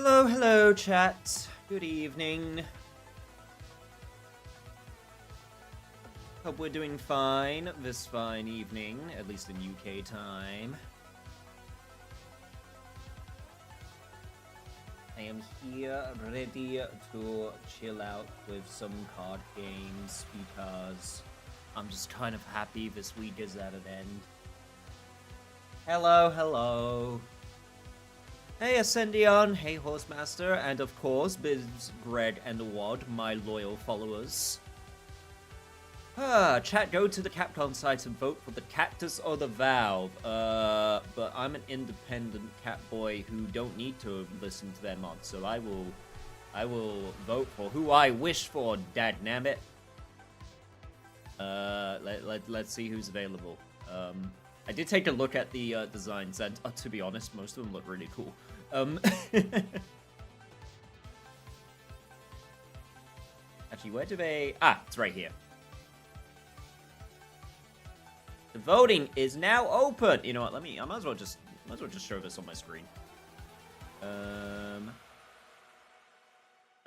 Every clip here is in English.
Hello, hello, chat. Good evening. Hope we're doing fine this fine evening, at least in UK time. I am here ready to chill out with some card games because I'm just kind of happy this week is at an end. Hello, hello. Hey Ascendion, hey Horsemaster, and of course Biz, Greg, and Wad, my loyal followers. Chat, go to the Capcom site and vote for the Cactus or the Valve. But I'm an independent cat boy who don't need to listen to their mods, so I will vote for who I wish for, dadnabbit. Let's see who's available. I did take a look at the designs, and to be honest, most of them look really cool. Actually, where do they... Ah, it's right here. The voting is now open. You know what? I might as well just show this on my screen. I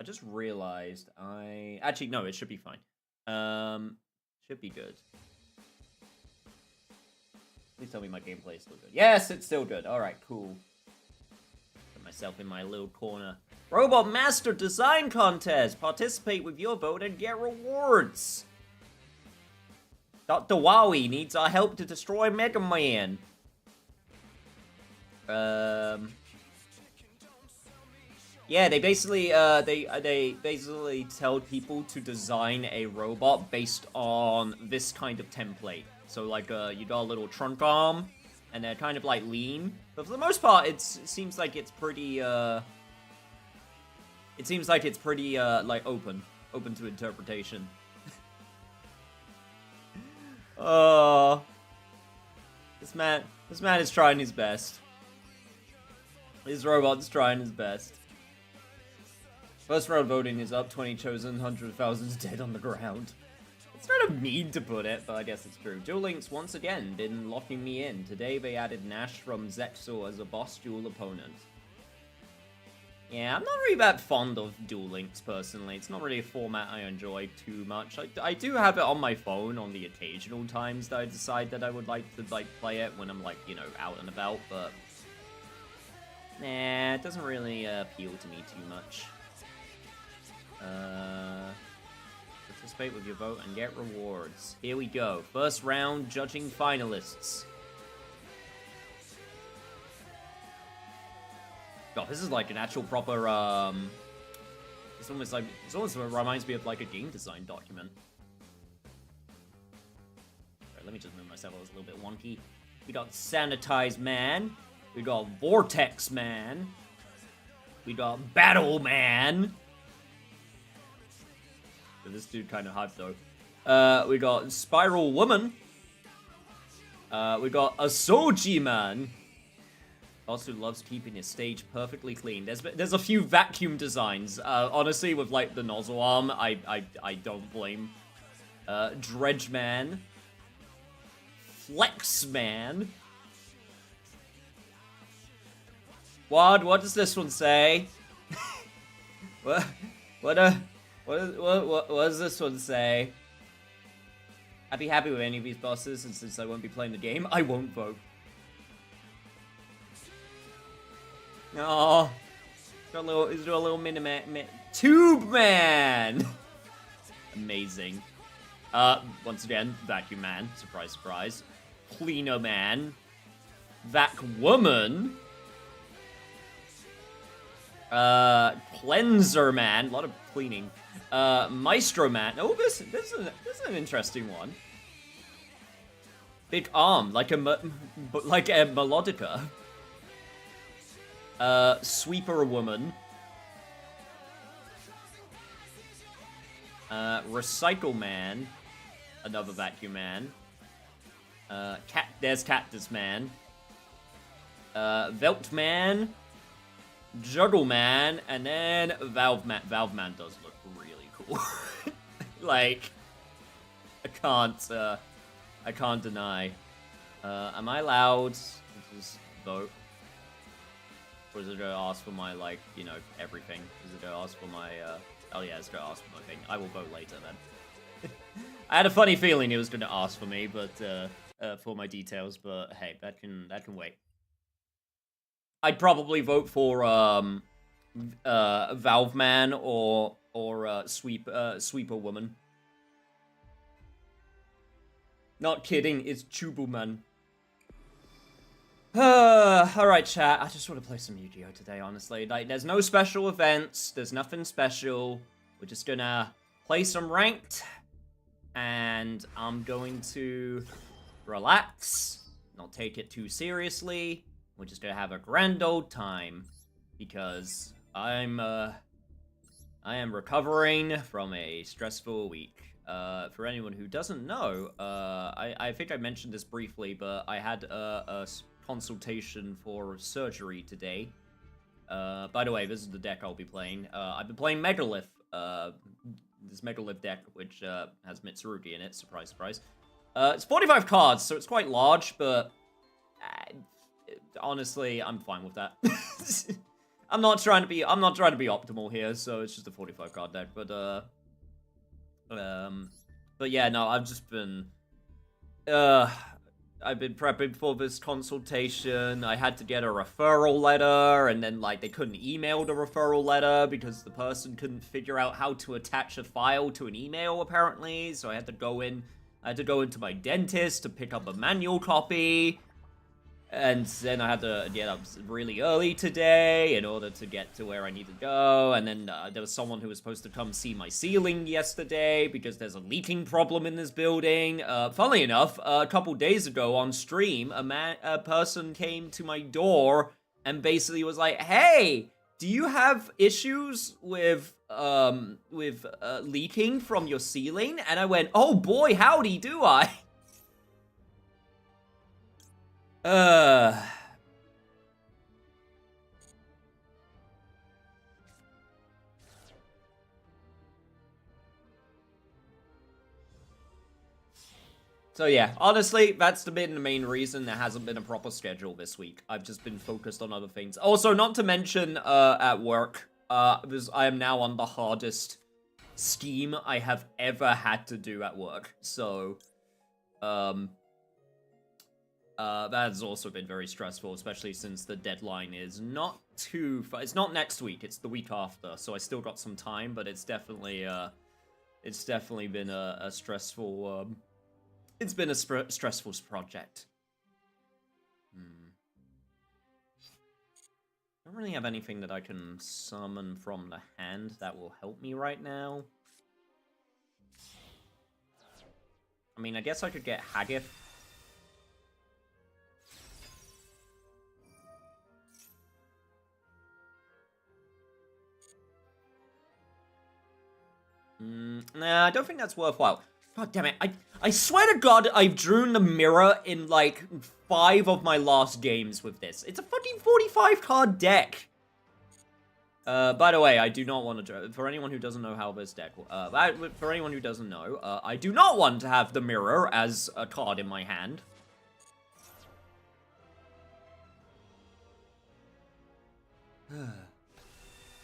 just realized actually no, it should be fine. Should be good. Please tell me my gameplay is still good. Yes, it's still good. All right, cool. Put myself in my little corner. Robot Master Design Contest. Participate with your vote and get rewards. Dr. Wowie needs our help to destroy Mega Man. Yeah, they basically they basically tell people to design a robot based on this kind of template. So like you got a little trunk arm, and they're kind of like lean, but for the most part, it seems like it's pretty like open to interpretation. Oh, this man is trying his best. His robot's trying his best. First round voting is up, 20 chosen, 100,000 dead on the ground. It's sort of mean to put it, but I guess it's true. Duel Links once again been locking me in. Today they added Nash from Zexor as a boss duel opponent. Yeah, I'm not really that fond of Duel Links, personally. It's not really a format I enjoy too much. I do have it on my phone on the occasional times that I decide that I would like to, play it when I'm, you know, out and about, but... Nah, it doesn't really appeal to me too much. Participate with your vote and get rewards. Here we go. First round, judging finalists. God, this is like an actual proper, it's almost reminds me of like a game design document. Right, let me just move myself, I was a little bit wonky. We got Sanitized Man. We got Vortex Man. We got Battle Man. So this dude kind of hyped though. We got Spiral Woman. We got Asoji Man. Also loves keeping his stage perfectly clean. There's a few vacuum designs. Honestly, with like the nozzle arm, I don't blame. Dredge Man, Flex Man. What does this one say? What does this one say? I'd be happy with any of these bosses, and since I won't be playing the game, I won't vote. Oh, he's got a little Tube Man. Amazing. Once again, Vacuum Man. Surprise, surprise. Cleaner Man. Vac Woman. Cleanser Man. A lot of cleaning. Maestro Man. Oh, this is an interesting one. Big arm, like a melodica. Sweeper Woman. Recycle Man. Another Vacuum Man. There's Cactus Man. Velt Man. Juggle Man. And then Valve Man. Valve Man does look really cool. Like, I can't deny. Am I allowed to just vote? Or is it gonna ask for my, like, you know, everything? Is it gonna ask for my, oh yeah, it's gonna ask for my thing. I will vote later then. I had a funny feeling it was gonna ask for me, but, for my details, but hey, that can wait. I'd probably vote for, Valve Man or Sweeper Woman. Not kidding, it's Chubu Man. Alright, chat. I just want to play some Yu-Gi-Oh! Today, honestly. Like, there's no special events. There's nothing special. We're just gonna play some ranked. And I'm going to relax. Not take it too seriously. We're just gonna have a grand old time. Because I am recovering from a stressful week. For anyone who doesn't know, I think I mentioned this briefly, but I had a consultation for surgery today. By the way, this is the deck I'll be playing. I've been playing Megalith, this Megalith deck, which has Mitsurugi in it, surprise, surprise. It's 45 cards, so it's quite large, but honestly, I'm fine with that. I'm not trying to be optimal here, so it's just a 45 card deck, but yeah, no, I've just been, I've been prepping for this consultation. I had to get a referral letter, and then, like, they couldn't email the referral letter because the person couldn't figure out how to attach a file to an email, apparently, so I had to go into my dentist to pick up a manual copy. And then I had to get up really early today in order to get to where I need to go. And then there was someone who was supposed to come see my ceiling yesterday because there's a leaking problem in this building. Funnily enough, a couple days ago on stream, a person came to my door and basically was like, "Hey, do you have issues with leaking from your ceiling?" And I went, "Oh boy, howdy do I." So yeah, honestly, that's been the main reason there hasn't been a proper schedule this week. I've just been focused on other things. Also, not to mention, at work, because I am now on the hardest scheme I have ever had to do at work. So, that has also been very stressful, especially since the deadline is not too far. It's not next week, it's the week after, so I still got some time, but it's definitely been a stressful, it's been a stressful project. I don't really have anything that I can summon from the hand that will help me right now. I mean, I guess I could get Haggith. Nah, I don't think that's worthwhile. God damn it, I swear to God, I've drawn the mirror in, like, 5 of my last games with this. It's a fucking 45-card deck! By the way, I do not want to, for anyone who doesn't know how this deck, for anyone who doesn't know, I do not want to have the mirror as a card in my hand.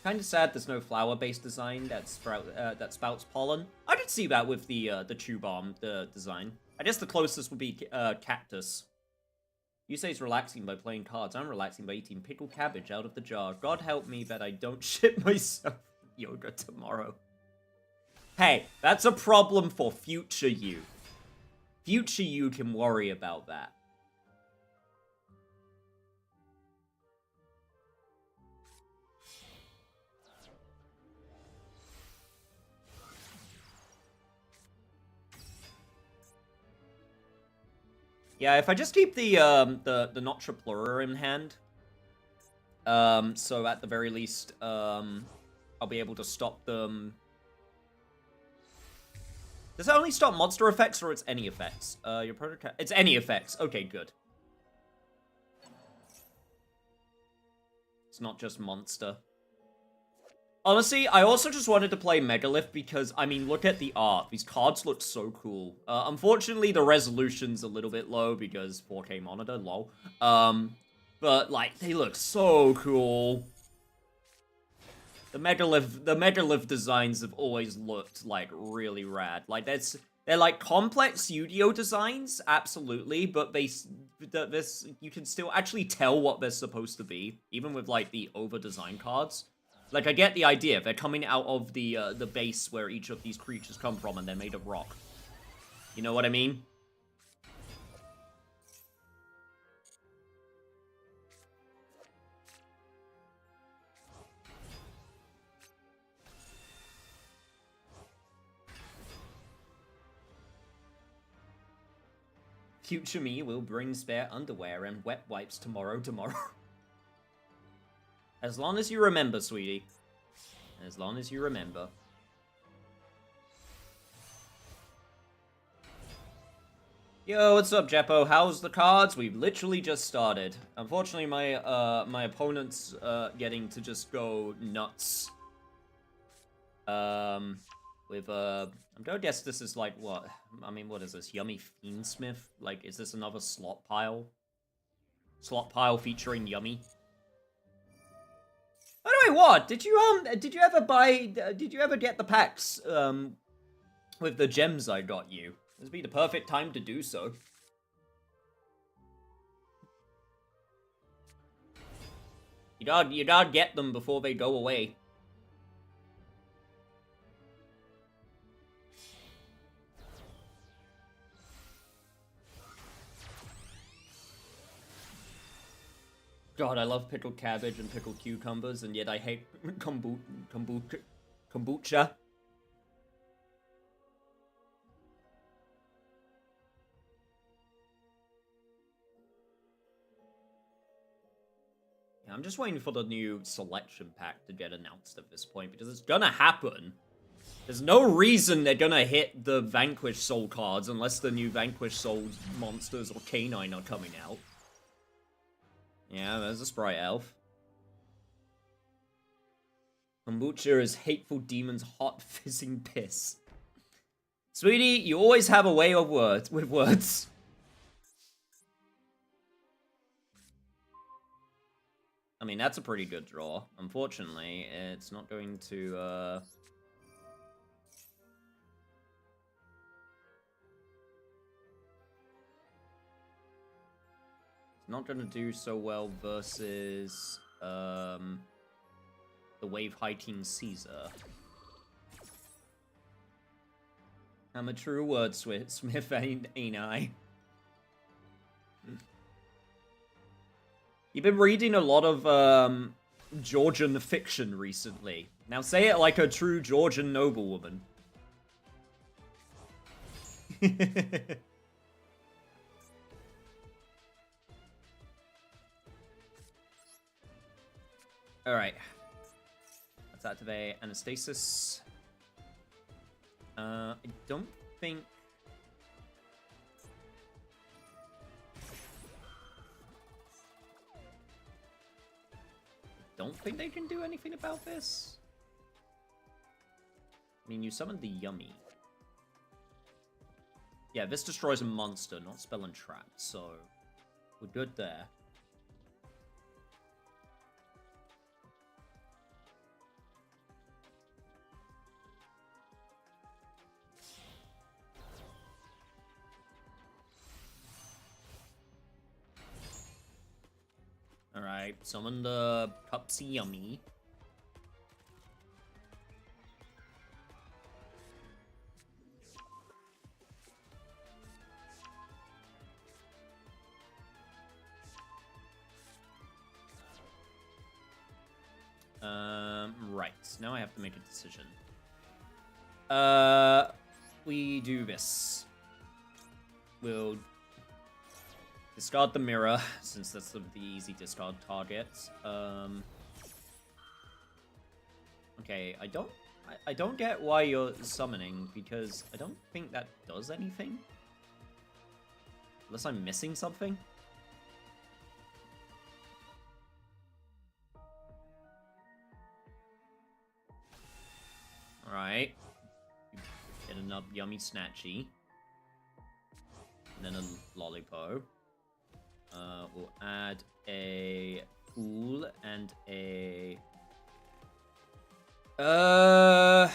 Kind of sad there's no flower-based design that spouts pollen. I could see that with the chew bomb, the design. I guess the closest would be cactus. You say it's relaxing by playing cards. I'm relaxing by eating pickled cabbage out of the jar. God help me that I don't shit myself yoga tomorrow. Hey, that's a problem for future you. Future you can worry about that. Yeah, if I just keep the Notriplurer in hand, so at the very least, I'll be able to stop them. Does it only stop monster effects, or it's any effects? Your prototype. It's any effects. Okay, good. It's not just monster. Honestly, I also just wanted to play Megalith because, I mean, look at the art. These cards look so cool. Unfortunately, the resolution's a little bit low because 4K monitor, lol. but like they look so cool. The Megalith designs have always looked like really rad. Like they're like complex Yu-Gi-Oh designs, absolutely, but this you can still actually tell what they're supposed to be, even with like the over-designed cards. Like I get the idea, they're coming out of the base where each of these creatures come from, and they're made of rock. You know what I mean? Future me will bring spare underwear and wet wipes tomorrow. As long as you remember, sweetie. As long as you remember. Yo, what's up, Jeppo? How's the cards? We've literally just started. Unfortunately, my opponent's getting to just go nuts. I'm gonna guess this is like what? I mean, what is this? Yummy Fiendsmith? Like, is this another slot pile? Slot pile featuring Yummy? By the way, what? Did you ever get the packs, with the gems I got you? This would be the perfect time to do so. You gotta get them before they go away. God, I love pickled cabbage and pickled cucumbers, and yet I hate kombucha. Yeah, I'm just waiting for the new selection pack to get announced at this point, because it's gonna happen. There's no reason they're gonna hit the Vanquish Soul cards unless the new Vanquish Soul monsters or Canine are coming out. Yeah, there's a Sprite Elf. Kombucha is hateful demon's hot fizzing piss. Sweetie, you always have a way of with words. I mean, that's a pretty good draw. Unfortunately, it's not going to, not gonna do so well versus the wave hiking Caesar. I'm a true wordsmith, ain't I? You've been reading a lot of Georgian fiction recently. Now say it like a true Georgian noblewoman. Alright. Let's activate Anastasis. I don't think... don't think they can do anything about this. I mean, you summoned the Yummy. Yeah, this destroys a monster, not spell and trap, so we're good there. Alright, summon the Cupsy Yummy. Right, now I have to make a decision. We do this. We'll discard the mirror, since that's the easy discard target. Okay, I don't get why you're summoning, because I don't think that does anything. Unless I'm missing something. Alright. Get another Yummy Snatchy. And then a Lollipop. We'll add a Fool and a... I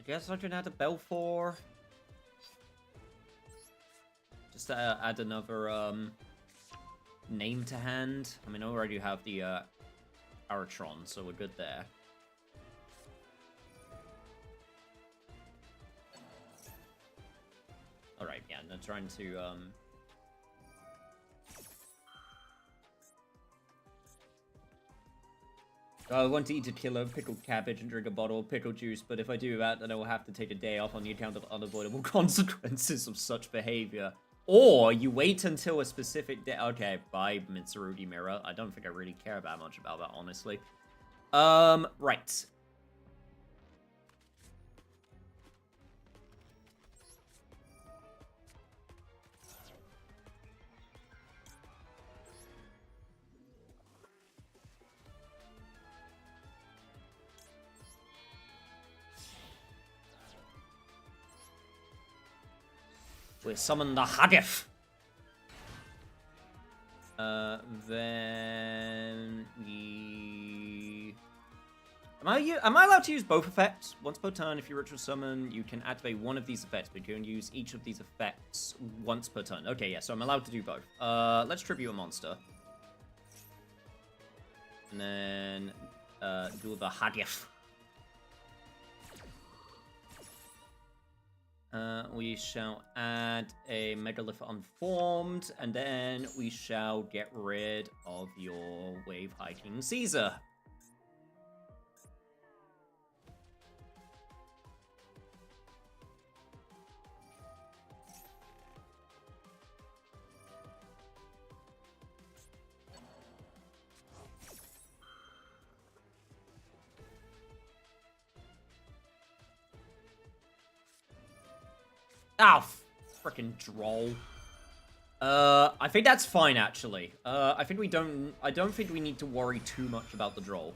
guess I can add a Belfour. Just to add another name to hand. I mean, I already have the Aratron, so we're good there. Alright, yeah, I'm trying to I want to eat a kilo of pickled cabbage and drink a bottle of pickle juice, but if I do that, then I will have to take a day off on the account of unavoidable consequences of such behavior. Or you wait until a specific day. Okay, bye, Mitsurugi Mirror. I don't think I really care that much about that, honestly. Right. We summon the Hagif. Then we... Am I allowed to use both effects? Once per turn, if you ritual summon, you can activate one of these effects, but you can use each of these effects once per turn. Okay, yeah, so I'm allowed to do both. Let's tribute a monster. And then do the Hagif. We shall add a Megalith Unformed, and then we shall get rid of your Wave Hiking Caesar. Oh, frickin' droll. I think that's fine, actually. I don't think we need to worry too much about the droll.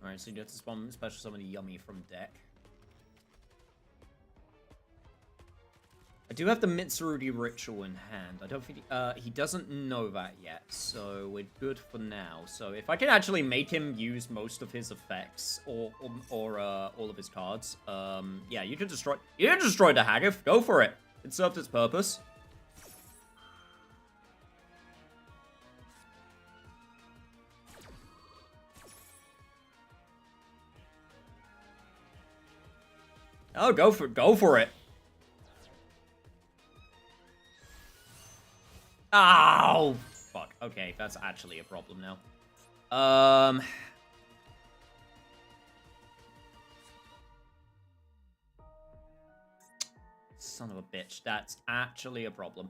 Alright, so you have to spawn special summon Yummy from deck. I do have the Mitsurugi Ritual in hand. I don't think he doesn't know that yet, so we're good for now. So if I can actually make him use most of his effects or all of his cards, yeah, you can destroy the Hagif. Go for it. It served its purpose. Oh, go for it. Oh, fuck. Okay, that's actually a problem now. Son of a bitch. That's actually a problem.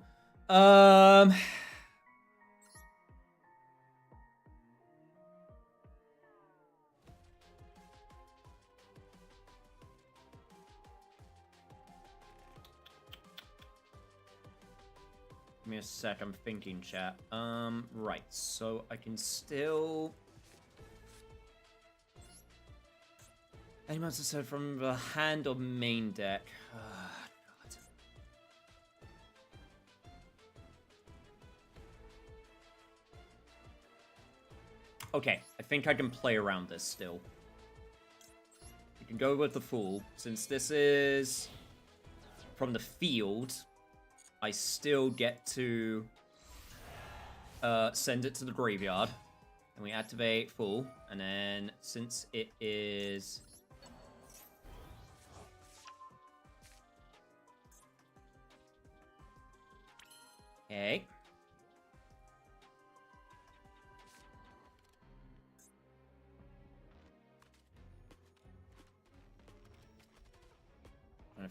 Give me a sec, I'm thinking, chat. Right, so I can still... Any monster set from the hand or main deck? God. Okay, I think I can play around this still. We can go with the Fool. Since this is from the field, I still get to send it to the graveyard. And we activate Fool. And then since it is... Okay.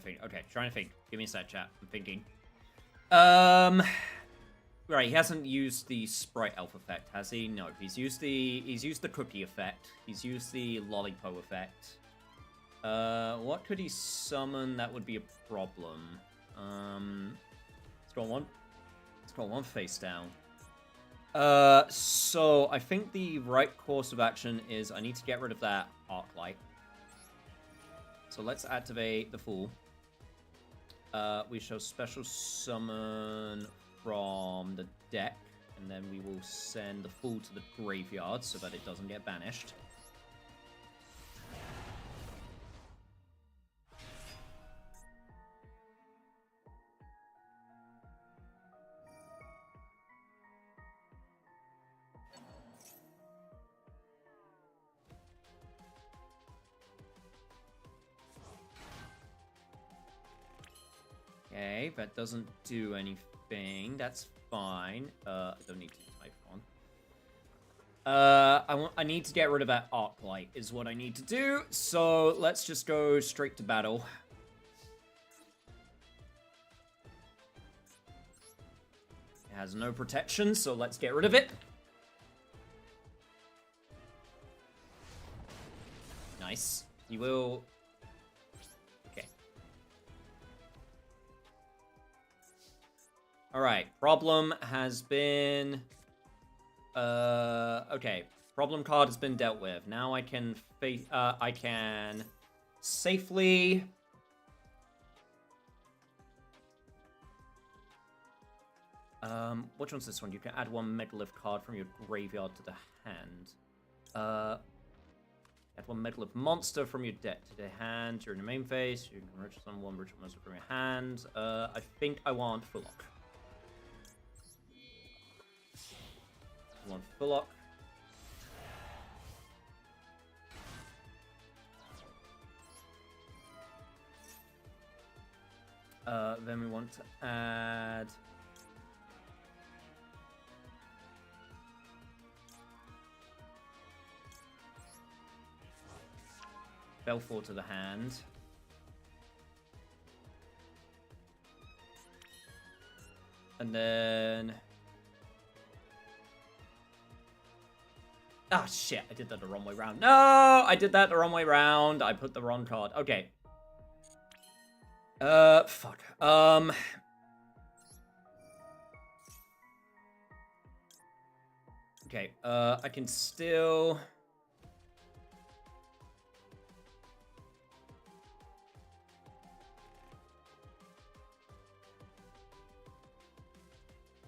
think. Okay, trying to think. Give me a sec, chat. I'm thinking. Right, he hasn't used the Sprite Elf effect, has he? No, he's used the Cookie effect. He's used the Lollipop effect. What could he summon that would be a problem? Let's go on one face down. So I think the right course of action is I need to get rid of that Arc Light. So let's activate the Fool. We shall special summon from the deck, and then we will send the Fool to the graveyard so that it doesn't get banished. Okay, that doesn't do anything. That's fine. I don't need to use my phone. I need to get rid of that Arc Light is what I need to do. So let's just go straight to battle. It has no protection, so let's get rid of it. Nice. You will... Alright, problem has been... okay. Problem card has been dealt with. Now I can safely... which one's this one? You can add one Megalith card from your graveyard to the hand. Add one Megalith monster from your deck to the hand. You're in the main phase. You can ritual summon one ritual monster from your hand. I think I want Fullock. One Fullock. Then we want to add Belfour to the hand. And then... Ah, shit, I did that the wrong way round. No, I did that the wrong way round. I put the wrong card. Okay. Fuck. Okay, I can still...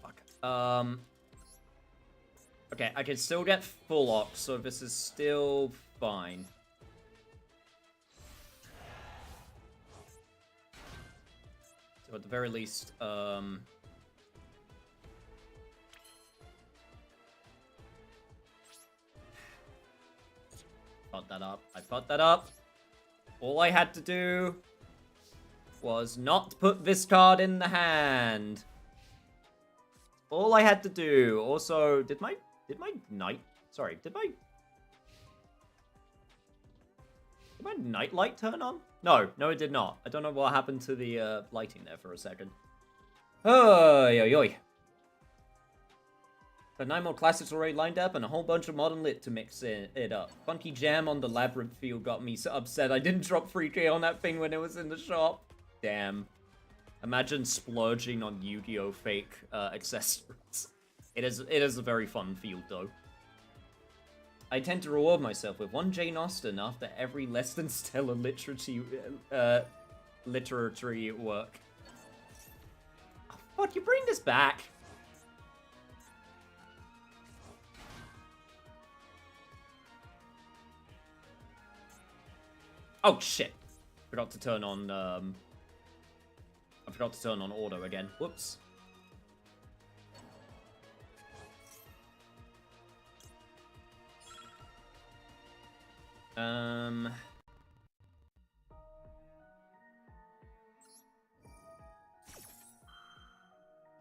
Fuck. Okay, I can still get Fullock, so this is still fine. So at the very least, fucked that up. I fucked that up. All I had to do was not put this card in the hand. All I had to do. Also, did my night... Sorry, did my night light turn on? No, it did not. I don't know what happened to the lighting there for a second. Oy, oy, oy. But 9 more classics already lined up and a whole bunch of modern lit to mix it up. Funky Jam on the Labyrinth field got me so upset I didn't drop 3K on that thing when it was in the shop. Damn. Imagine splurging on Yu-Gi-Oh! Fake accessories. It is a very fun field, though. I tend to reward myself with one Jane Austen after every less than stellar literary work. Oh, fuck, you bring this back. Oh, shit. Forgot to turn on, I forgot to turn on auto again. Whoops.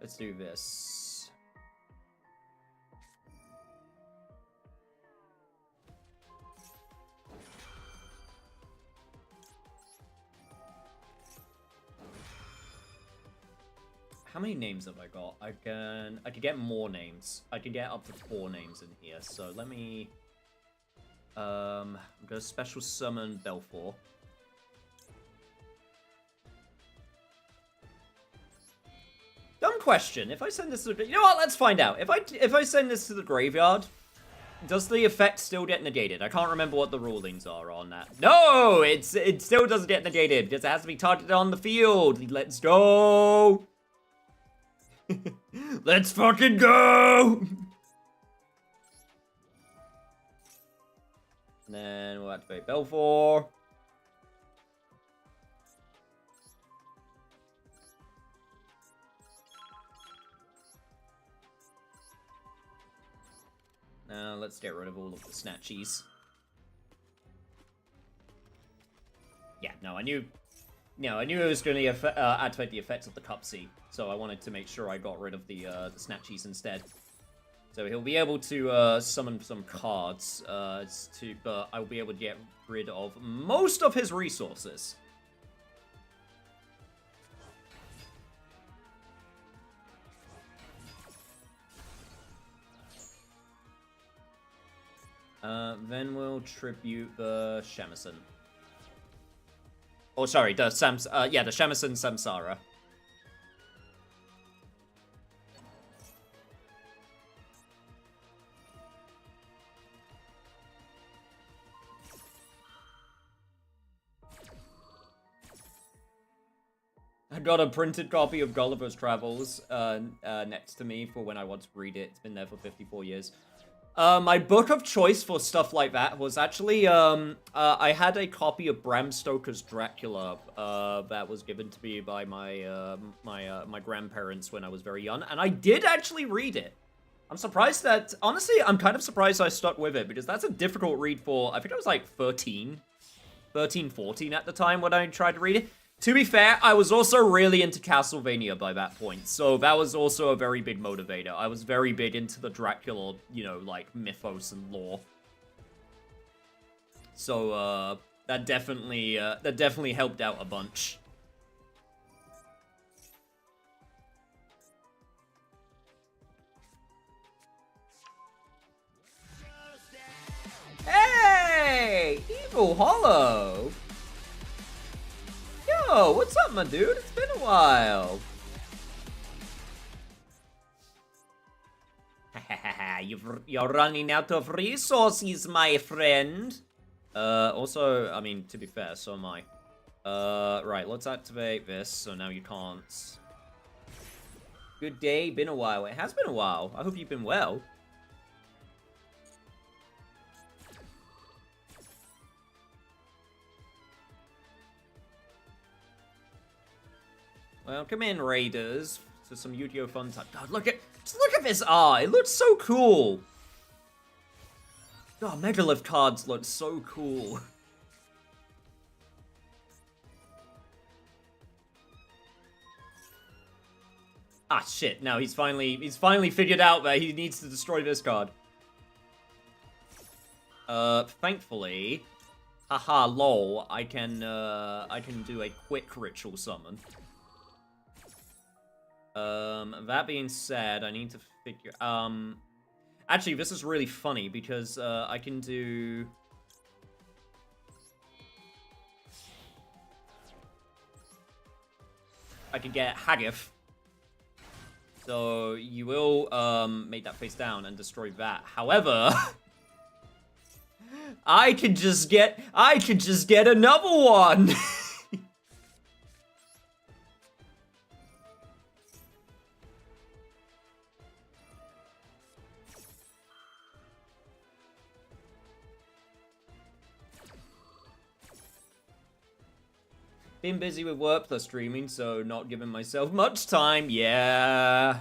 Let's do this. How many names have I got? I could get more names. I could get up to 4 names in here. So let me I'm gonna special summon Belfour. Dumb question. If I send this to the... You know what? Let's find out. If I send this to the graveyard, does the effect still get negated? I can't remember what the rulings are on that. No! It still doesn't get negated because it has to be targeted on the field. Let's go! Let's fucking go! And then we'll activate Belfour. Now let's get rid of all of the snatchies. Yeah, no, I knew it was going to activate the effects of the Cup C, so I wanted to make sure I got rid of the snatchies instead. So he'll be able to summon some cards, but I'll be able to get rid of most of his resources. Then we'll tribute the Shamisen. Oh, sorry, the Shamisen Samsara. I got a printed copy of Gulliver's Travels next to me for when I want to read it. It's been there for 54 years. My book of choice for stuff like that was actually, I had a copy of Bram Stoker's Dracula, that was given to me by my, my grandparents when I was very young, and I did actually read it. I'm surprised that, honestly, I'm kind of surprised I stuck with it, because that's a difficult read for, I think I was like 13, 14 at the time when I tried to read it. To be fair, I was also really into Castlevania by that point, so that was also a very big motivator. I was very big into the Dracula, you know, like, mythos and lore. So, that definitely helped out a bunch. Hey! Evil Hollow! Yo, what's up, my dude? It's been a while. You're running out of resources, my friend. Also, I mean, to be fair, so am I. Right, let's activate this, so now you can't. Good day, been a while. It has been a while. I hope you've been well. Well, come in, Raiders, to some Yu-Gi-Oh! Fun time. God, just look at this art. It looks so cool. God, Megalith cards look so cool. Ah, shit. No, he's finally figured out that he needs to destroy this card. Thankfully, haha, lol, I can do a quick ritual summon. That being said, I need to figure... Actually, this is really funny, because, I can do... I can get Haggith. So, you will, make that face down and destroy that. However... I could just get another one! Been busy with work plus streaming, so not giving myself much time. Yeah.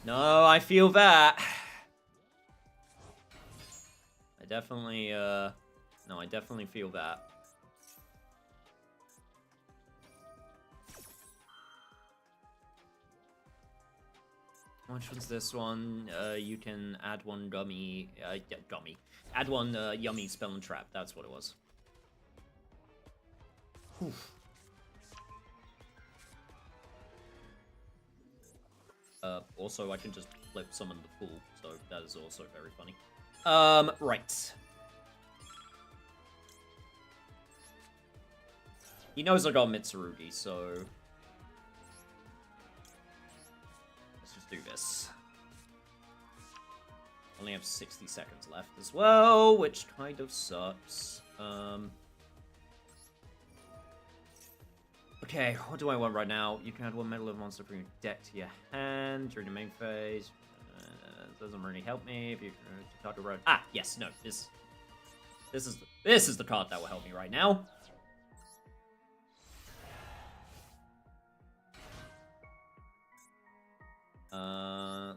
No, I feel that. I definitely, no, I definitely feel that. How much was this one? You can add one gummy, yeah, gummy. Add one, yummy spell and trap, that's what it was. Oof. Also, I can just flip summon the fool, so that is also very funny. Right. He knows I got Mitsurugi, so... let's just do this. Only have 60 seconds left as well, which kind of sucks. Okay, what do I want right now? You can add one Medal of Monster from your deck to your hand during the main phase. Doesn't really help me if you talk around. Ah, yes, no, this is the card that will help me right now.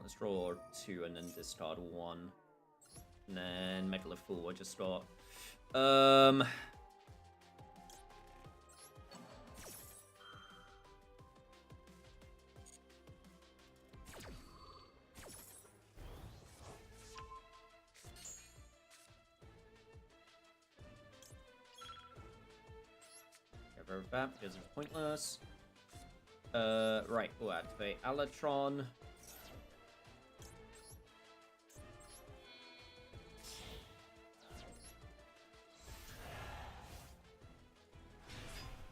Let's draw 2 and then discard 1. And then Megalo Fool, I just got... get rid of that because it's pointless. Right, we'll activate Alatron.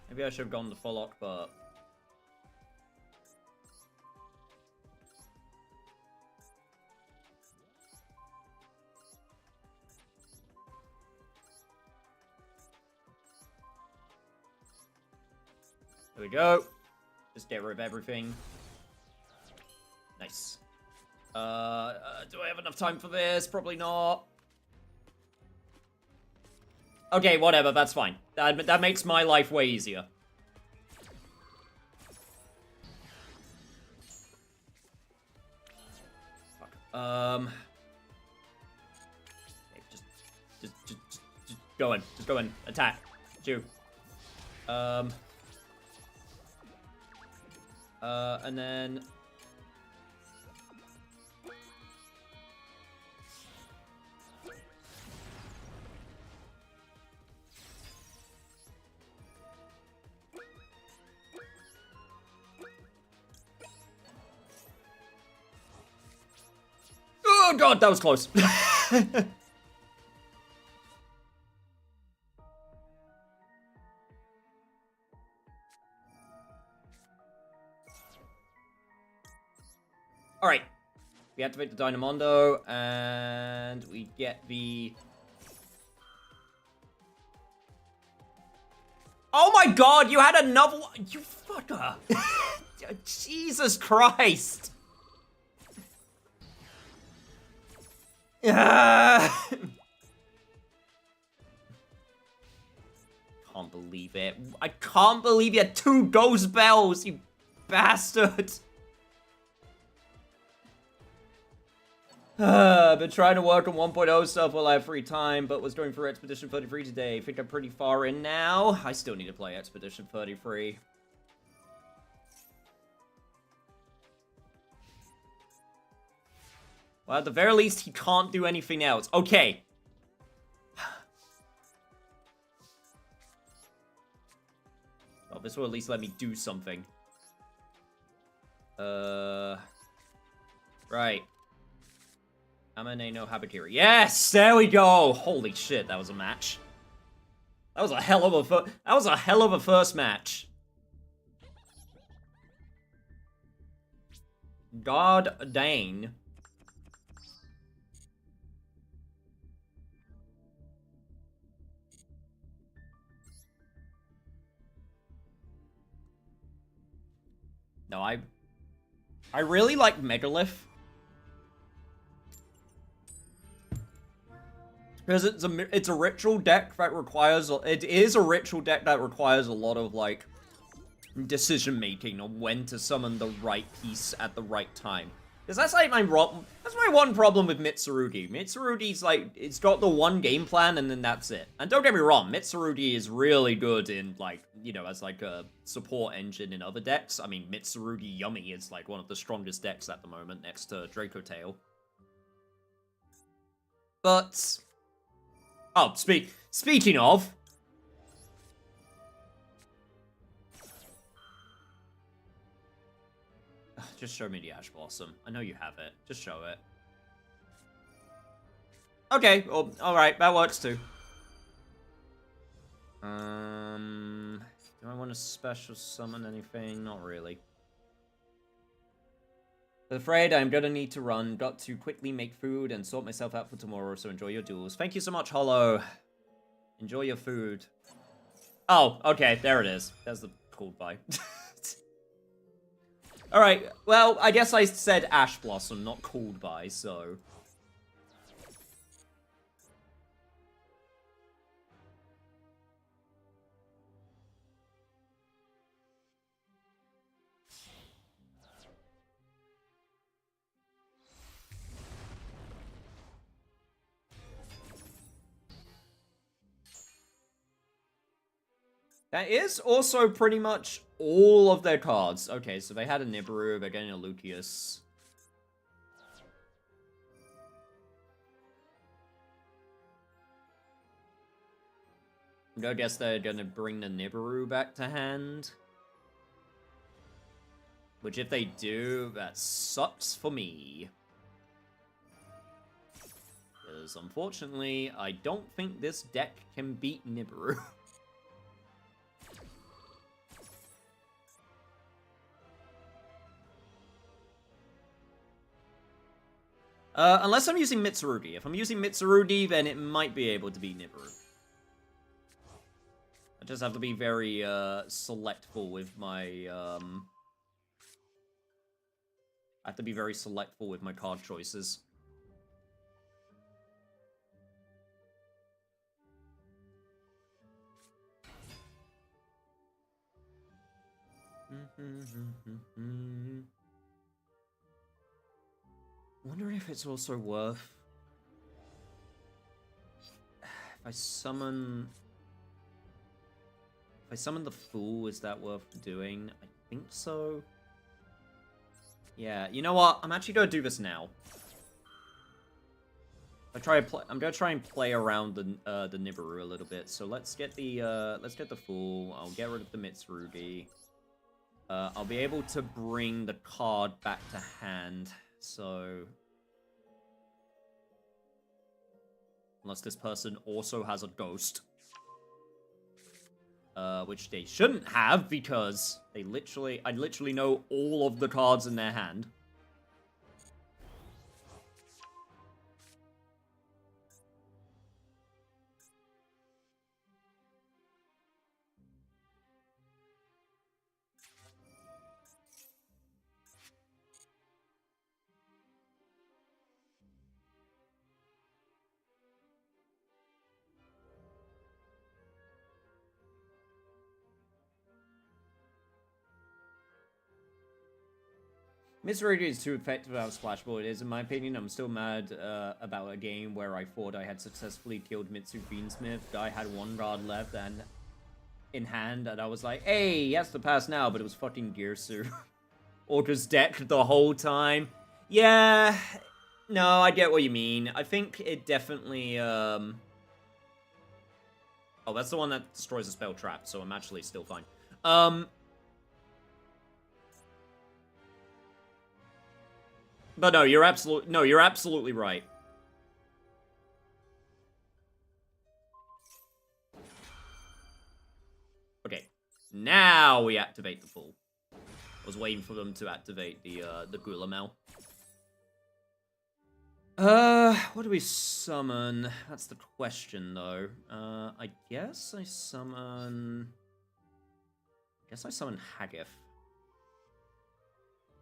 Maybe I should have gone the Follock, but... there we go. Just get rid of everything. Nice. Do I have enough time for this? Probably not. Okay, whatever, that's fine. That makes my life way easier. Fuck. Okay, just go in. Just go in. Attack. Chew. And then... oh god, that was close. Alright. We activate the Dynamondo, and we get the... oh my god, you had another one! You fucker! Jesus Christ! Can't believe it. I can't believe you had 2 Ghost Bells, you bastard! Been trying to work on 1.0 stuff while I have free time, but was going through Expedition 33 today. Think I'm pretty far in now. I still need to play Expedition 33. Well, at the very least, he can't do anything else. Okay. Well, this will at least let me do something. Right. Amane no Habakiri. Yes! There we go! Holy shit, that was a match. That was a hell of a first match. God dang. No, I really like Megalith. Because it's a ritual deck that requires... it is a ritual deck that requires a lot of, like, decision-making on when to summon the right piece at the right time. Because that's, like, my one problem with Mitsurugi. Mitsurugi's, like, it's got the one game plan, and then that's it. And don't get me wrong, Mitsurugi is really good in, like, you know, as, like, a support engine in other decks. I mean, Mitsurugi Yummy is, like, one of the strongest decks at the moment, next to Draco Tail. But... oh, speaking of... Just show me the Ash Blossom. I know you have it. Just show it. Okay, well, alright, that works too. Do I want to special summon anything? Not really. Afraid I'm gonna need to run. Got to quickly make food and sort myself out for tomorrow, so enjoy your duels. Thank you so much, Hollow. Enjoy your food. Oh, okay, there it is. There's the called by. Alright, well, I guess I said Ash Blossom, not called by, so... That is also pretty much all of their cards. Okay, so they had a Nibiru, they're getting a Lucius. I guess they're gonna bring the Nibiru back to hand. Which if they do, that sucks for me. Because unfortunately, I don't think this deck can beat Nibiru. Unless I'm using Mitsurugi. If I'm using Mitsurugi, then it might be able to beat Nibiru. I just have to be very, selectful with my, I have to be very selectful with my card choices. Wonder if it's also worth... If I summon the Fool, is that worth doing? I think so. Yeah, you know what? I'm actually gonna do this now. I'm gonna try and play around the Nibiru a little bit. So let's get the Fool. I'll get rid of the Mitsurugi. I'll be able to bring the card back to hand. So, unless this person also has a ghost. Which they shouldn't have, because I literally know all of the cards in their hand. Mitsurugi is too effective without Splash Ball. It is, in my opinion. I'm still mad about a game where I thought I had successfully killed Mitsu Beansmith. Guy had one guard left and in hand, and I was like, hey, he has to pass now, but it was fucking Gearsu. Orca's deck the whole time. Yeah, no, I get what you mean. I think it definitely, Oh, that's the one that destroys a spell trap, so I'm actually still fine. But no, you're absolutely right. Okay, now we activate the Fool. I was waiting for them to activate the Gulamel. What do we summon? That's the question, though. I guess I summon Haggith.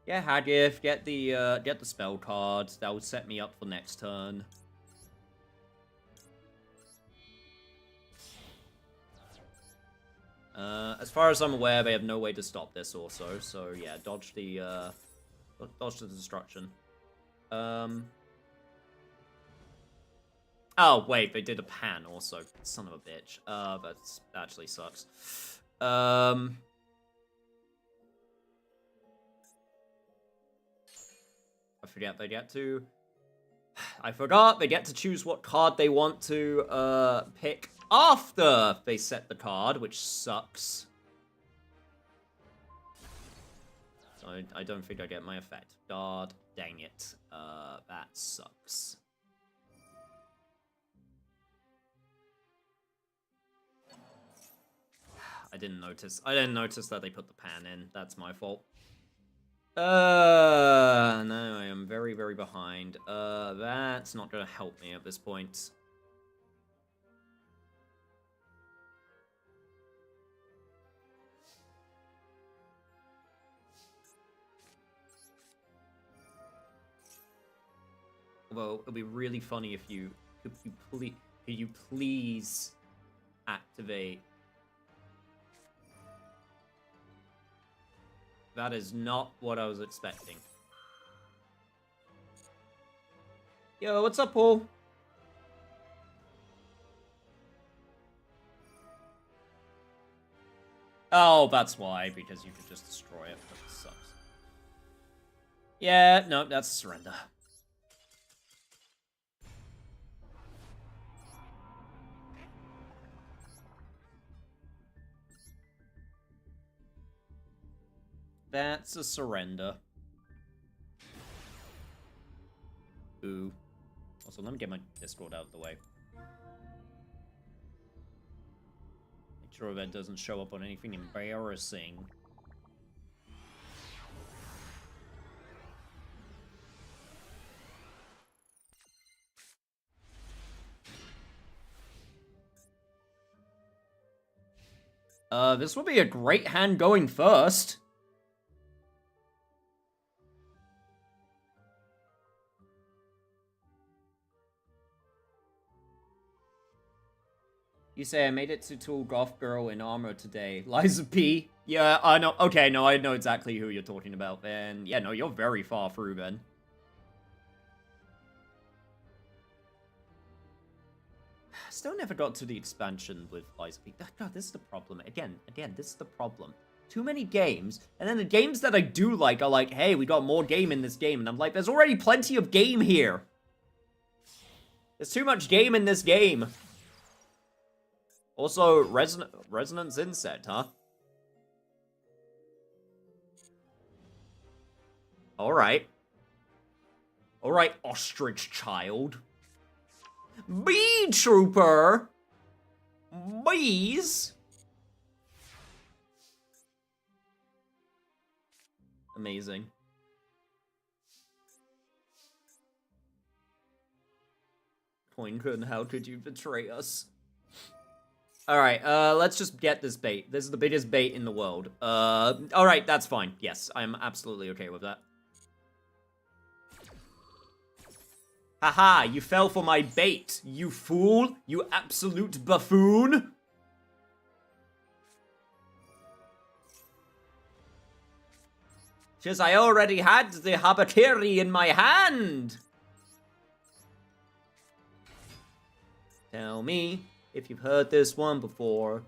Yeah, Haggith, get the spell card. That would set me up for next turn. As far as I'm aware, they have no way to stop this also, so yeah, dodge the destruction. Oh, wait, they did a pan also. Son of a bitch. That actually sucks. I forgot they get to choose what card they want to pick after they set the card, which sucks. So I don't think I get my effect. God dang it. That sucks. I didn't notice that they put the pan in. That's my fault. No, I am very, very behind. That's not gonna help me at this point. Well, it'll be really funny if you could you please activate. That is not what I was expecting. Yo, what's up, Paul? Oh, that's why, because you could just destroy it. That sucks. Yeah, no, that's surrender. That's a surrender. Ooh. Also, let me get my Discord out of the way. Make sure that doesn't show up on anything embarrassing. This would be a great hand going first. You say I made it to Tool Goth Girl in armor today. Liza P. Yeah, I know. Okay, no, I know exactly who you're talking about. Then, yeah, no, you're very far through, then. Still never got to the expansion with Liza P. God, this is the problem. Again, this is the problem. Too many games, and then the games that I do like are like, hey, we got more game in this game. And I'm like, there's already plenty of game here. There's too much game in this game. Also, Resonance Insect, huh? Alright. Alright, Ostrich Child. Bee Trooper! Bees! Amazing. Coinkun, how could you betray us? Alright, let's just get this bait. This is the biggest bait in the world. Alright, that's fine. Yes, I'm absolutely okay with that. Haha, you fell for my bait, you fool! You absolute buffoon! Because I already had the Habakiri in my hand! Tell me if you've heard this one before.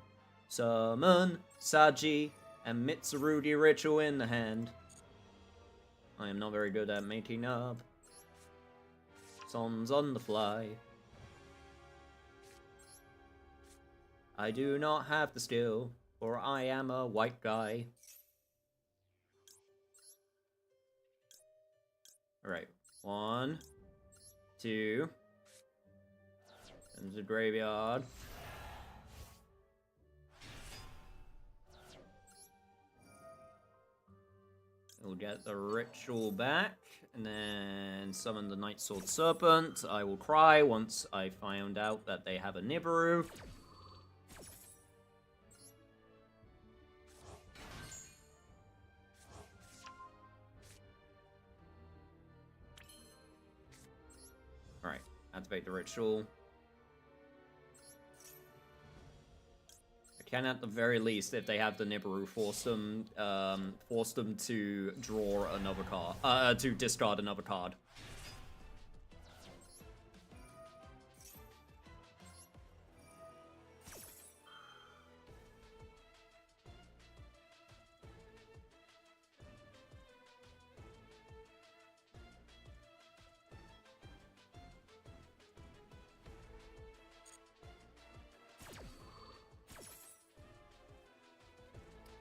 Summon Saji and Mitsurugi ritual in the hand. I am not very good at making up songs on the fly. I do not have the skill, for I am a white guy. Alright, 1, 2. Into the graveyard. We'll get the ritual back, and then summon the Night Sword Serpent. I will cry once I find out that they have a Nibiru. Alright, activate the ritual. Can at the very least, if they have the Nibiru, force them to draw another card, to discard another card.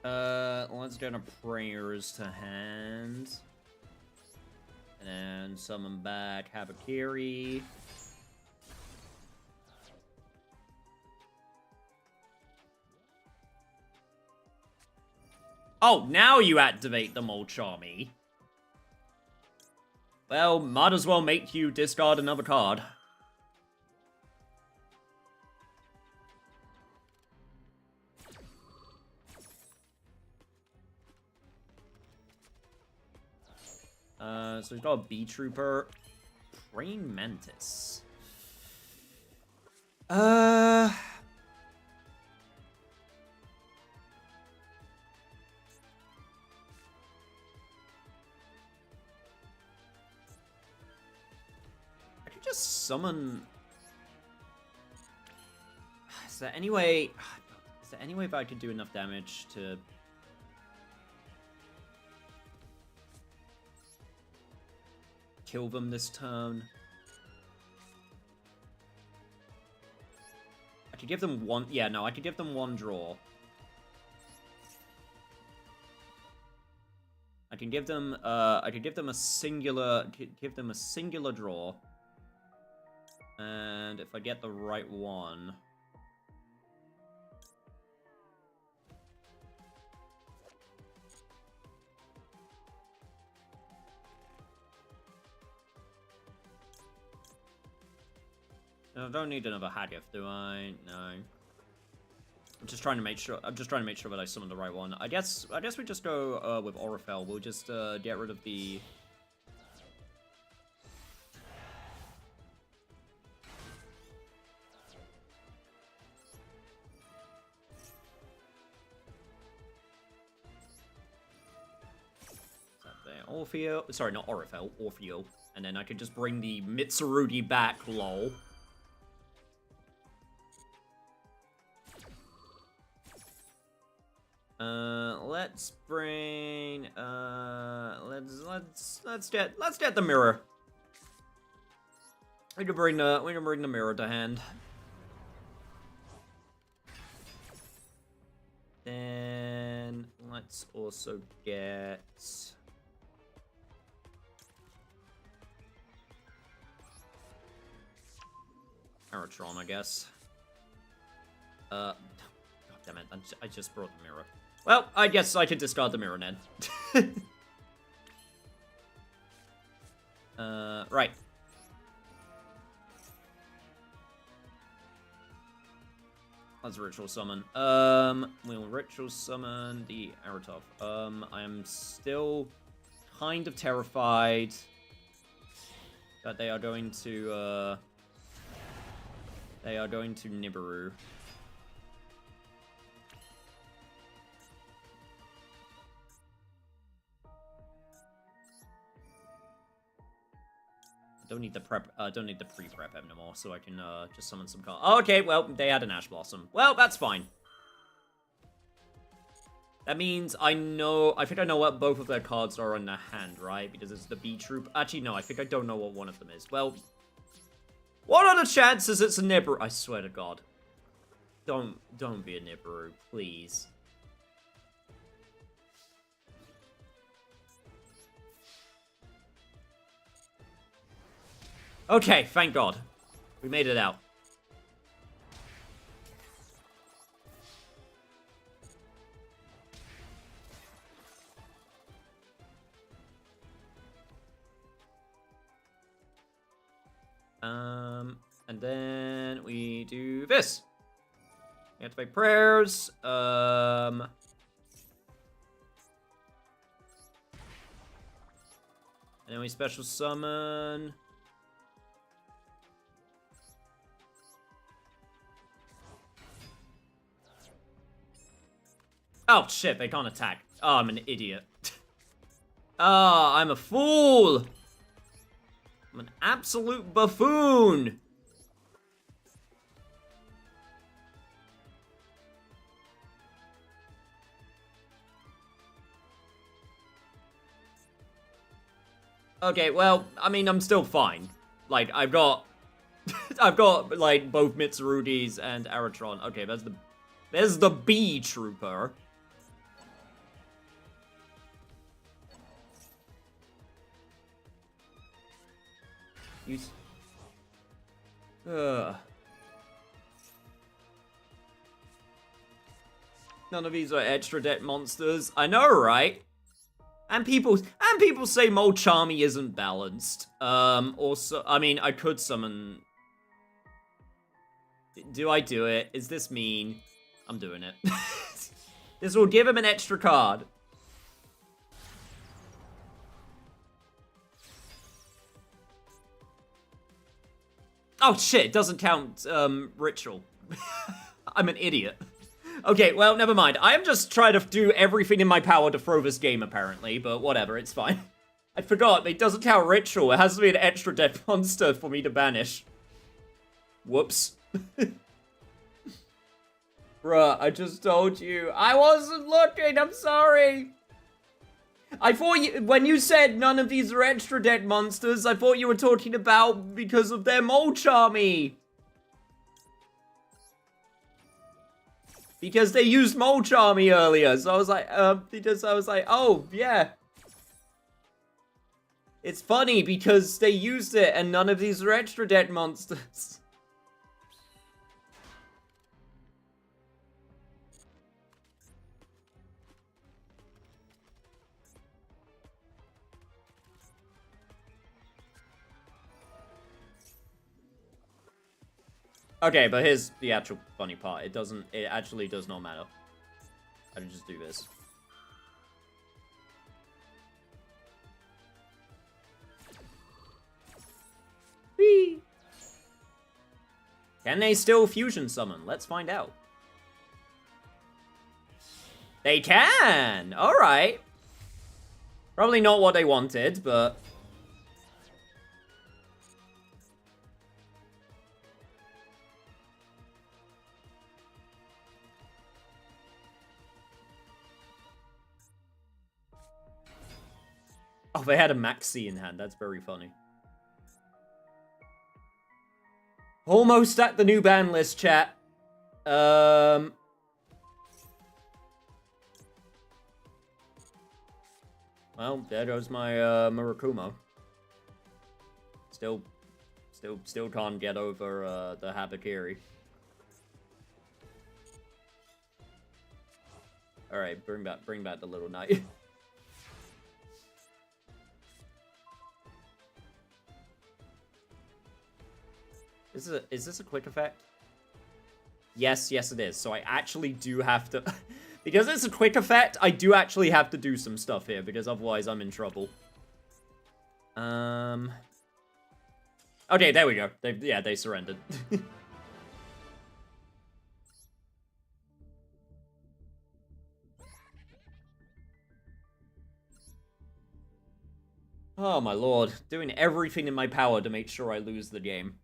Let's get our prayers to hand. And then summon back Habakiri. Oh, now you activate the Molchami. Well, might as well make you discard another card. So we've got a B-Trooper. Praying Mantis. I could just summon... Is there any way that I could do enough damage to... kill them this turn? I could give them one... Yeah, no, I could give them one draw. I can give them... I could give them a singular... Give them a singular draw. And if I get the right one... I don't need another Haggith, do I? No. I'm just trying to make sure. I'm just trying to make sure that I summon the right one. I guess we just go with Orifel. We'll just get rid of the. Orfeo. Sorry, not Orifel. Orfeo. And then I could just bring the Mitsurugi back. Lol. Let's bring, let's get the mirror. We can bring the mirror to hand. Then let's also get Aratron, I guess. God damn it, I just brought the mirror. Well, I guess I could discard the mirror then. Right. Let's ritual summon. We'll ritual summon the Aratov. I am still kind of terrified that they are going to Nibiru. Don't need the prep. Don't need the pre-prep anymore, so I can just summon some cards. Oh, okay, well, they had an Ash Blossom. Well, that's fine. That means I think I know what both of their cards are in their hand, right? Because it's the B-Troop. Actually, no, I think I don't know what one of them is. Well, what are the chances it's a Nibiru? I swear to God. Don't be a Nibiru, please. Okay, thank God. We made it out. And then we do this. We activate prayers. And then we special summon. Oh, shit, they can't attack. Oh, I'm an idiot. Oh, I'm a fool. I'm an absolute buffoon. Okay, well, I mean, I'm still fine. Like, I've got, like, both Mitsurugis and Aratron. Okay, there's the B-Trooper. Use. None of these are extra deck monsters. I know, right? And people say Molchami isn't balanced. Also, I mean, I could summon. Do I do it? Is this mean? I'm doing it. This will give him an extra card. Oh shit, it doesn't count ritual. I'm an idiot. Okay, well, never mind. I am just trying to do everything in my power to throw this game, apparently, but whatever, it's fine. I forgot, it doesn't count ritual. It has to be an extra death monster for me to banish. Whoops. Bruh, I just told you. I wasn't looking, I'm sorry. I thought you, when you said none of these are extra dead monsters, I thought you were talking about because of their Molchami. Because they used Molchami earlier, so I was like, oh, yeah. It's funny because they used it and none of these are extra dead monsters. Okay, but here's the actual funny part. It actually does not matter. I can just do this. Whee! Can they still fusion summon? Let's find out. They can! Alright. Probably not what they wanted, but... Oh, they had a Maxi in hand. That's very funny. Almost at the new ban list, chat. Well, there goes my Murakumo. Still can't get over the Habakiri. All right, bring back the little knight. Is this a quick effect? Yes, it is. So I actually do have to... Because it's a quick effect, I do actually have to do some stuff here, because otherwise I'm in trouble. Okay, there we go. They surrendered. Oh my lord. Doing everything in my power to make sure I lose the game.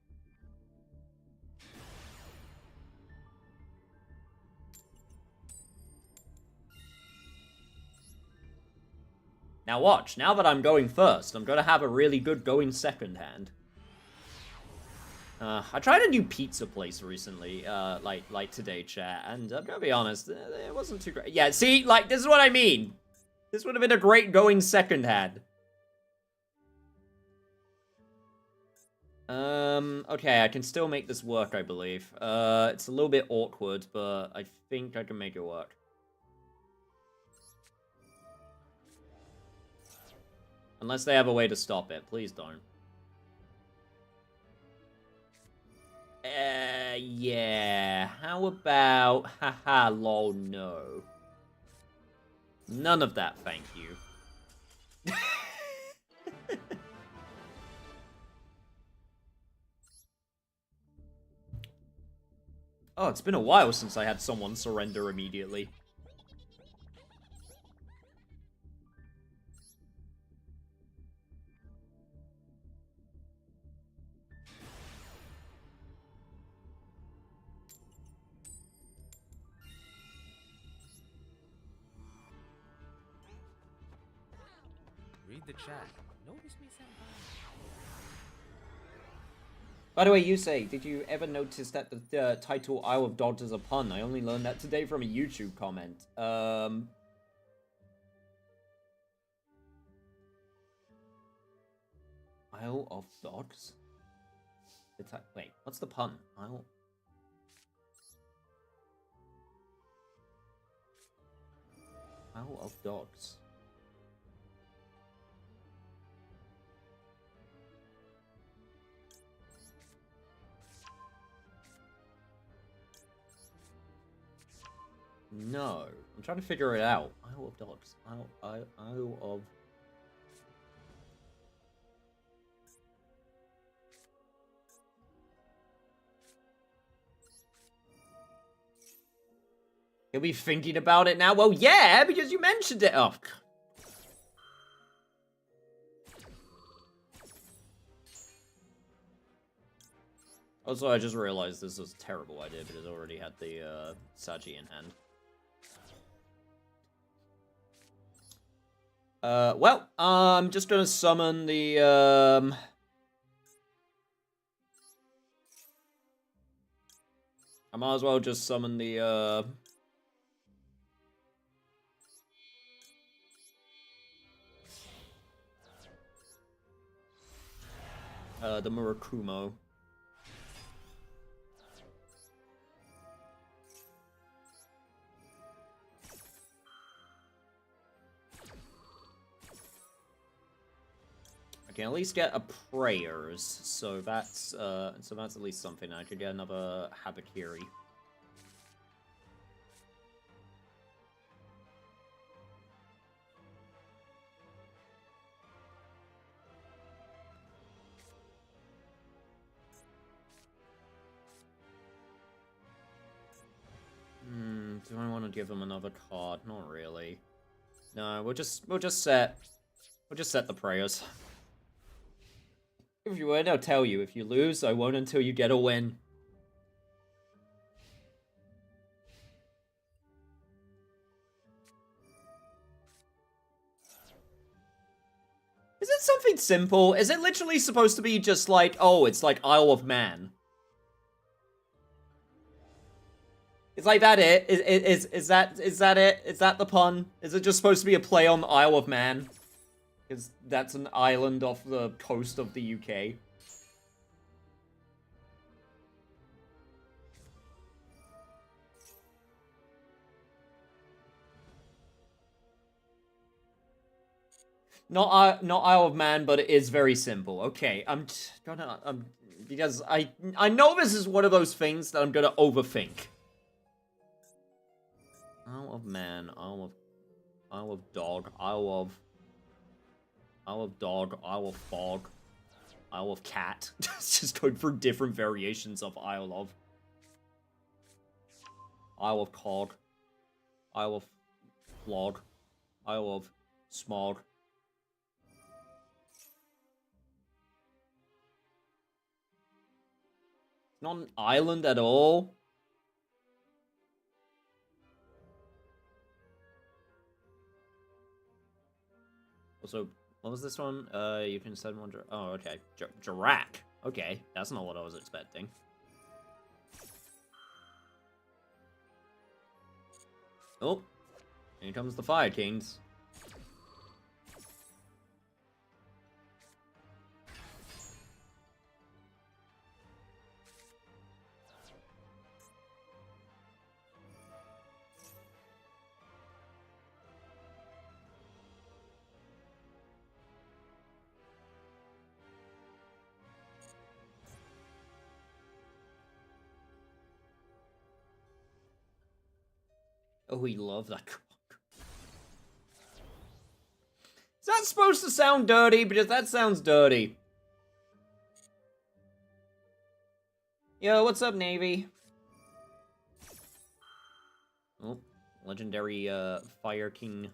Now watch, now that I'm going first, I'm gonna have a really good going second hand. I tried a new pizza place recently, like today, chat, and I'm gonna be honest, it wasn't too great. Yeah, see, like, this is what I mean. This would have been a great going second hand. Okay, I can still make this work, I believe. It's a little bit awkward, but I think I can make it work. Unless they have a way to stop it. Please don't. Yeah. How about... Haha, lol, no. None of that, thank you. Oh, it's been a while since I had someone surrender immediately. Read the chat. Notice me, senpai. By the way, you say, did you ever notice that the title Isle of Dogs is a pun? I only learned that today from a YouTube comment. Isle of Dogs? Wait, what's the pun? Isle of Dogs. No, I'm trying to figure it out. Isle of Dogs. Isle of... You'll be thinking about it now? Well, yeah, because you mentioned it. Oh, also, I just realized this was a terrible idea because I already had the Saji in hand. Well, I'm just gonna summon the I might as well just summon the Murakumo. I can at least get a prayers, so that's at least something. I could get another Habakiri. Do I want to give him another card? Not really. No, we'll just set the prayers. If you win, I'll tell you. If you lose, I won't until you get a win. Is it something simple? Is it literally supposed to be just like, oh, it's like Isle of Man? Is like that it? Is that it? Is that the pun? Is it just supposed to be a play on the Isle of Man? Because that's an island off the coast of the UK. Not Isle of Man, but it is very simple. Okay, because I know this is one of those things that I'm gonna overthink. Isle of Man, Isle of Dog, Isle of Dog, Isle of Fog, Isle of Cat. It's just going for different variations of Isle of. Isle of Cog, Isle of Flog, Isle of Smog. Not an island at all. Also, what was this one? You can send one. Oh, okay. Jirak. Okay, that's not what I was expecting. Oh, here comes the Fire Kings. Oh, we love that clock. Is that supposed to sound dirty? Because that sounds dirty. Yo, what's up, Navy? Oh, legendary Fire King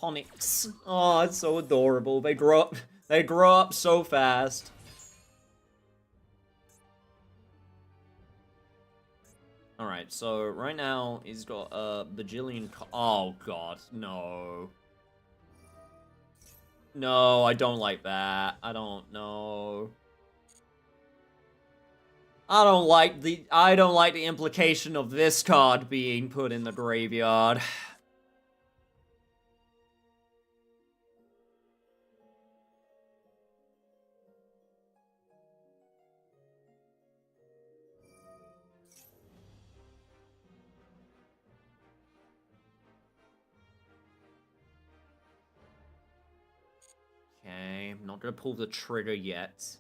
Ponix. Oh, it's so adorable. They grow up so fast. Alright, so right now he's got a bajillion. Oh god, no. No, I don't like that. I don't know. I don't like the implication of this card being put in the graveyard. not gonna pull the trigger yet.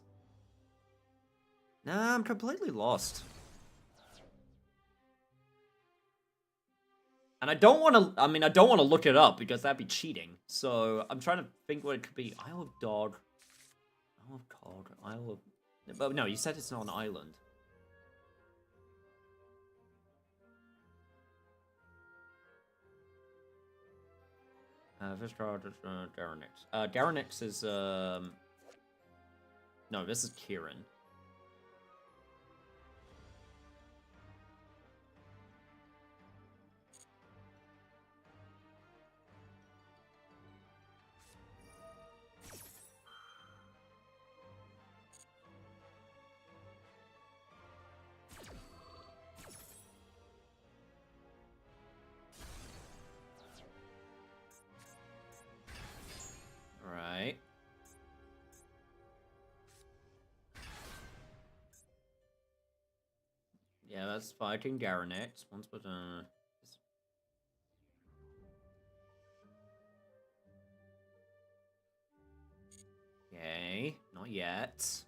Nah, I'm completely lost. And I don't want to, I mean, I don't want to look it up because that'd be cheating. So I'm trying to think what it could be. Isle of Dog. Isle of Cog. Isle of... But no, you said it's not an island. First card is Garanix. Garanix is, no, this is Kieran. Right. Yeah, that's fighting Garanix. Once but okay, not yet.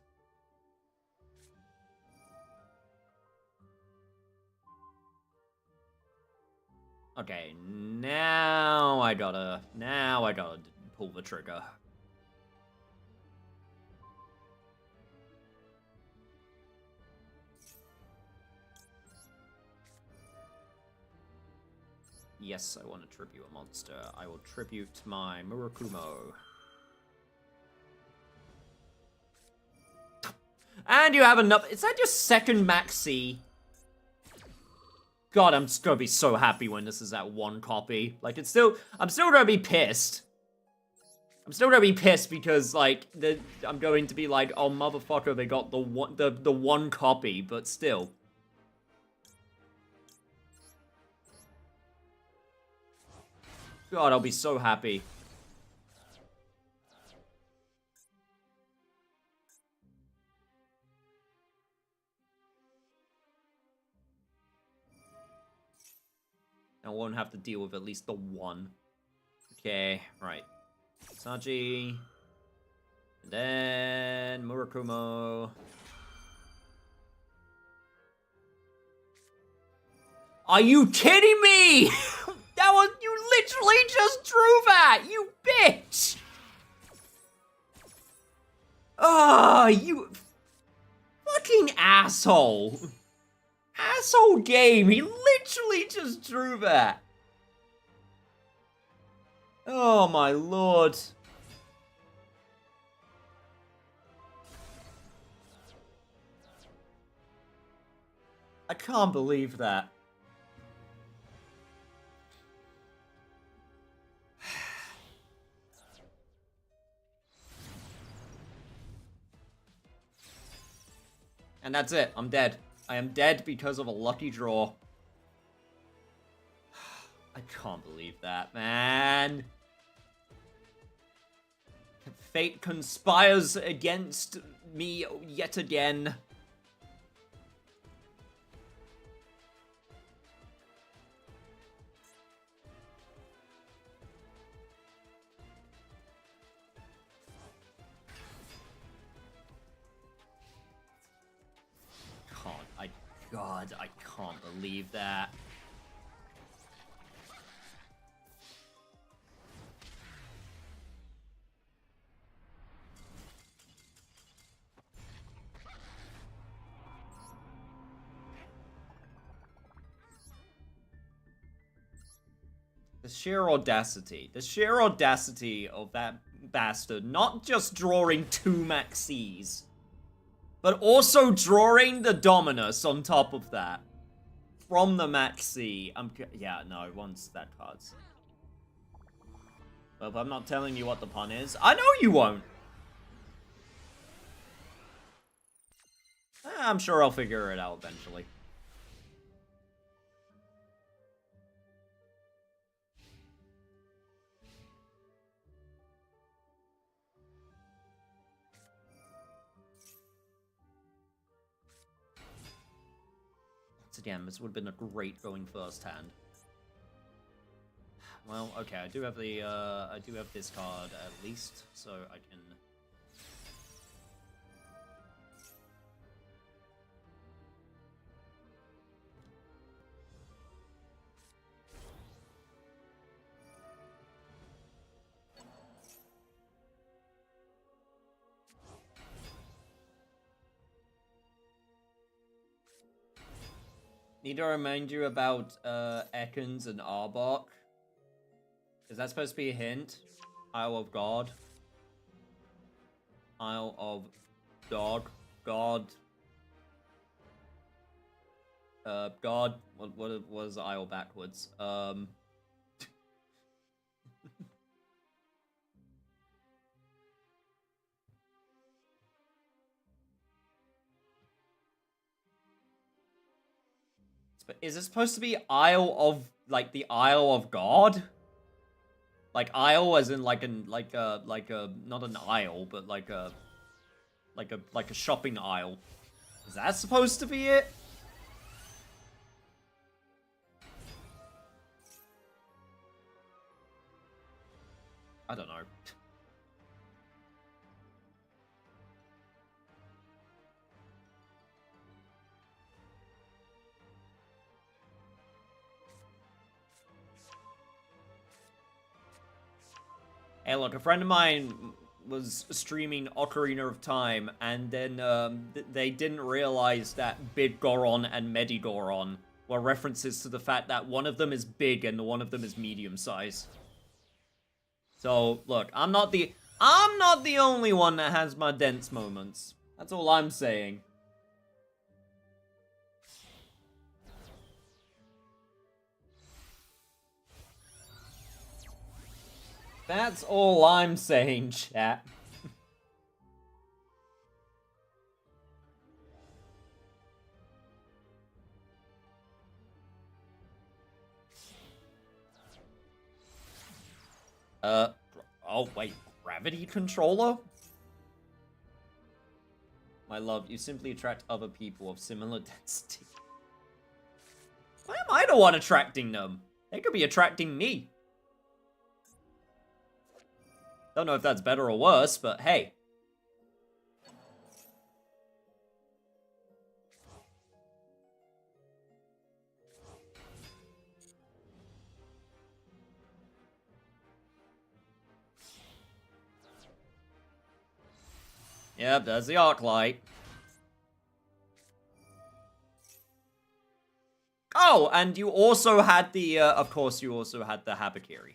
Okay, now I gotta pull the trigger. Yes, I want to tribute a monster. I will tribute my Murakumo. And you have enough. Is that your second maxi? God, I'm just gonna be so happy when this is at 1 copy. Like, it's still... I'm still gonna be pissed. I'm still gonna be pissed because, like, I'm going to be like, oh, motherfucker, they got the one copy, but still. God, I'll be so happy. I won't have to deal with at least the one. Okay, right. Saji. And then Murakumo. Are you kidding me? That was... You literally just drew that! You bitch! Ah, you... Fucking asshole. Asshole game. He literally just drew that. Oh my lord. I can't believe that. And that's it. I'm dead. I am dead because of a lucky draw. I can't believe that, man. Fate conspires against me yet again. God, I can't believe that. The sheer audacity of that bastard, not just drawing 2 maxis, but also drawing the Dominus on top of that. From the maxi. Yeah, no, once that card's... Well, if I'm not telling you what the pun is, I know you won't! I'm sure I'll figure it out eventually. Again, this would have been a great going first hand. Well, okay, I do have this card at least, so I can Need to remind you about Ekans and Arbok. Is that supposed to be a hint? Isle of God. Isle of Dog. God. God. What was Isle backwards? Is it supposed to be Isle of, like, the Isle of God? Like, Isle as in, like, not an aisle, but like a shopping aisle. Is that supposed to be it? I don't know. Hey, look, a friend of mine was streaming Ocarina of Time, and then they didn't realize that Big Goron and Medigoron were references to the fact that one of them is big and one of them is medium size. So, look, I'm not the only one that has my dense moments. That's all I'm saying. That's all I'm saying, chat. Oh wait, gravity controller? My love, you simply attract other people of similar density. Why am I the one attracting them? They could be attracting me. Don't know if that's better or worse, but hey. Yep, there's the arc light. Oh, and you also had the, of course, you also had the Habakiri.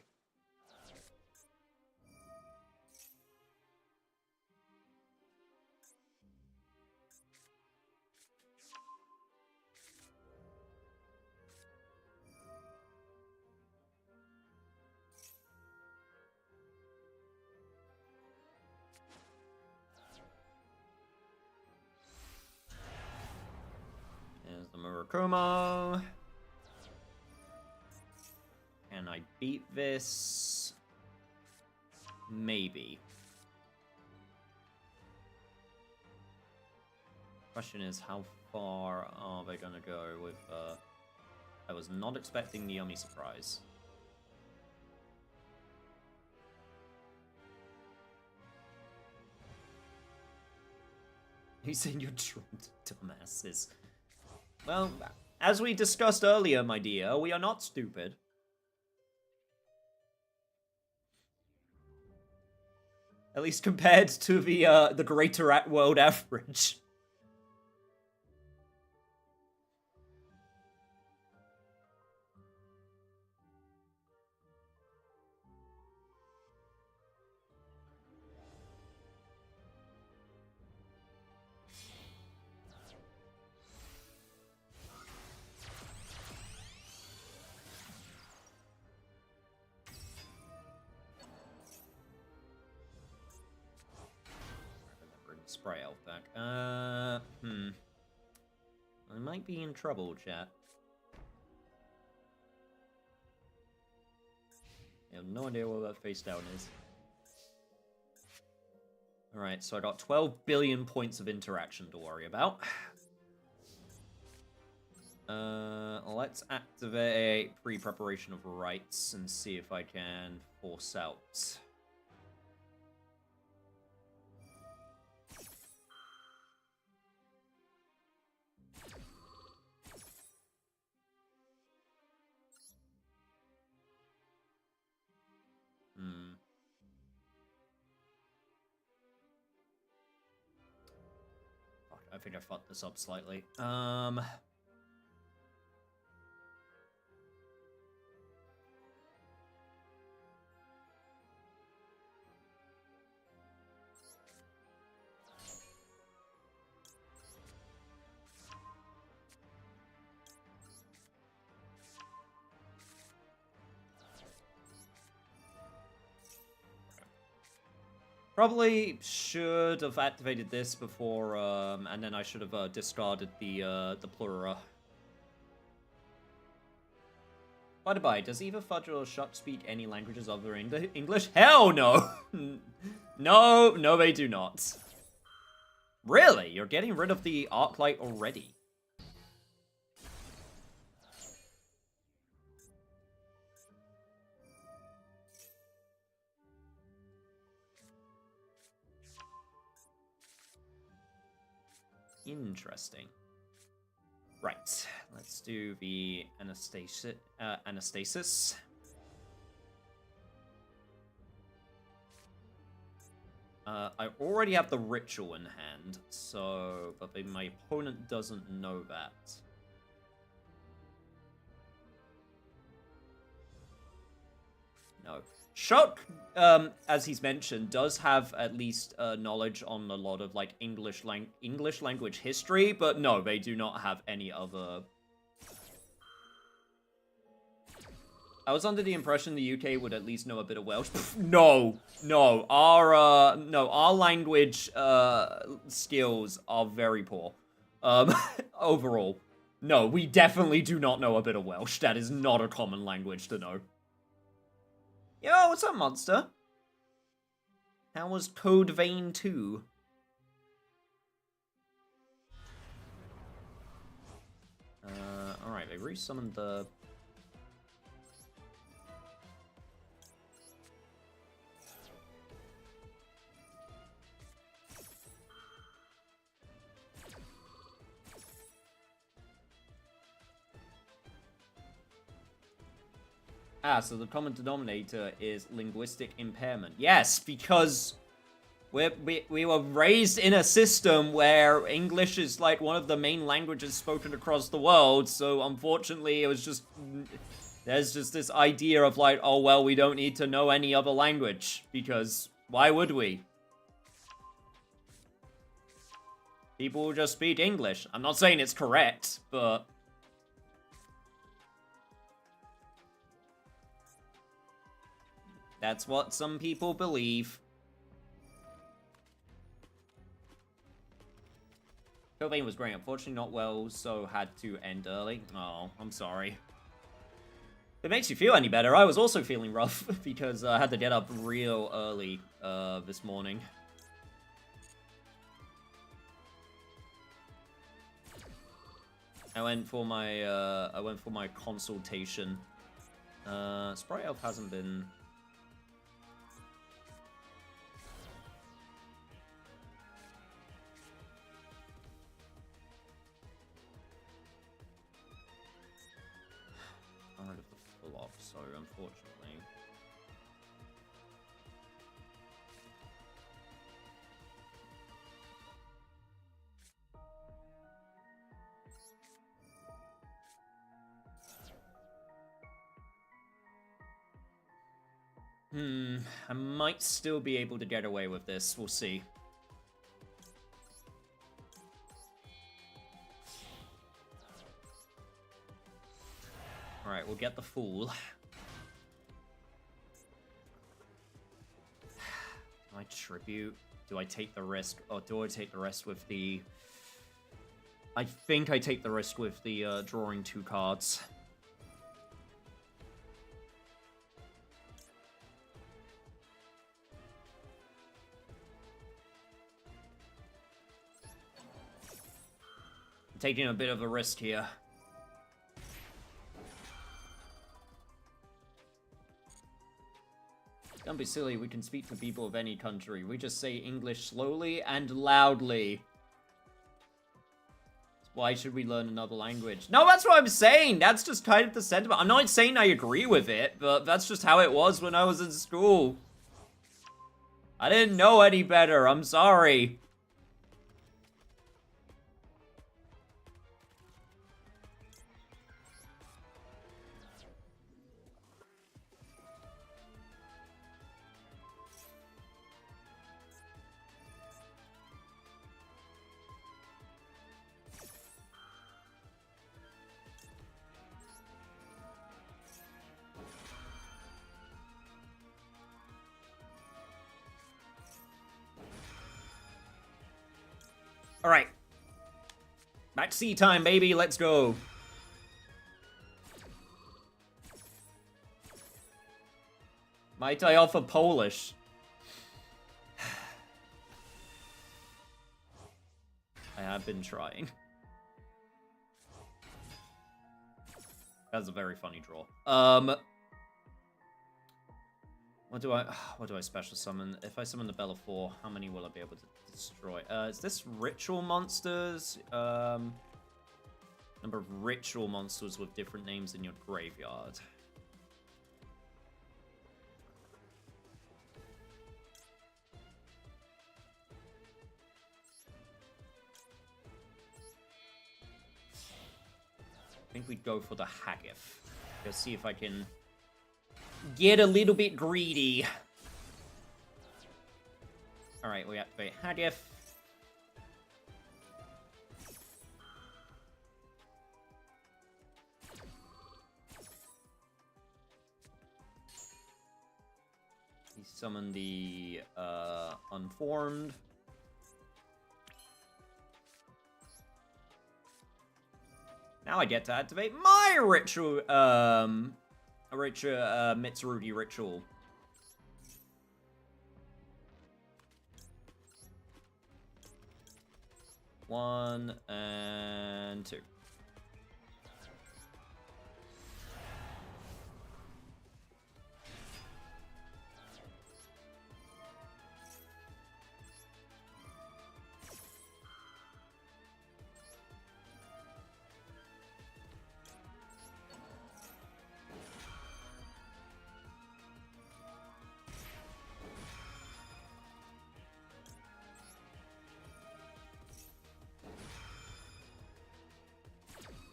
There's the Murakumo. Can I beat this? Maybe. Question is, how far are they gonna go with, I was not expecting the Yummy surprise. You saying you're drunk, dumbasses? Well, as we discussed earlier, my dear, we are not stupid. At least compared to the greater world average. Spray elf back. I might be in trouble, chat. I have no idea what that face down is. Alright, so I got 12 billion points of interaction to worry about. Let's activate pre-preparation of rites and see if I can force out. I think I fucked this up slightly. Probably should have activated this before, and then I should have discarded the Plura. By the by, does either Fudge or Shuck speak any languages other than English? Hell no! No, they do not. Really? You're getting rid of the Arclight already? Interesting. Right, let's do the Anastasis. I already have the ritual in hand, so... But my opponent doesn't know that. No. Shuck, as he's mentioned, does have at least knowledge on a lot of, like, English language history, but no, they do not have any other... I was under the impression the UK would at least know a bit of Welsh. No, our language skills are very poor. Overall. No, we definitely do not know a bit of Welsh. That is not a common language to know. Yo, what's up, monster? How was Code Vein 2? Alright, they resummoned the... Ah, so the common denominator is linguistic impairment. Yes, because we were raised in a system where English is like one of the main languages spoken across the world, so unfortunately it was just... There's just this idea of like, oh well, we don't need to know any other language, because why would we? People will just speak English. I'm not saying it's correct, but... That's what some people believe. Cobain was great. Unfortunately not well, so had to end early. Oh, I'm sorry. If it makes you feel any better, I was also feeling rough because I had to get up real early this morning. I went for my consultation. Sprite Elf hasn't been... Out of the block, so unfortunately. I might still be able to get away with this. We'll see. Alright, we'll get the Fool. Do I tribute? Do I take the risk? Or do I take the risk with the... I think I take the risk with the drawing 2 cards. I'm taking a bit of a risk here. Don't be silly, we can speak to people of any country. We just say English slowly and loudly. Why should we learn another language? No, that's what I'm saying! That's just kind of the sentiment. I'm not saying I agree with it, but that's just how it was when I was in school. I didn't know any better, I'm sorry. Alright. Back to sea time, baby. Let's go. Might I offer Polish? I have been trying. That's a very funny draw. What do I special summon? If I summon the Bell of 4, how many will I be able to destroy? Is this ritual monsters? Number of ritual monsters with different names in your graveyard. I think we'd go for the Haggith. Let's see if I can get a little bit greedy. Alright, we activate Haggith. We summon the Unformed. Now I get to activate my ritual, Mitsurugi ritual. One and two.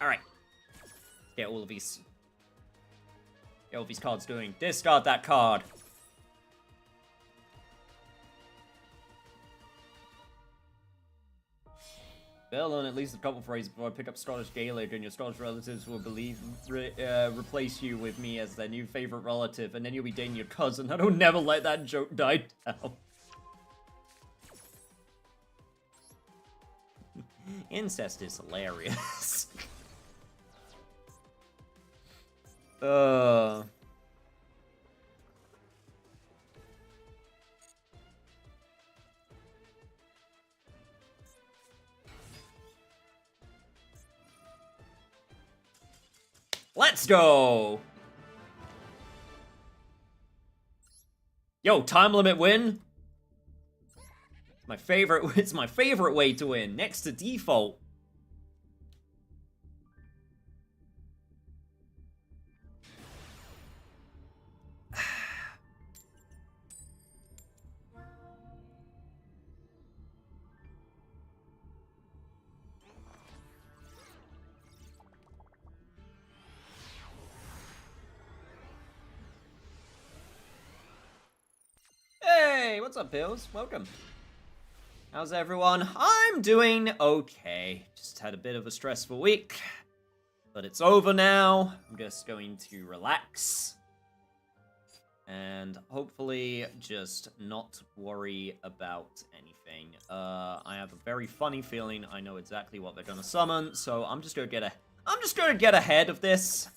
Alright. Get all of these cards doing. Discard that card. Bill on at least a couple phrases before I pick up Scottish Gaelic, and your Scottish relatives will replace you with me as their new favorite relative, and then you'll be dating your cousin. I don't never let that joke die down. Incest is hilarious. Let's go! Yo, time limit win? It's my favorite way to win, next to default. Hey, what's up, Pills? Welcome. How's everyone? I'm doing okay. Just had a bit of a stressful week, but it's over now. I'm just going to relax and hopefully just not worry about anything. I have a very funny feeling I know exactly what they're gonna summon, so I'm just gonna get ahead of this.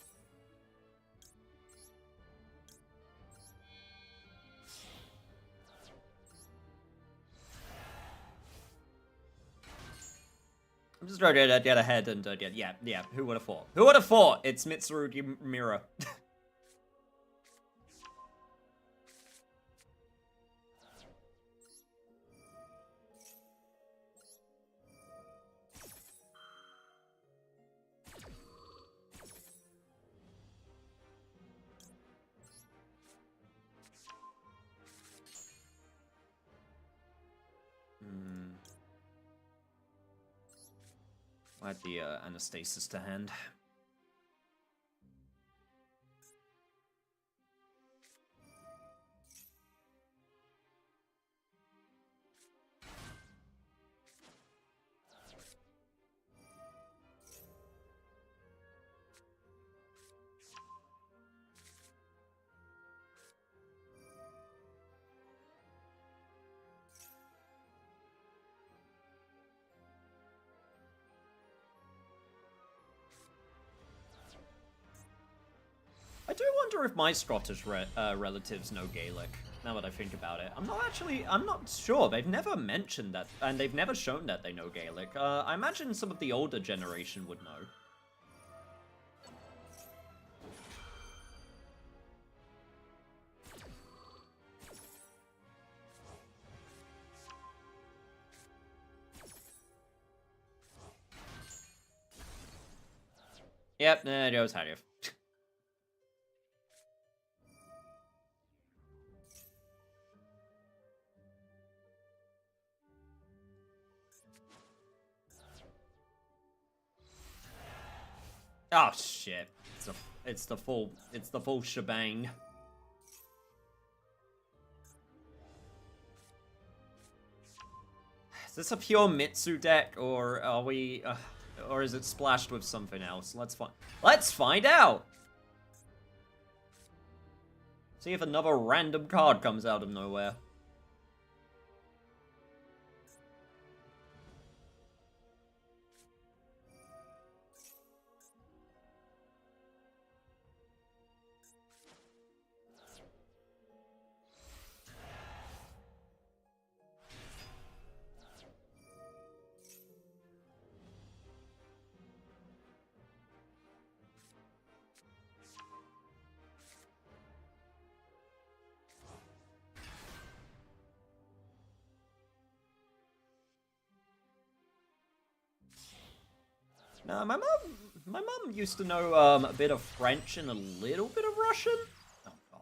I'm just trying to get ahead and get, yeah, who would have thought? Who would have thought? It's Mitsurugi Mira. I had the Anastasis to hand. I do wonder if my Scottish relatives know Gaelic, now that I think about it. I'm not sure. They've never mentioned that, and they've never shown that they know Gaelic. I imagine some of the older generation would know. Yep, there goes Harry. Oh shit! It's the full shebang. Is this a pure Mitsu deck, or are we, or is it splashed with something else? Let's find out. See if another random card comes out of nowhere. No, my mom used to know a bit of French and a little bit of Russian. Oh god.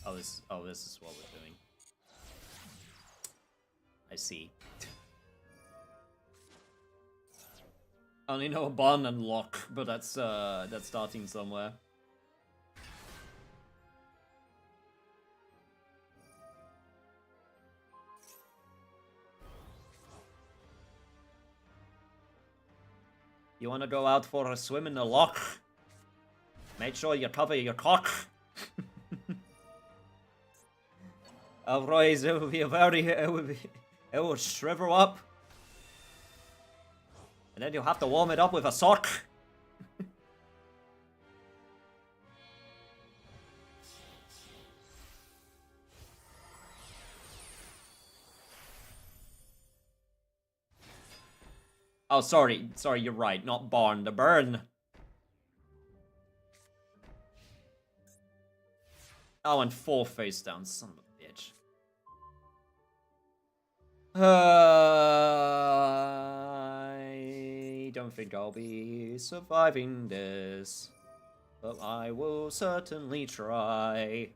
Oh, this is what we're doing. I see. I only know a barn and lock, but that's starting somewhere. You want to go out for a swim in the loch? Make sure you cover your cock. Otherwise, it will be it will shrivel up. And then you'll have to warm it up with a sock. Oh, sorry, you're right. Not barn, the burn. Oh, and 4 face down, son of a bitch. I don't think I'll be surviving this, but I will certainly try.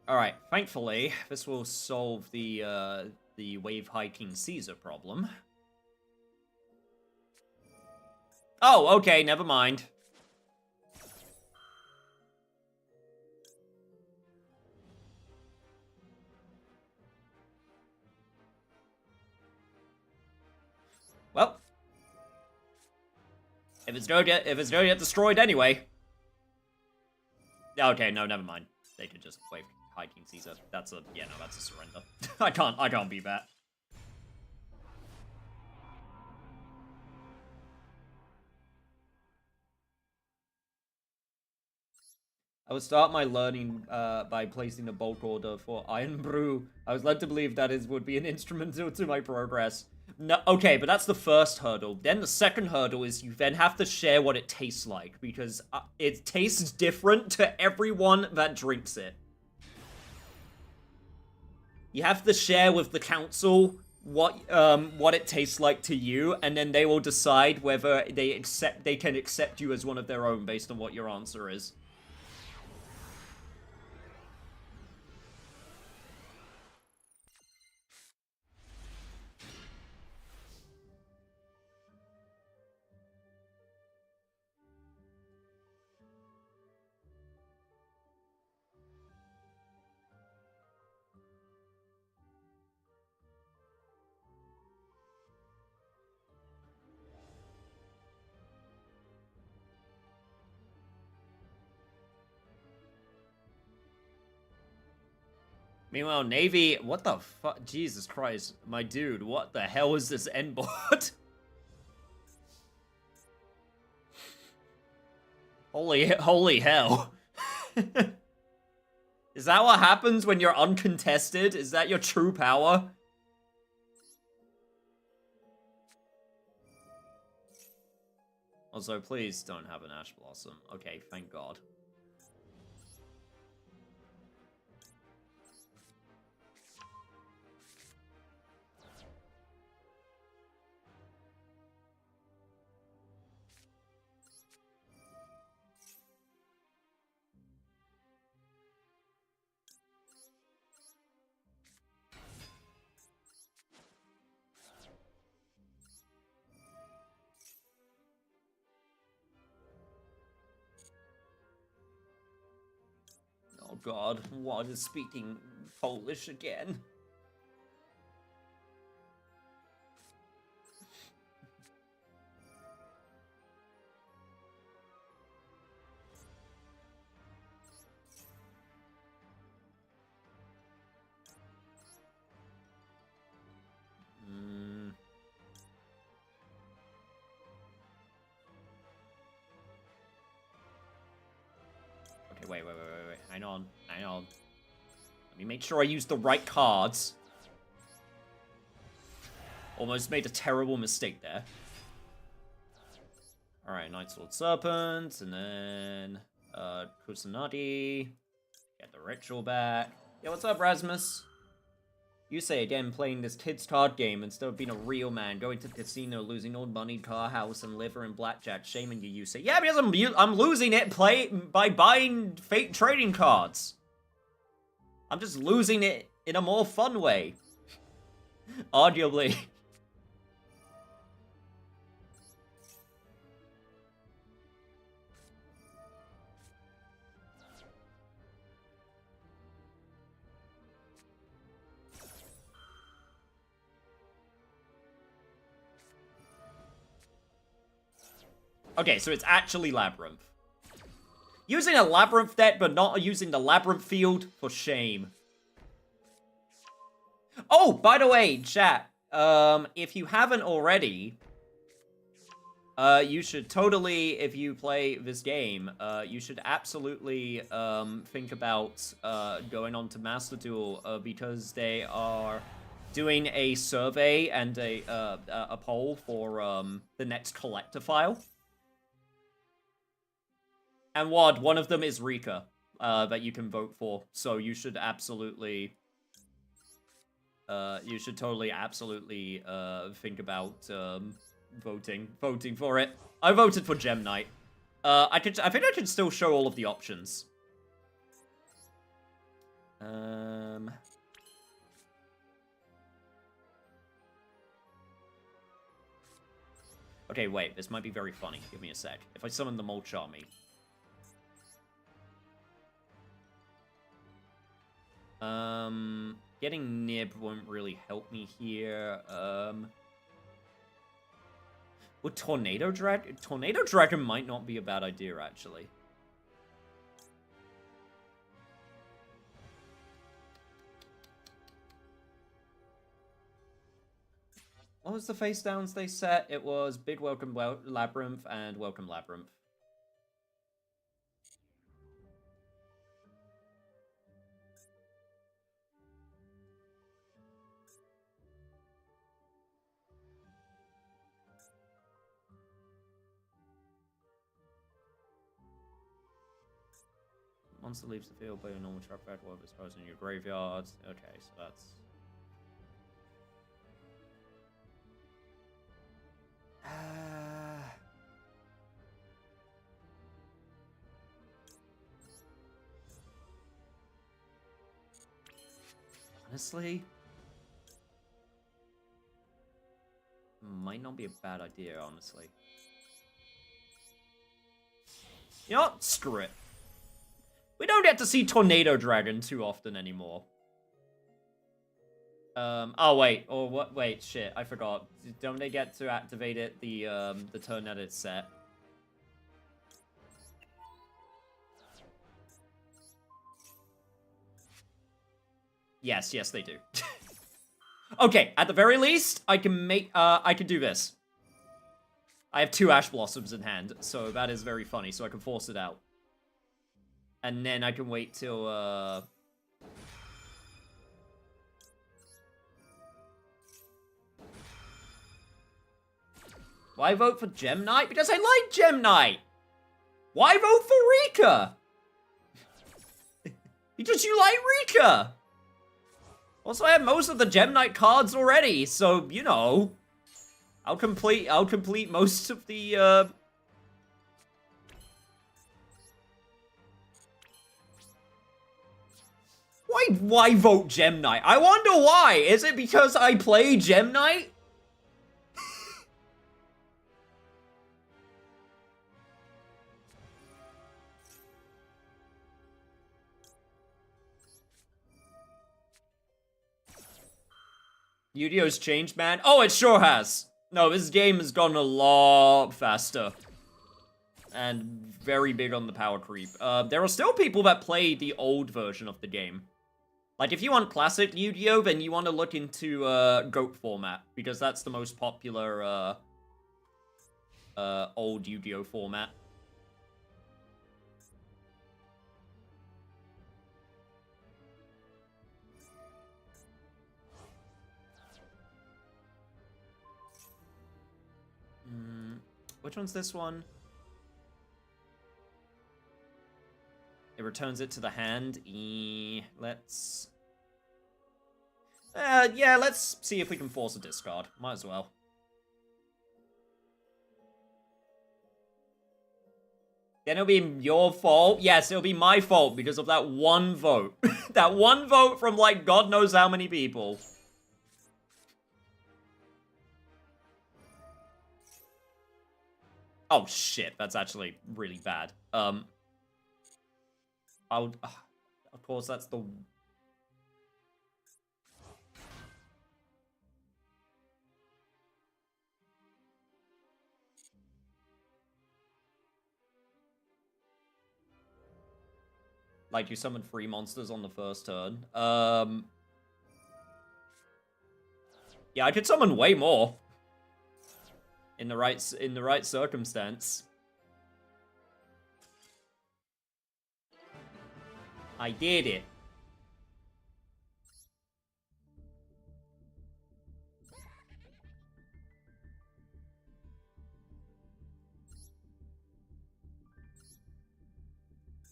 Alright, thankfully, this will solve the wave hiking Caesar problem. Oh, okay, never mind. Well, if it's gonna get destroyed anyway. Okay, no, never mind. They could just wave hiking Caesar. That's a surrender. I can't beat that. I would start my learning by placing a bulk order for Iron Brew. I was led to believe that would be an instrumental to my progress. No, okay, but that's the first hurdle. Then the second hurdle is you then have to share what it tastes like, because it tastes different to everyone that drinks it. You have to share with the council what it tastes like to you, and then they will decide whether they can accept you as one of their own based on what your answer is. Meanwhile, Navy, what the fuck? Jesus Christ, my dude, what the hell is this end board? Holy hell. Is that what happens when you're uncontested? Is that your true power? Also, please don't have an Ash Blossom. Okay, thank God. Oh God, what is speaking Polish again? Okay, wait. Hang on. Let me make sure I use the right cards. Almost made a terrible mistake there. Alright, Night Sword Serpent, and then Kusanagi. Get the ritual back. Yeah, what's up, Rasmus? You say again, playing this kid's card game instead of being a real man, going to the casino, losing all money, car, house, and liver and blackjack, shaming you. You say, yeah, because I'm losing it by buying fake trading cards. I'm just losing it in a more fun way. Arguably. Okay, so it's actually Labyrinth. Using a Labyrinth deck, but not using the Labyrinth field, for shame. Oh, by the way, chat, if you haven't already, you should totally, if you play this game, you should absolutely think about going on to Master Duel, because they are doing a survey and a poll for the next collector file. And one of them is Rika, that you can vote for. So you should absolutely, totally absolutely think about voting for it. I voted for Gem Knight. I think I could still show all of the options. Okay, wait. This might be very funny. Give me a sec. If I summon the Mulch Army. Getting Nib won't really help me here. Would Tornado Dragon? Tornado Dragon might not be a bad idea, actually. What was the face downs they set? It was Big Welcome Labyrinth and Welcome Labyrinth. Monster leaves the field, play a normal trap card while it's posted in your graveyard. Okay, so that's... Honestly... might not be a bad idea, honestly. You know what? Screw it. We don't get to see Tornado Dragon too often anymore. Oh wait, or what? Wait, shit, I forgot. Don't they get to activate it the turn that it's set? Yes, yes, they do. Okay, at the very least, I can do this. I have 2 Ash Blossoms in hand, so that is very funny, so I can force it out. And then I can wait till, Why vote for Gem Knight? Because I like Gem Knight! Why vote for Rika? Because you like Rika! Also, I have most of the Gem Knight cards already, so, you know... I'll complete most of the, Why vote Gem Knight? I wonder why! Is it because I play Gem Knight? Yu-Gi-Oh's changed, man. Oh, it sure has. No, this game has gone a lot faster. And very big on the power creep. There are still people that play the old version of the game. Like, if you want classic Yu-Gi-Oh, then you want to look into GOAT format. Because that's the most popular old Yu-Gi-Oh format. Which one's this one? It returns it to the hand. Let's... yeah, let's see if we can force a discard. Might as well. Then it'll be your fault. Yes, it'll be my fault because of that one vote. That one vote from, like, God knows how many people. Oh, shit. That's actually really bad. Of course, that's the... Like, you summon 3 monsters on the first turn. Yeah, I could summon way more. In the right circumstance. I did it.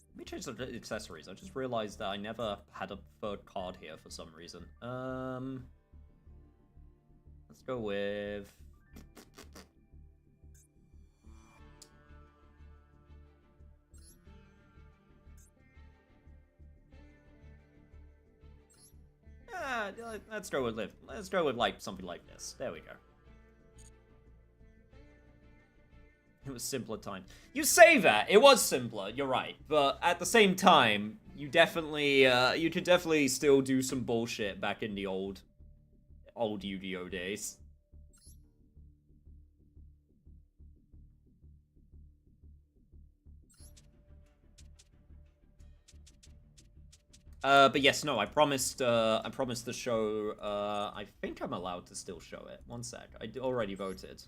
Let me change the accessories. I just realized that I never had a 3rd card here for some reason. Let's go with... let's go with like something like this. There we go. It was simpler time. You say that it was simpler. You're right, but at the same time, you definitely you could definitely still do some bullshit back in the old Yu-Gi-Oh days. But yes, no, I promised the show, I think I'm allowed to still show it. One sec, I already voted.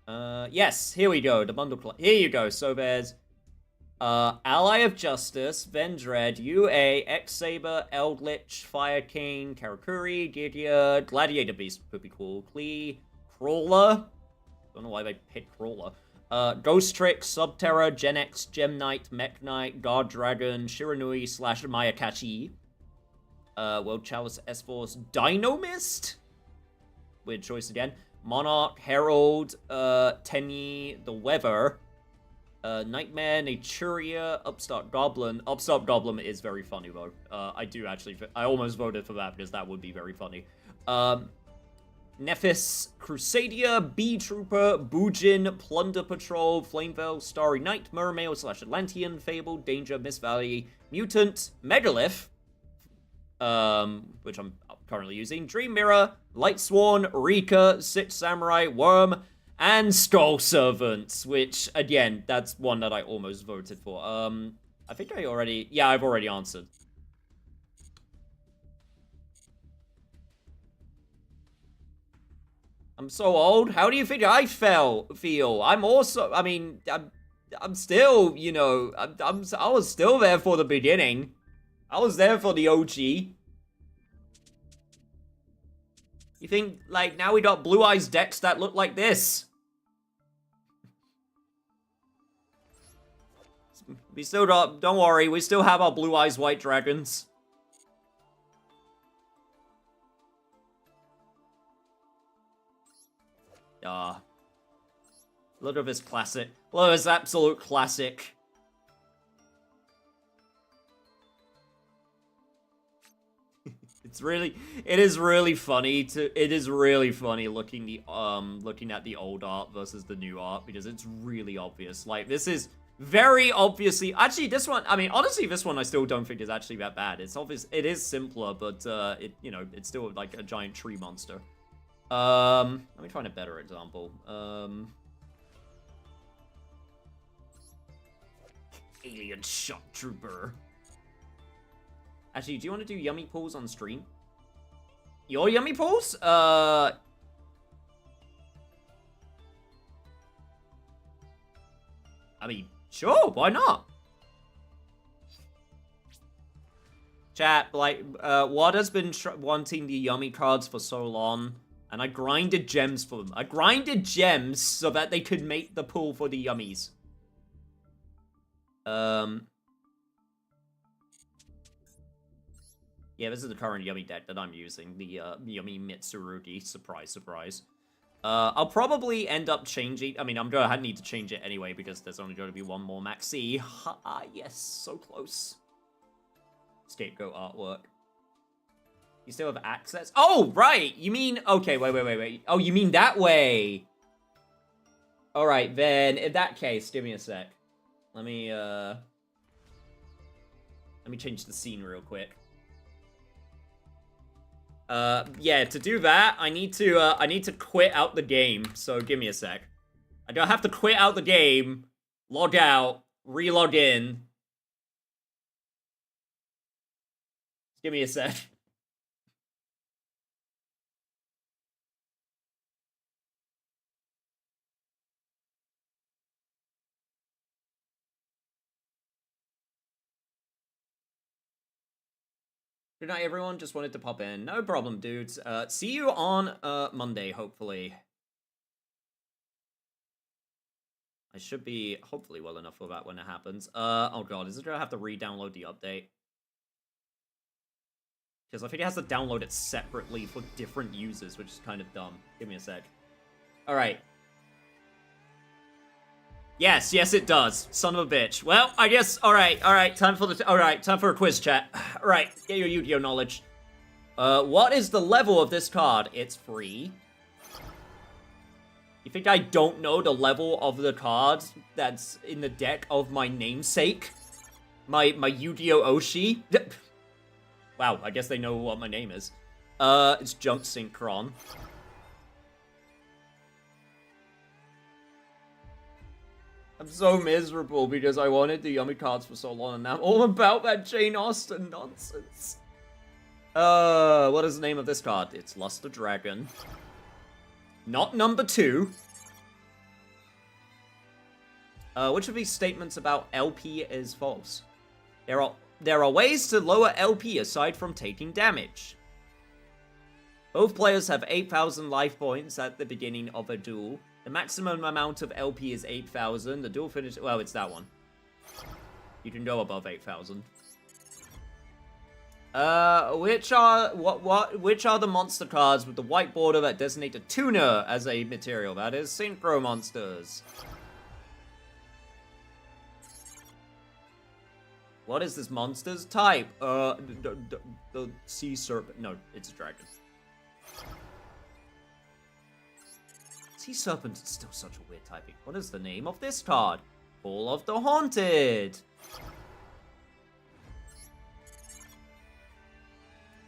Yes, here we go, the bundle, here you go, so there's, Ally of Justice, Vendread, UA, X-Saber, Eldritch, Fire King, Karakuri, Gigia, Gladiator Beast would be cool, Klee, Crawler, don't know why they picked Crawler, Ghost Trick, Subterra, Gen X, Gem Knight, Mech Knight, Guard Dragon, Shiranui / Mayakachi, World Chalice, S-Force, Dino Mist? Weird choice again. Monarch, Herald, Tenyi, The Weather, Nightmare, Naturia, Upstart Goblin. Upstart Goblin is very funny, though. I almost voted for that because that would be very funny. Nephis, Crusadia, Bee Trooper, Bujin, Plunder Patrol, Flamevale, Starry Night, Mermail / Atlantean, Fable, Danger, Miss Valley, Mutant, Megalith, which I'm currently using, Dream Mirror, Light Sworn, Rika, Six Samurai, Worm, and Skull Servants, which, again, that's one that I almost voted for. I think I've already answered. I'm so old. How do you think I feel? I'm also, I mean, I'm still, you know, I was still there for the beginning. I was there for the OG. You think, like, now we got Blue Eyes decks that look like this? We still got, don't worry, we still have our Blue Eyes White Dragons. Look at this classic. Look at this absolute classic. It is really funny looking at the old art versus the new art, because it's really obvious. Like, this is very obviously, actually this one, I mean, honestly, this one I still don't think is actually that bad. It's obvious, it is simpler, but you know, it's still like a giant tree monster. Let me find a better example. Alien Shock Trooper. Actually, do you want to do yummy pulls on stream? Your yummy pulls? I mean, sure, why not? Chat, like, Wad has been wanting the yummy cards for so long, and I grinded gems for them. I grinded gems so that they could make the pull for the yummies. Yeah, this is the current Yummy deck that I'm using. The, Yummy Mitsurugi. Surprise, surprise. I'll probably end up changing... I mean, I'm gonna need to change it anyway, because there's only going to be one more Maxi. Ha, yes, so close. Scapegoat artwork. You still have access? Oh, right! You mean... Okay, wait. Oh, you mean that way! Alright, then, in that case, give me a sec. Let me change the scene real quick. Yeah, to do that, I need to quit out the game, so give me a sec. I don't have to quit out the game, log out, re-log in. Give me a sec. Good night, everyone. Just wanted to pop in. No problem, dudes. See you on Monday, hopefully. I should be hopefully well enough for that when it happens. Oh god, is it gonna have to re-download the update? Because I think it has to download it separately for different users, which is kind of dumb. Give me a sec. Alright. Yes, it does. Son of a bitch. Well, I guess, alright, time for a quiz chat. Alright, get your Yu-Gi-Oh knowledge. What is the level of this card? It's free. You think I don't know the level of the card that's in the deck of my namesake? My Yu-Gi-Oh Oshi? Wow, I guess they know what my name is. It's Junk Synchron. I'm so miserable because I wanted the yummy cards for so long and now I'm all about that Jane Austen nonsense. What is the name of this card? It's Luster Dragon. Not number 2. Which of these statements about LP is false? There are ways to lower LP aside from taking damage. Both players have 8,000 life points at the beginning of a duel. The maximum amount of LP is 8,000. The duel finish... Well, it's that one. You can go above 8,000. Which are the monster cards with the white border that designate a tuner as a material? That is Synchro Monsters. What is this monster's type? The sea serpent. No, it's a dragon. Sea serpent is still such a weird typing. What is the name of this card? Call of the Haunted.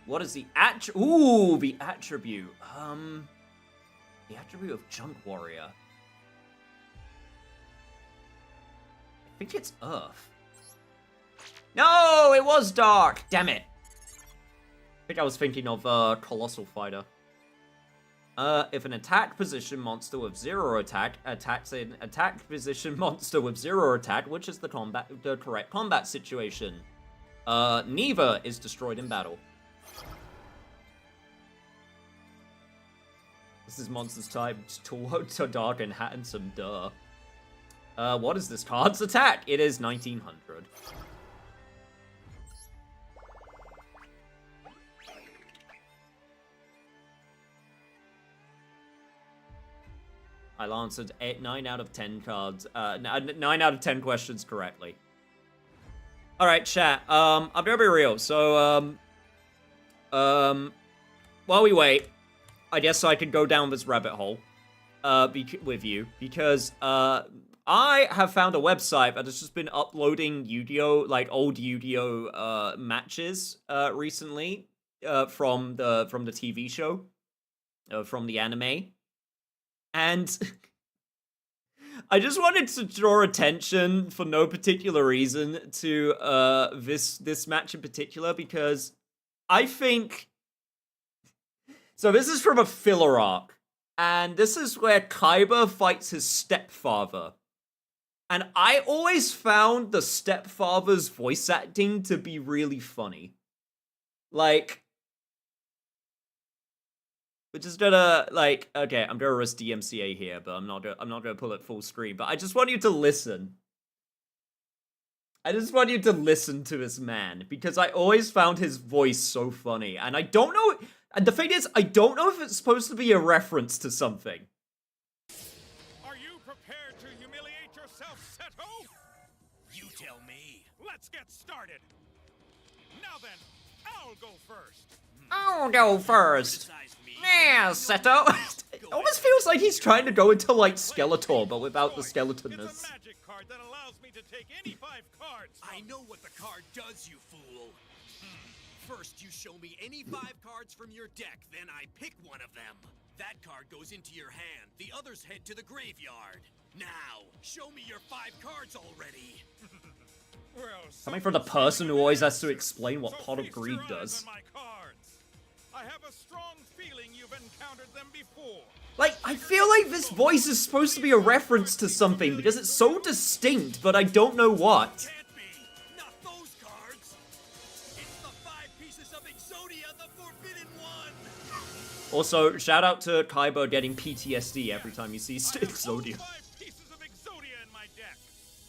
What is the the attribute. The attribute of Junk Warrior. I think it's Earth. No, it was Dark. Damn it. I think I was thinking of Colossal Fighter. If an attack position monster with 0 attack attacks an attack position monster with 0 attack, which is the correct combat situation, neither is destroyed in battle. This is monster's type, tall, dark, and handsome, duh. What is this card's attack? It is 1900. I answered 9 out of 10 cards, 9 out of 10 questions correctly. Alright, chat, I'm gonna be real, so, while we wait, I guess I could go down this rabbit hole, with you, because, I have found a website that has just been uploading Yu-Gi-Oh, like, old Yu-Gi-Oh, matches, recently, from the TV show, from the anime. And I just wanted to draw attention for no particular reason to this match in particular, because I think... So this is from a filler arc, and this is where Kaiba fights his stepfather. And I always found the stepfather's voice acting to be really funny. Like... We're just gonna, like, okay, I'm gonna risk DMCA here, but I'm not gonna pull it full screen, but I just want you to listen. I just want you to listen to this man, because I always found his voice so funny, and I don't know, and the thing is, I don't know if it's supposed to be a reference to something. Are you prepared to humiliate yourself, Seto? You tell me. Let's get started. Now then, I'll go first. I'll go first. Yeah, Seto. It almost feels like he's trying to go into, like, Skeletor, but without the skeletonness. It's a magic card that allows me to take any 5 cards. I know what the card does, you fool. First, you show me any 5 cards from your deck, then I pick one of them. That card goes into your hand. The others head to the graveyard. Now, show me your 5 cards already. Coming from the person who always has to explain what Pot of Greed does. I have a strong feeling you've encountered them before. Like, I feel like this voice is supposed to be a reference to something because it's so distinct, but I don't know what. Can't be. Not those cards. It's the 5 pieces of Exodia, the Forbidden One. Also, shout out to Kaiba getting PTSD every time he sees Exodia. 5 pieces of Exodia in my deck.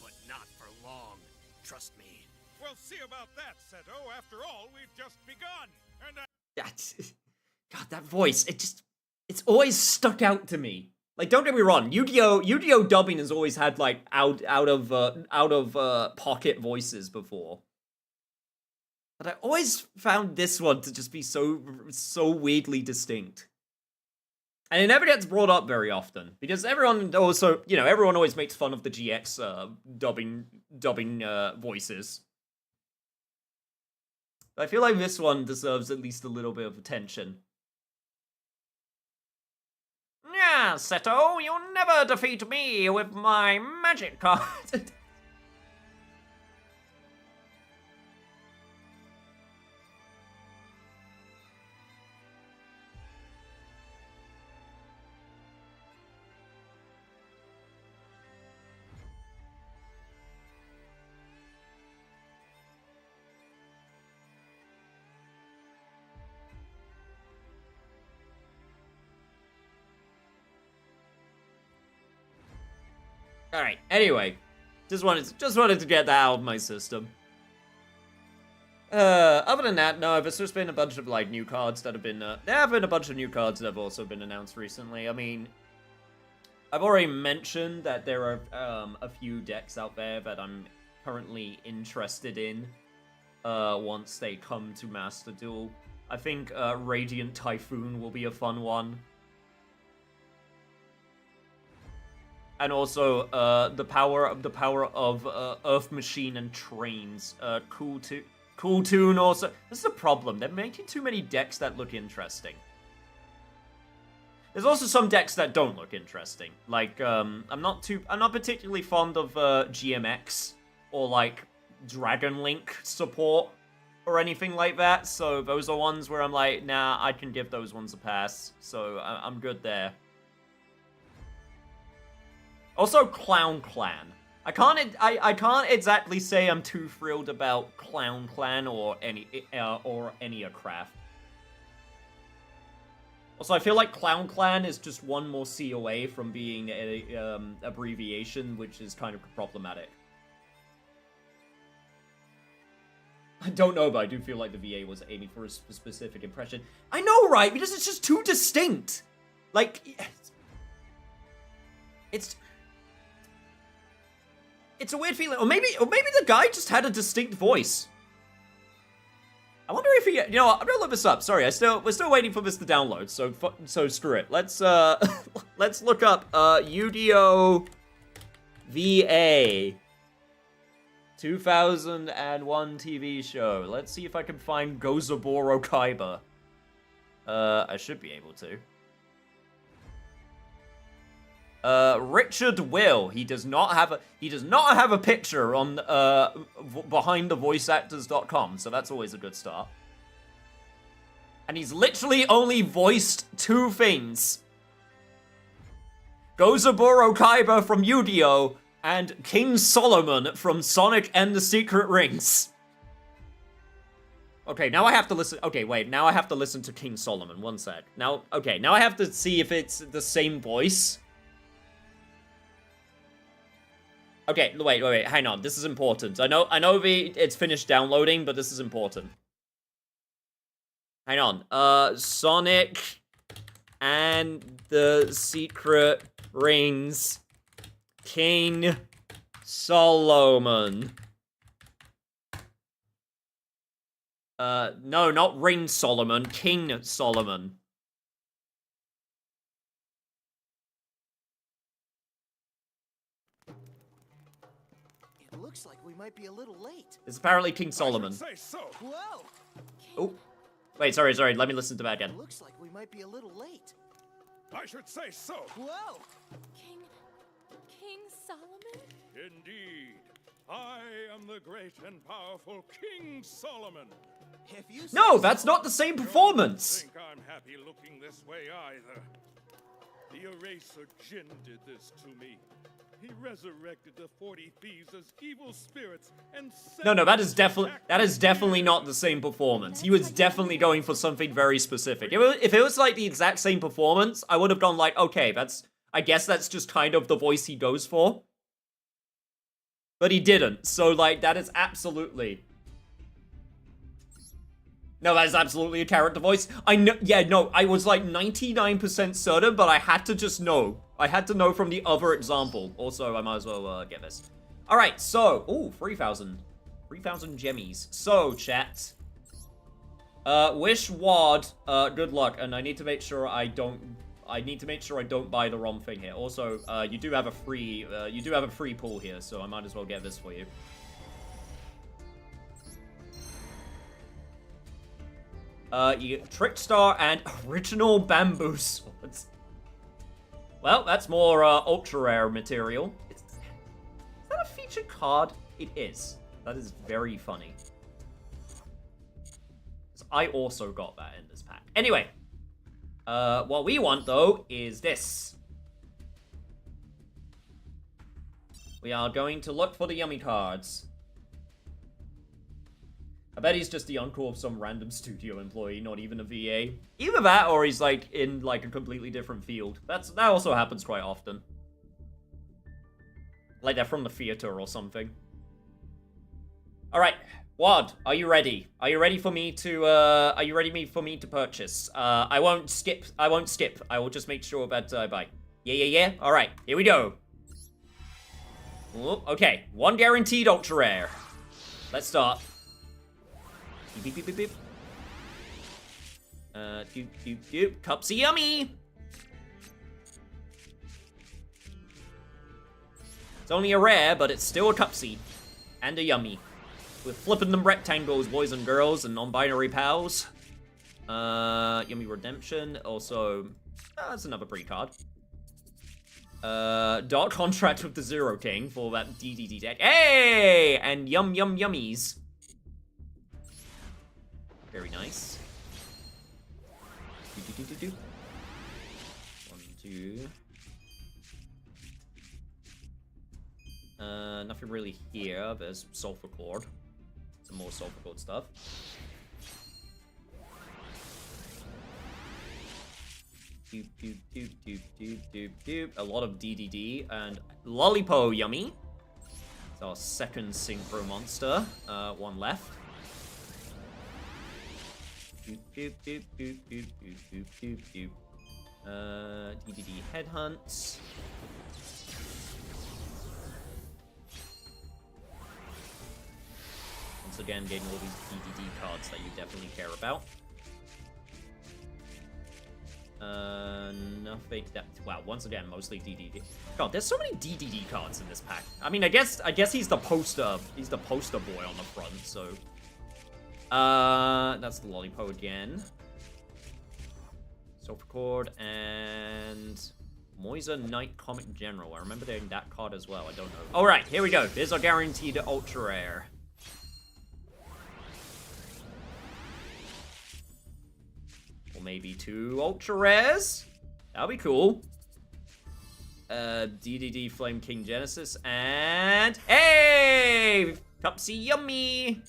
But not for long. Trust me. We'll see about that, Seto. After all, we've just begun. And God, that voice, it's always stuck out to me. Like, don't get me wrong, Yu-Gi-Oh dubbing has always had, like, out of pocket voices before. But I always found this one to just be so weirdly distinct. And it never gets brought up very often, because everyone also, you know, everyone always makes fun of the GX dubbing voices. I feel like this one deserves at least a little bit of attention. Yeah, Seto, you'll never defeat me with my magic card. Alright, anyway. Just wanted to get that out of my system. Other than that, no, there's just been a bunch of, like, new cards that have been, there have been a bunch of new cards that have also been announced recently. I mean, I've already mentioned that there are, a few decks out there that I'm currently interested in, once they come to Master Duel. I think, Radiant Typhoon will be a fun one. And also, the power of Earth Machine and Trains. Cool Tune also. This is a problem. They're making too many decks that look interesting. There's also some decks that don't look interesting. Like, I'm not particularly fond of GMX or like Dragon Link support. or anything like that. So those are ones where I'm like, nah, I can give those ones a pass. So I'm good there. Also, Clown Clan. I can't exactly say I'm too thrilled about Clown Clan or any Craft. Also, I feel like Clown Clan is just one more C away from being a abbreviation, which is kind of problematic. I don't know, but I do feel like the VA was aiming for a specific impression. I know, right? Because it's just too distinct. Like, it's a weird feeling. Or maybe the guy just had a distinct voice. I wonder if he, you know what, I'm gonna look this up. Sorry, we're still waiting for this to download, so screw it. Let's let's look up, Yu-Gi-Oh! VA 2001 TV show. Let's see if I can find Gozaburo Kaiba. I should be able to. Richard Will. He does not have a picture on behindthevoiceactors.com, so that's always a good start. And he's literally only voiced two things. Gozaburo Kaiba from Yu-Gi-Oh! And King Solomon from Sonic and the Secret Rings. Okay, now I have to listen. Okay, wait, now I have to listen to King Solomon. One sec. Now I have to see if it's the same voice. Okay, wait, hang on. This is important. I know it's finished downloading, but this is important. Hang on. Sonic and the Secret Rings. King Solomon. No, not Ring Solomon. King Solomon. It looks like we might be a little late. It's apparently King Solomon. Say so. Whoa. Oh. Wait, sorry. Let me listen to that again. It looks like we might be a little late. I should say so. Whoa. King Solomon? Indeed. I am the great and powerful King Solomon. If you No, that's not the same performance. Don't think I'm happy looking this way either. The Eraser Jinn did this to me. He resurrected the 40 thieves as evil spirits and No, that is definitely not the same performance. He was definitely going for something very specific. If it was like the exact same performance, I would have gone like, okay, I guess that's just kind of the voice he goes for. But he didn't, so like, that is absolutely... No, that is absolutely a character voice. I know, yeah, no, I was like 99% certain, but I had to just know. I had to know from the other example. Also, I might as well get this. Alright, so, ooh, 3,000 gemmies. So, chat. Wish Wad, good luck, and I need to make sure I don't buy the wrong thing here. Also, you do have a free pool here, so I might as well get this for you. You get Trickstar and Original Bamboo Swords. Well, that's more, ultra rare material. Is that a featured card? It is. That is very funny. I also got that in this pack. Anyway. What we want, though, is this. We are going to look for the yummy cards. I bet he's just the uncle of some random studio employee, not even a VA. Either that, or he's, like, in, like, a completely different field. That also happens quite often. Like, they're from the theater or something. Alright, Wad, are you ready? Are you ready for me to, purchase? I won't skip. I will just make sure that I buy. Yeah. Alright, here we go. Ooh, okay, one guaranteed ultra rare. Let's start. Beep. Doop. Cups of yummy! It's only a rare, but it's still a cupsy. And a yummy. We're flipping them rectangles, boys and girls, and non-binary pals. Yummy Redemption. Also, that's another pretty card. Dark Contract with the Zero King for that DDD deck. Hey! And yummies. Very nice. Do. 1, 2. Nothing really here. There's Sulfur Cord. Some more Sulfur Cord stuff. Doop, doop, doop, doop, doop, doop, doop. A lot of DDD and Lollipo, yummy. It's our second Synchro monster. One left. Doop, doop, doop, doop, doop, doop, doop, doop, doop. DDD Headhunt. Once again, getting all these DDD cards that you definitely care about. Nothing that... Wow, once again, mostly DDD. God, there's so many DDD cards in this pack. I mean, I guess he's the poster. He's the poster boy on the front, so... that's the Lollipo again. Sulfur Cord and... Moisa Knight Comic General. I remember getting that card as well. I don't know. Alright, here we go. Here's our guaranteed Ultra Rare. Or maybe 2 Ultra Rares. That'll be cool. DDD Flame King Genesis and... Hey! Cupsy Yummy!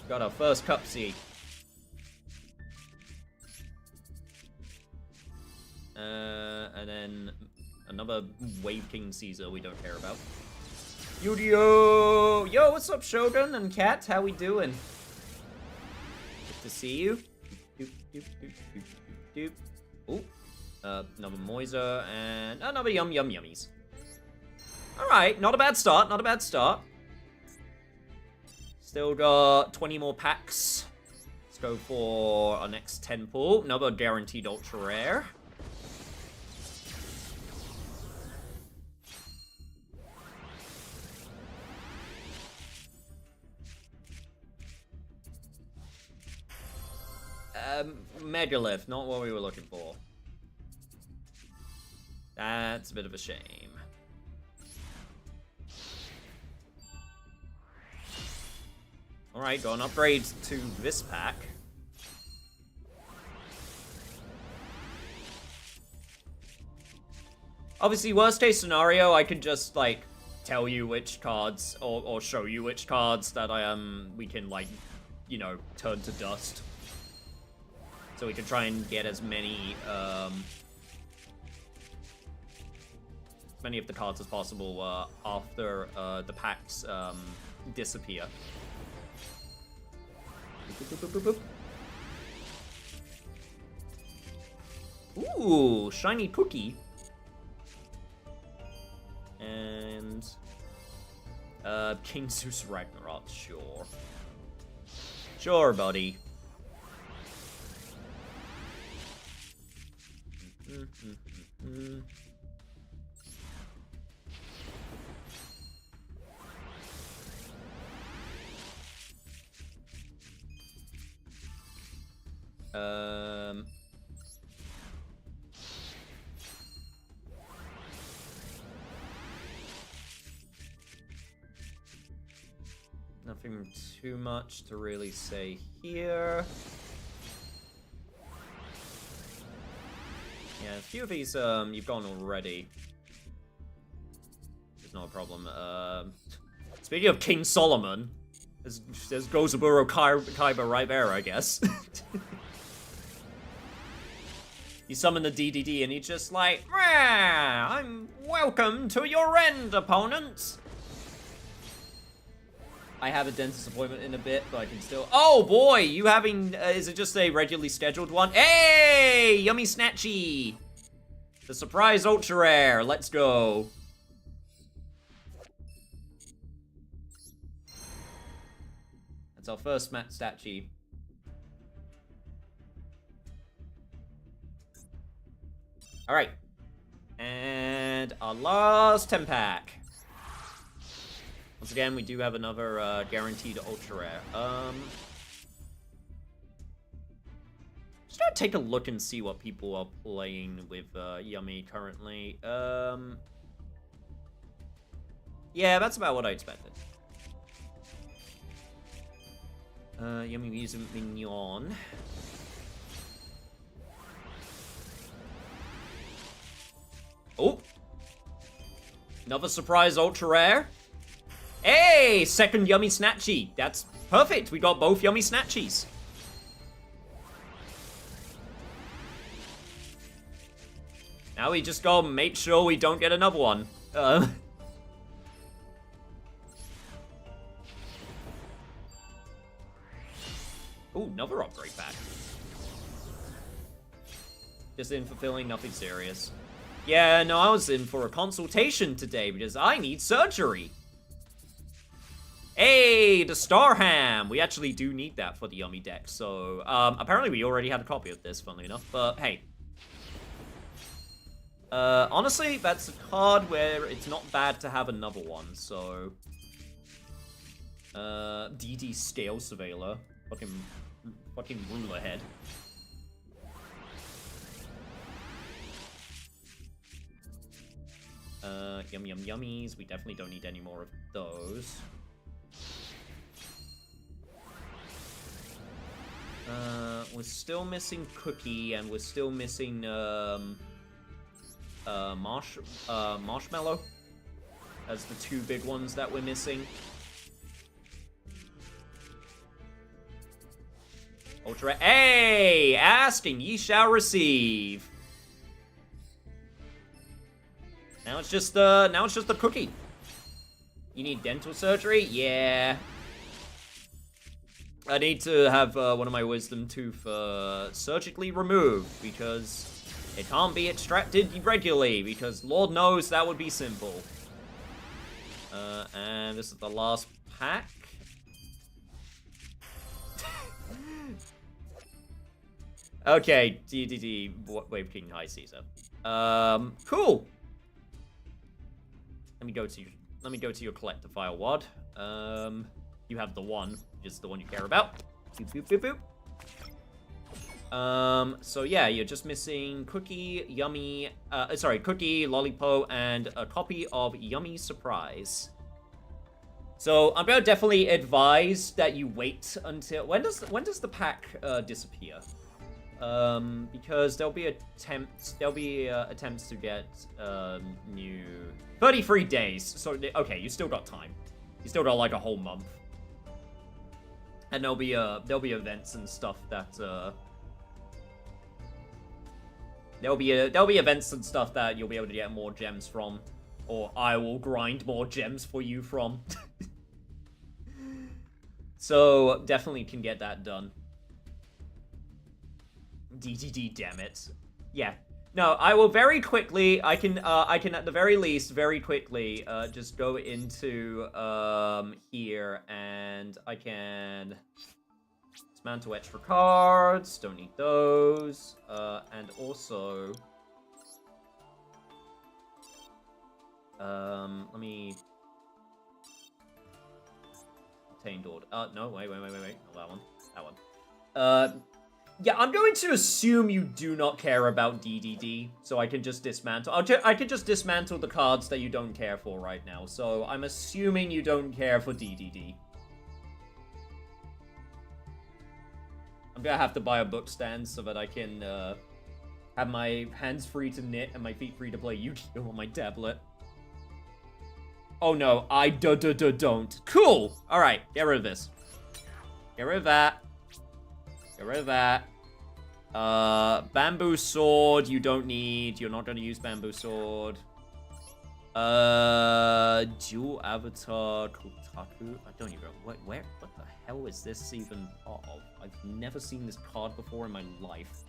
Got our first Cupsy. And then another Wave King Caesar we don't care about. Yu-Gi-Oh! Yo, what's up, Shogun and Cat? How we doing? Good to see you. Doop, doop, doop, doop, doop, doop. Ooh. Another Moisa and another Yum Yum Yummies. Alright, not a bad start, not a bad start. Still got 20 more packs. Let's go for our next 10 pull. Another guaranteed Ultra Rare. Megalith, not what we were looking for. That's a bit of a shame. Alright, got an upgrade to this pack. Obviously, worst case scenario, I could just, like, tell you which cards, or show you which cards that we can, like, you know, turn to dust. So we can try and get as many of the cards as possible after the packs disappear. Boop, boop, boop, boop. Ooh, shiny cookie. And King Zeus Ragnarok, sure. Sure, buddy. Nothing too much to really say here. Yeah, a few of these you've gone already. It's not a problem. Speaking of King Solomon, there's Gozaburo Kaiba right there, I guess. You summon the DDD and he's just like, I'm welcome to your end, opponent. I have a dentist appointment in a bit, but I can still... Oh, boy! You having... is it just a regularly scheduled one? Hey! Yummy Snatchy! The surprise Ultra Rare. Let's go. That's our first Snatchy. Alright. And our last 10 pack. Once again, we do have another guaranteed Ultra Rare. Just gonna take a look and see what people are playing with Yummy currently. Yeah, that's about what I expected. Yummy Museum Mignon. Oh! Another surprise ultra rare. Hey! Second Yummy Snatchy. That's perfect. We got both Yummy Snatchies. Now we just gotta make sure we don't get another one. Oh, another upgrade pack. Just in fulfilling, nothing serious. Yeah, no, I was in for a consultation today because I need surgery. Hey, the Star Ham! We actually do need that for the Yummy deck, so... apparently we already had a copy of this, funnily enough, but hey. Honestly, that's a card where it's not bad to have another one, so... DD Scale Surveiller. Fucking ruler head. Yum yum yummies. We definitely don't need any more of those. We're still missing Cookie, and we're still missing, Marshmallow. As the two big ones that we're missing. Ultra. Hey! Ask and ye shall receive. Now it's just the Cookie. You need dental surgery? Yeah. I need to have one of my wisdom tooth surgically removed because it can't be extracted regularly because Lord knows that would be simple. And this is the last pack. Okay, DDD Wave King High Caesar. Cool. Let me go to your collector file, Wad. You have the one, just the one you care about. Boop, boop, boop, boop. So yeah, you're just missing Cookie, Yummy, Cookie, Lollipop, and a copy of Yummy Surprise. So I'm gonna definitely advise that you wait until when does the pack disappear? Because there'll be attempts to get new 33 days. So okay, you still got time. You still got like a whole month. And there'll be events and stuff that there'll be events and stuff that you'll be able to get more gems from, or I will grind more gems for you from. So definitely can get that done. DTD, damn it. Yeah. No, I will very quickly, I can at the very least, very quickly, just go into, here, and I can dismantle extra cards, don't need those, and also, let me, obtained order, no, wait, not that one, yeah, I'm going to assume you do not care about DDD, so I can just dismantle. I can just dismantle the cards that you don't care for right now. So I'm assuming you don't care for DDD. I'm gonna have to buy a book stand so that I can have my hands free to knit and my feet free to play Yu-Gi-Oh on my tablet. Oh no, I don't. Cool. All right, get rid of this. Get rid of that. Get rid of that. Bamboo sword, you don't need. You're not going to use bamboo sword. Dual avatar Kotaku. I don't even know. What the hell is this even part of? I've never seen this card before in my life.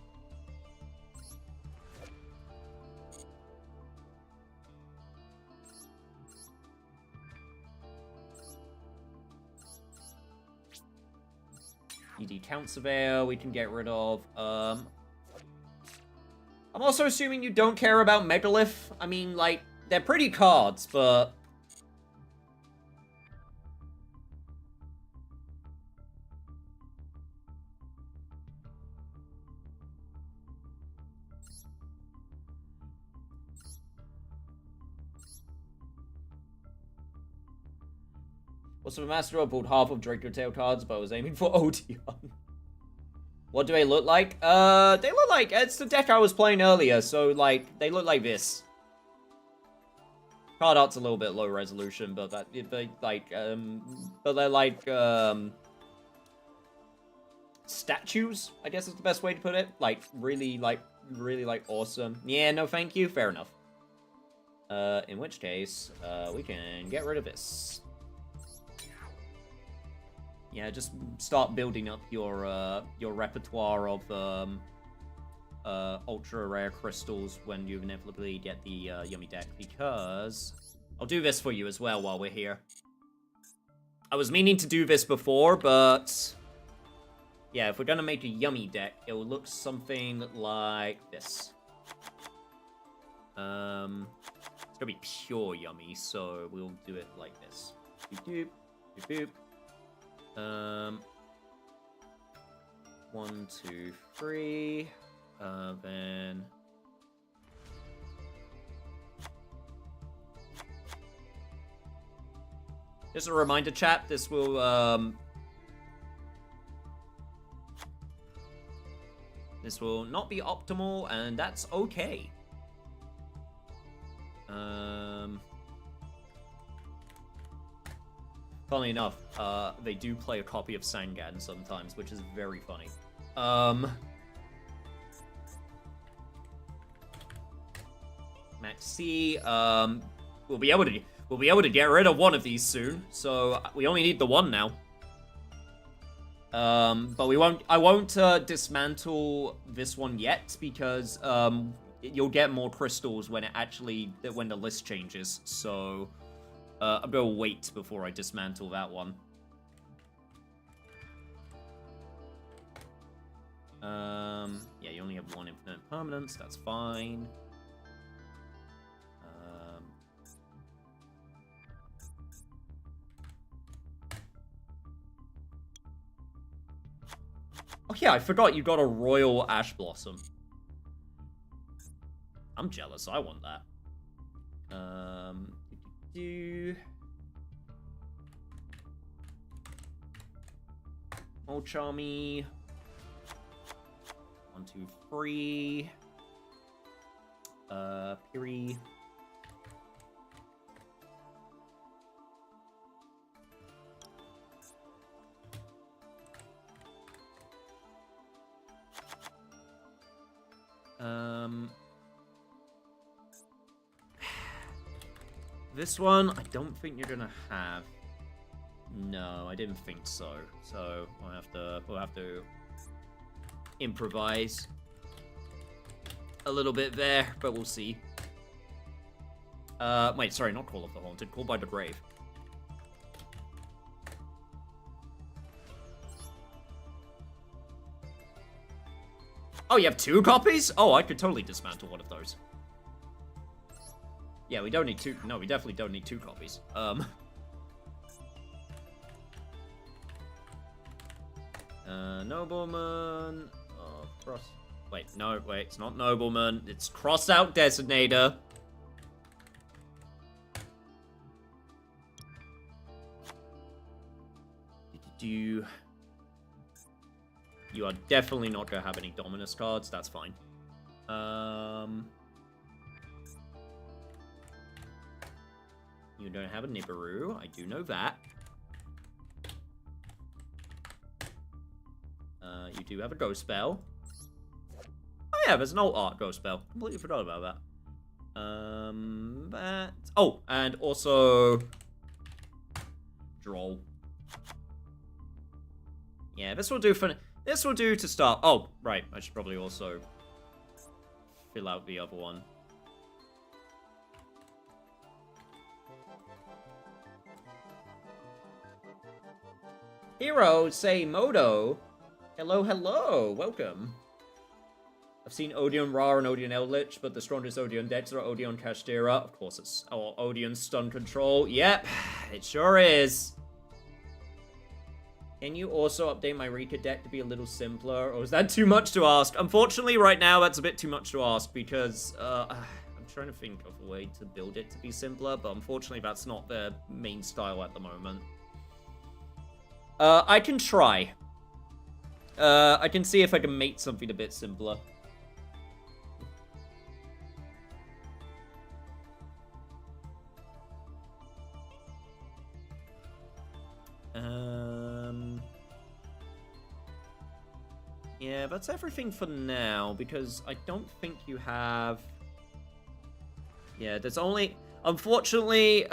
ED Count Surveyor, we can get rid of. I'm also assuming you don't care about Megalith. I mean, like, they're pretty cards, but... Also, the Master Duel pulled half of Draco Tail cards, but I was aiming for Odeon. What do they look like? They look like... It's the deck I was playing earlier, so, like, they look like this. Card art's a little bit low resolution, but but they're like, statues, I guess is the best way to put it. Like, really, awesome. Yeah, no thank you. Fair enough. In which case, we can get rid of this. Yeah, just start building up your repertoire of ultra rare crystals when you inevitably get the yummy deck, because I'll do this for you as well while we're here. I was meaning to do this before, but yeah, if we're gonna make a yummy deck, it will look something like this. It's gonna be pure yummy, so we'll do it like this. Boop, boop, boop. 1, 2, 3. Then just a reminder, chat. This will not be optimal, and that's okay. Funnily enough, they do play a copy of Sangan sometimes, which is very funny. Max C, we'll be able to get rid of one of these soon, so we only need the one now. But I won't dismantle this one yet, because you'll get more crystals when the list changes. So I'm gonna wait before I dismantle that one. Yeah, you only have one infinite permanence, that's fine. Oh yeah, I forgot you got a Royal Ash Blossom. I'm jealous, I want that. Old Charmy. 1, 2, 3. Piri. This one, I don't think you're gonna have. No, I didn't think so. So we'll have to improvise a little bit there, but we'll see. Wait, sorry, not Call of the Haunted, Call by the Grave. Oh, you have 2 copies? Oh, I could totally dismantle one of those. Yeah, we don't need 2. No, we definitely don't need 2 copies. Nobleman. Oh, cross. Wait, no, wait, it's not Nobleman. It's Cross Out Designator. You are definitely not going to have any Dominus cards. That's fine. You don't have a Nibiru. I do know that. You do have a Ghost Spell. Oh yeah, there's an alt art Ghost Spell. Completely forgot about that. Oh, and also Droll. Yeah, this will do to start. Oh, right. I should probably also fill out the other one. Hero, say Moto. Hello, hello. Welcome. I've seen Odeon Ra and Odeon Eldritch, but the strongest Odeon decks are Odeon Kashtira. Of course, it's Odeon Stun Control. Yep, it sure is. Can you also update my Rika deck to be a little simpler, or is that too much to ask? Unfortunately, right now, that's a bit too much to ask, because I'm trying to think of a way to build it to be simpler, but unfortunately, that's not the main style at the moment. I can try. I can see if I can make something a bit simpler. Yeah, that's everything for now, because I don't think you have... Yeah, there's only... Unfortunately,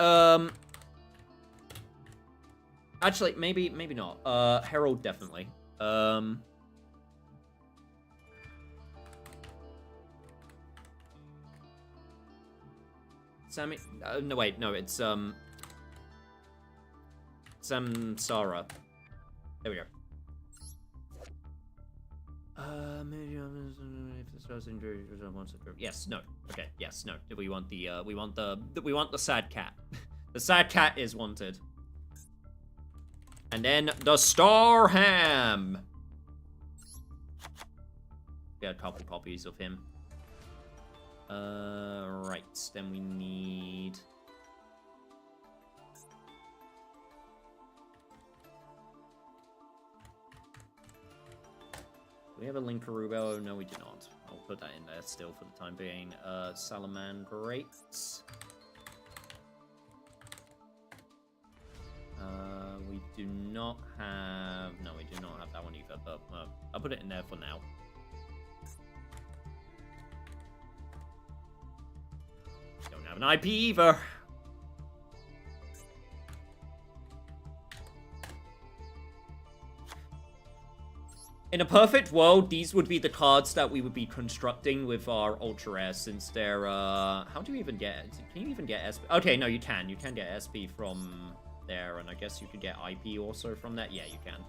actually, maybe not. Herald, definitely. Sammy... no, wait, no, it's, Samsara. There we go. Maybe if this was injured, yes, no. Okay, yes, no. We want the sad cat. The sad cat is wanted. And then the Star Ham. Get a couple copies of him. Right. Then we need. Do we have a Linkarubo? No, we do not. I'll put that in there still for the time being. Salamandrates. We do not have... No, we do not have that one either, but I'll put it in there for now. Don't have an IP either. In a perfect world, these would be the cards that we would be constructing with our Ultra Rare, since they're, how do you even get... Can you even get SP? Okay, no, you can. You can get SP from there, and I guess you could get IP also from that. Yeah, you can.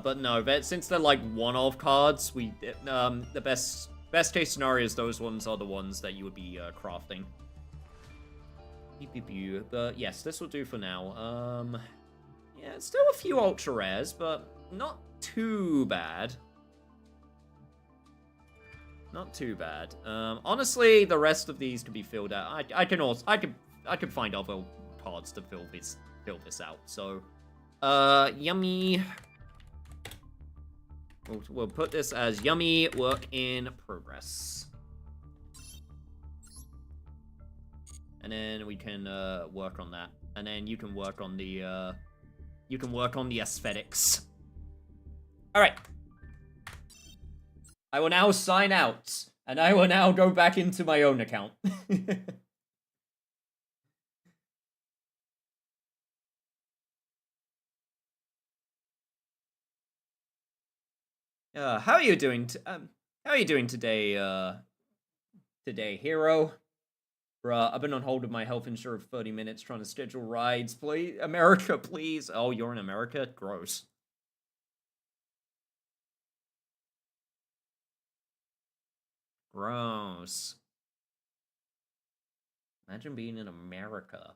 But no, since they're like one-off cards, the best case scenario is those ones are the ones that you would be crafting. But yes, this will do for now. Yeah, still a few Ultra Rares, but not too bad. Not too bad. Honestly, the rest of these could be filled out. I could find other cards to fill this out. So, yummy. We'll put this as yummy work in progress. And then we can work on that. And then you can work on the aesthetics. All right. I will now sign out, and I will now go back into my own account. How are you doing? How are you doing today? Today, hero? Bruh, I've been on hold with my health insurer for 30 minutes trying to schedule rides. Please, America, please. Oh, you're in America? Gross. Gross. Imagine being in America.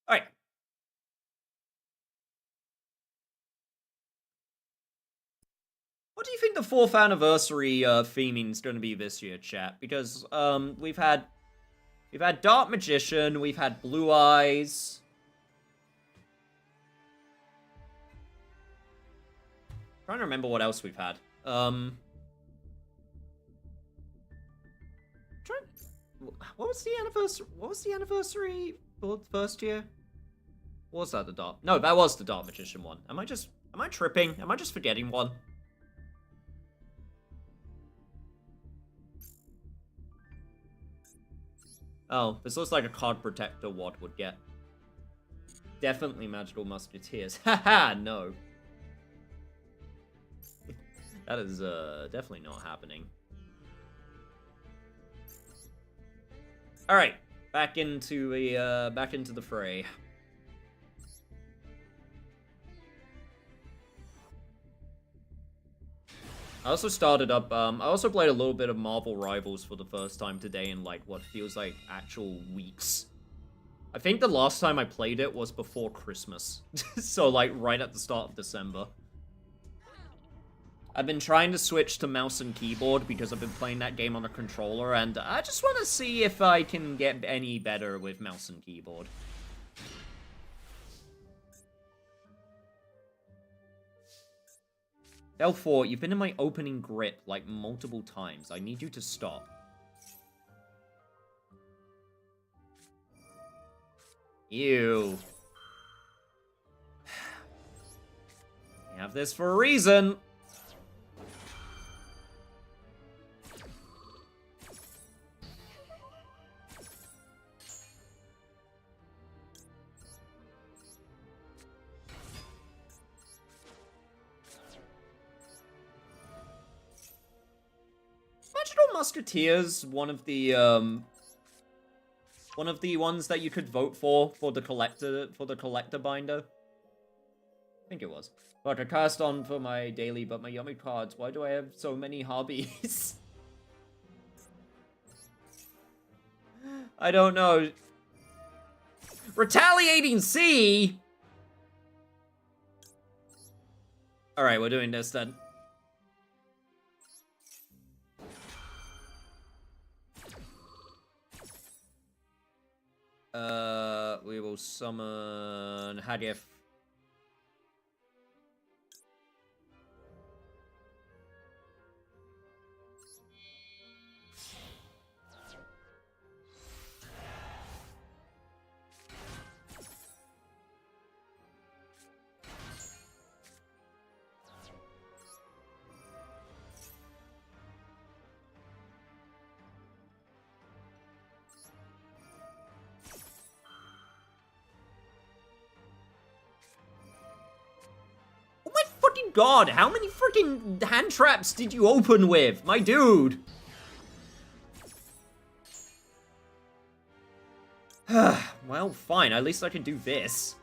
All right. What do you think the 4th anniversary theming is going to be this year, chat? Because we've had Dark Magician, we've had Blue Eyes. Trying to remember what else we've had. What was the anniversary? What was the anniversary for the first year? Was that the Dark? No, that was the Dark Magician one. Am I tripping? Am I just forgetting one? Oh, this looks like a card protector Wad would get. Definitely Magical Musketeers. Haha, no. That is definitely not happening. All right, back into the fray. I also started up, I also played a little bit of Marvel Rivals for the first time today in, like, what feels like actual weeks. I think the last time I played it was before Christmas. So, like, right at the start of December. I've been trying to switch to mouse and keyboard because I've been playing that game on a controller, and I just want to see if I can get any better with mouse and keyboard. L4, you've been in my opening grip, like, multiple times. I need you to stop. Ew. We have this for a reason. Magical Musketeers, one of the ones that you could vote for the collector binder. I think it was. But I cast on for my daily, but my yummy cards. Why do I have so many hobbies? I don't know. Retaliating C? Alright, we're doing this then. We will summon Hadif. God, how many freaking hand traps did you open with? My dude. Well, fine. At least I can do this.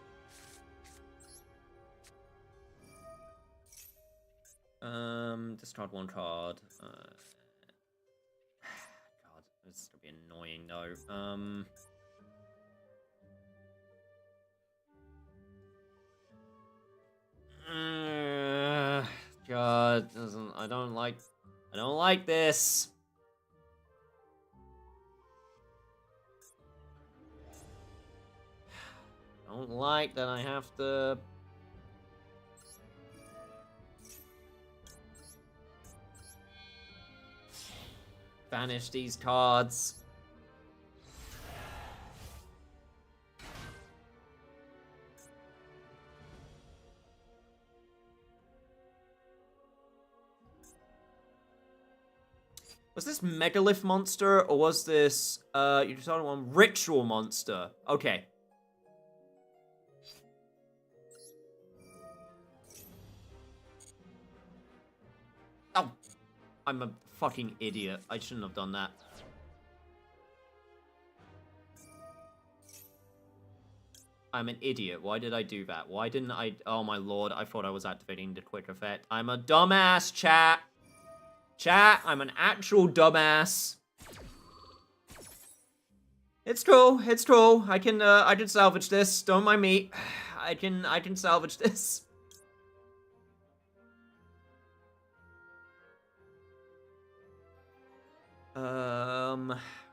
Discard one card. God, this is gonna be annoying though. God, I don't like this. I don't like that I have to banish these cards. Was this Megalith monster, or was this, you decided on Ritual monster? Okay. Oh, I'm a fucking idiot. I shouldn't have done that. I'm an idiot. Why did I do that? Why didn't I? Oh my lord, I thought I was activating the quick effect. I'm a dumbass, chat. Chat, I'm an actual dumbass. It's cool, it's cool. I can salvage this. Don't mind me. I can salvage this.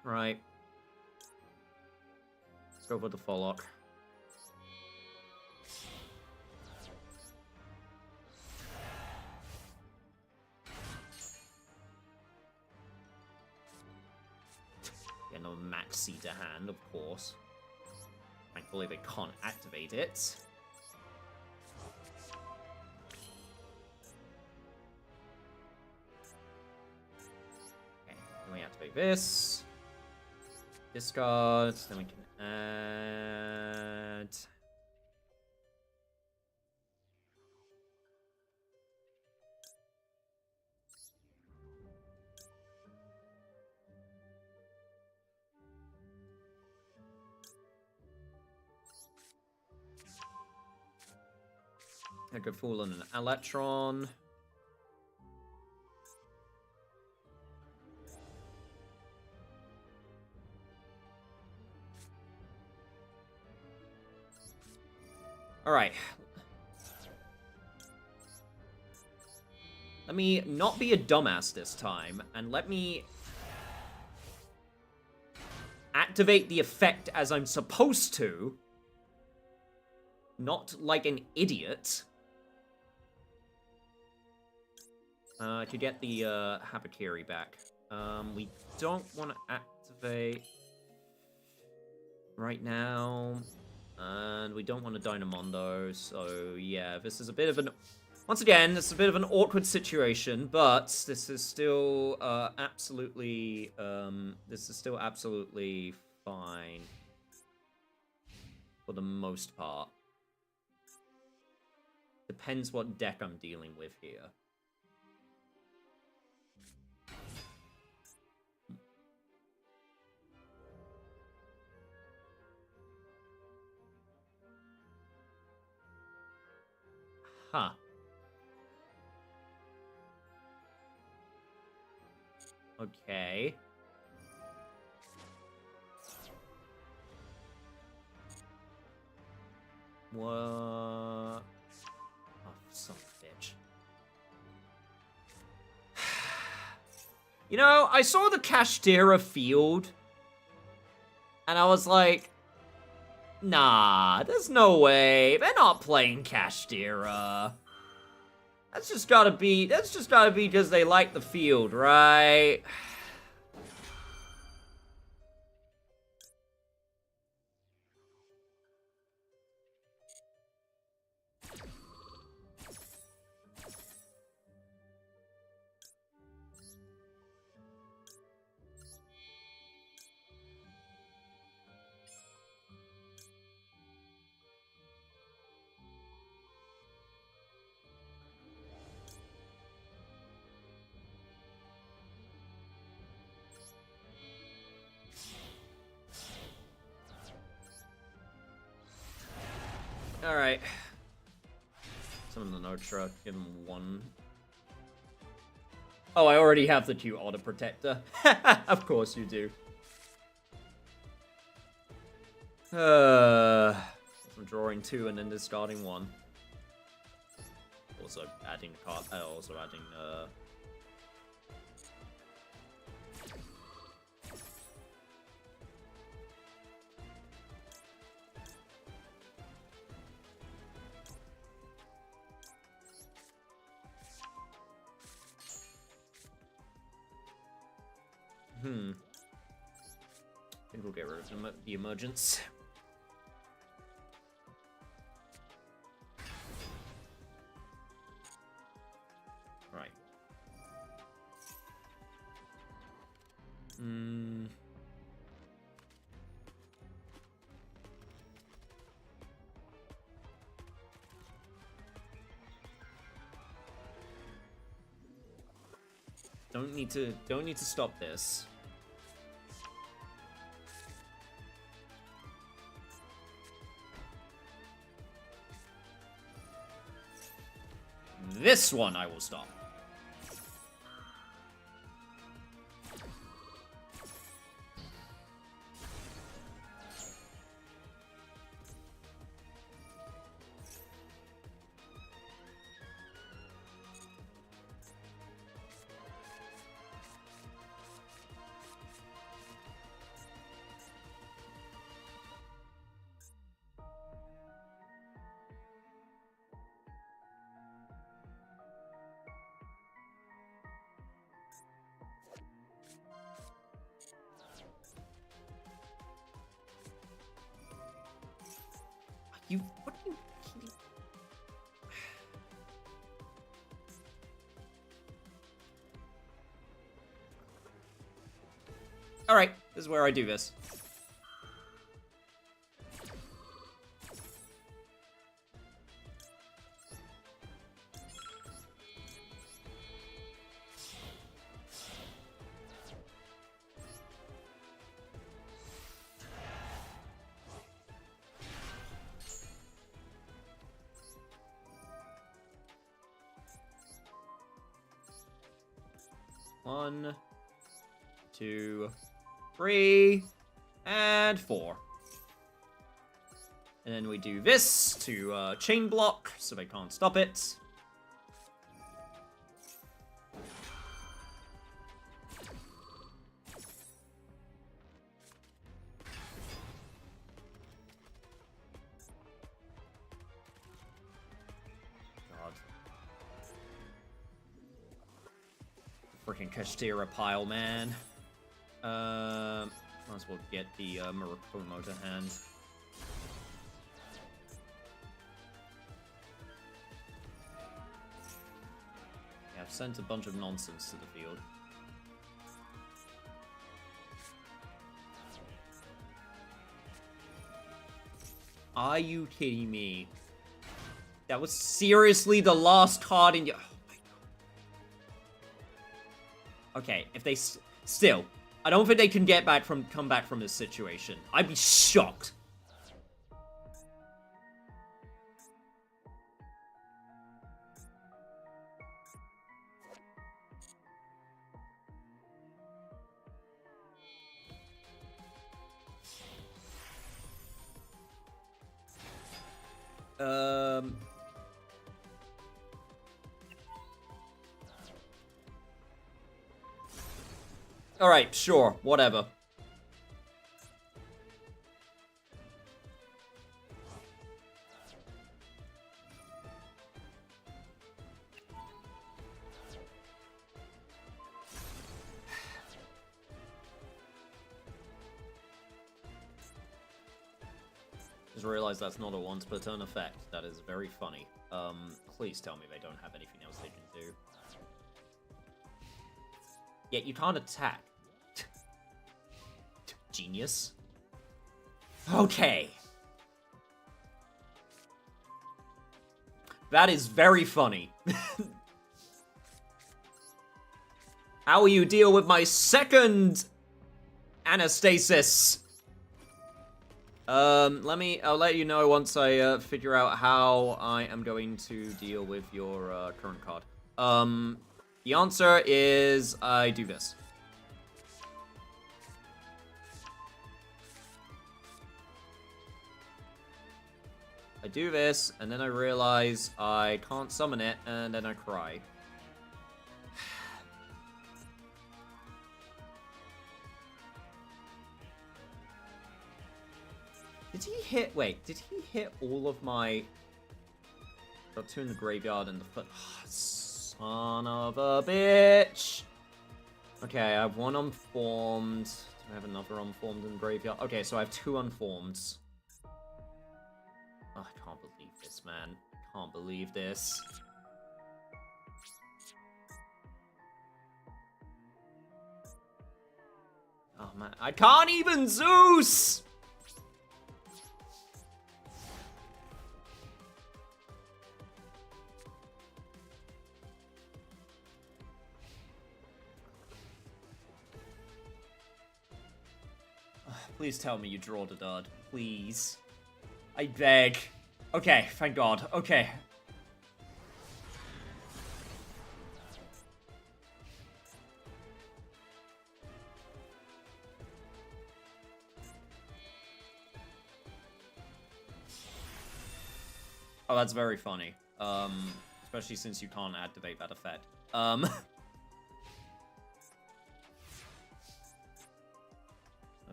Right. Let's go for the Follock. Get another Maxi to hand, of course. Thankfully they can't activate it. Okay, then we activate this. Discard, then we can add... I could fall on an Electron. Alright. Let me not be a dumbass this time, and let me activate the effect as I'm supposed to. Not like an idiot. To get the Habakiri back. We don't want to activate right now. And we don't want to Dynamondo, so yeah, this is a bit of an... Once again, it's a bit of an awkward situation, but this is still absolutely... this is still absolutely fine. For the most part. Depends what deck I'm dealing with here. Huh. Okay. What? Oh, son of a bitch. You know, I saw the Kashtira field, and I was like, nah, there's no way. They're not playing Kashtira. That's just gotta be because they like the field, right? Alright. Summon the Notra, give him one. Oh, I already have the 2 Auto Protector. Of course you do. I'm drawing 2 and then discarding 1. Also adding card. Also adding I think we'll get rid of the emergence. Right. Don't need to stop this. This one I will stop. What are you... Alright, this is where I do this. One, 2, 3, and 4. And then we do this to chain block, so they can't stop it. God. Freaking Kashtira pile, man. Might as well get the Murakumo to hand. Yeah, I've sent a bunch of nonsense to the field. Are you kidding me? That was seriously the last card in your... Oh my god. Okay, if they... Still, I don't think they can come back from this situation. I'd be shocked. Alright, sure, whatever. Just realized that's not a once per turn effect. That is very funny. Please tell me they don't have anything else they can do. Yet you can't attack. Genius. Okay. That is very funny. How will you deal with my second Anastasis? I'll let you know once I figure out how I am going to deal with your current card. The answer is I do this. I do this, and then I realize I can't summon it, and then I cry. Did he hit... Wait, did he hit all of my... Got two in the graveyard and the foot... Oh, son of a bitch! Okay, I have one unformed. Do I have another unformed in the graveyard? Okay, so I have two unformed. Oh, I can't believe this, man. I can't believe this. Oh, man. I can't even Zeus! Please tell me you draw the dud. Please. I beg. Okay, thank God. Okay. Oh, that's very funny. Especially since you can't activate that effect.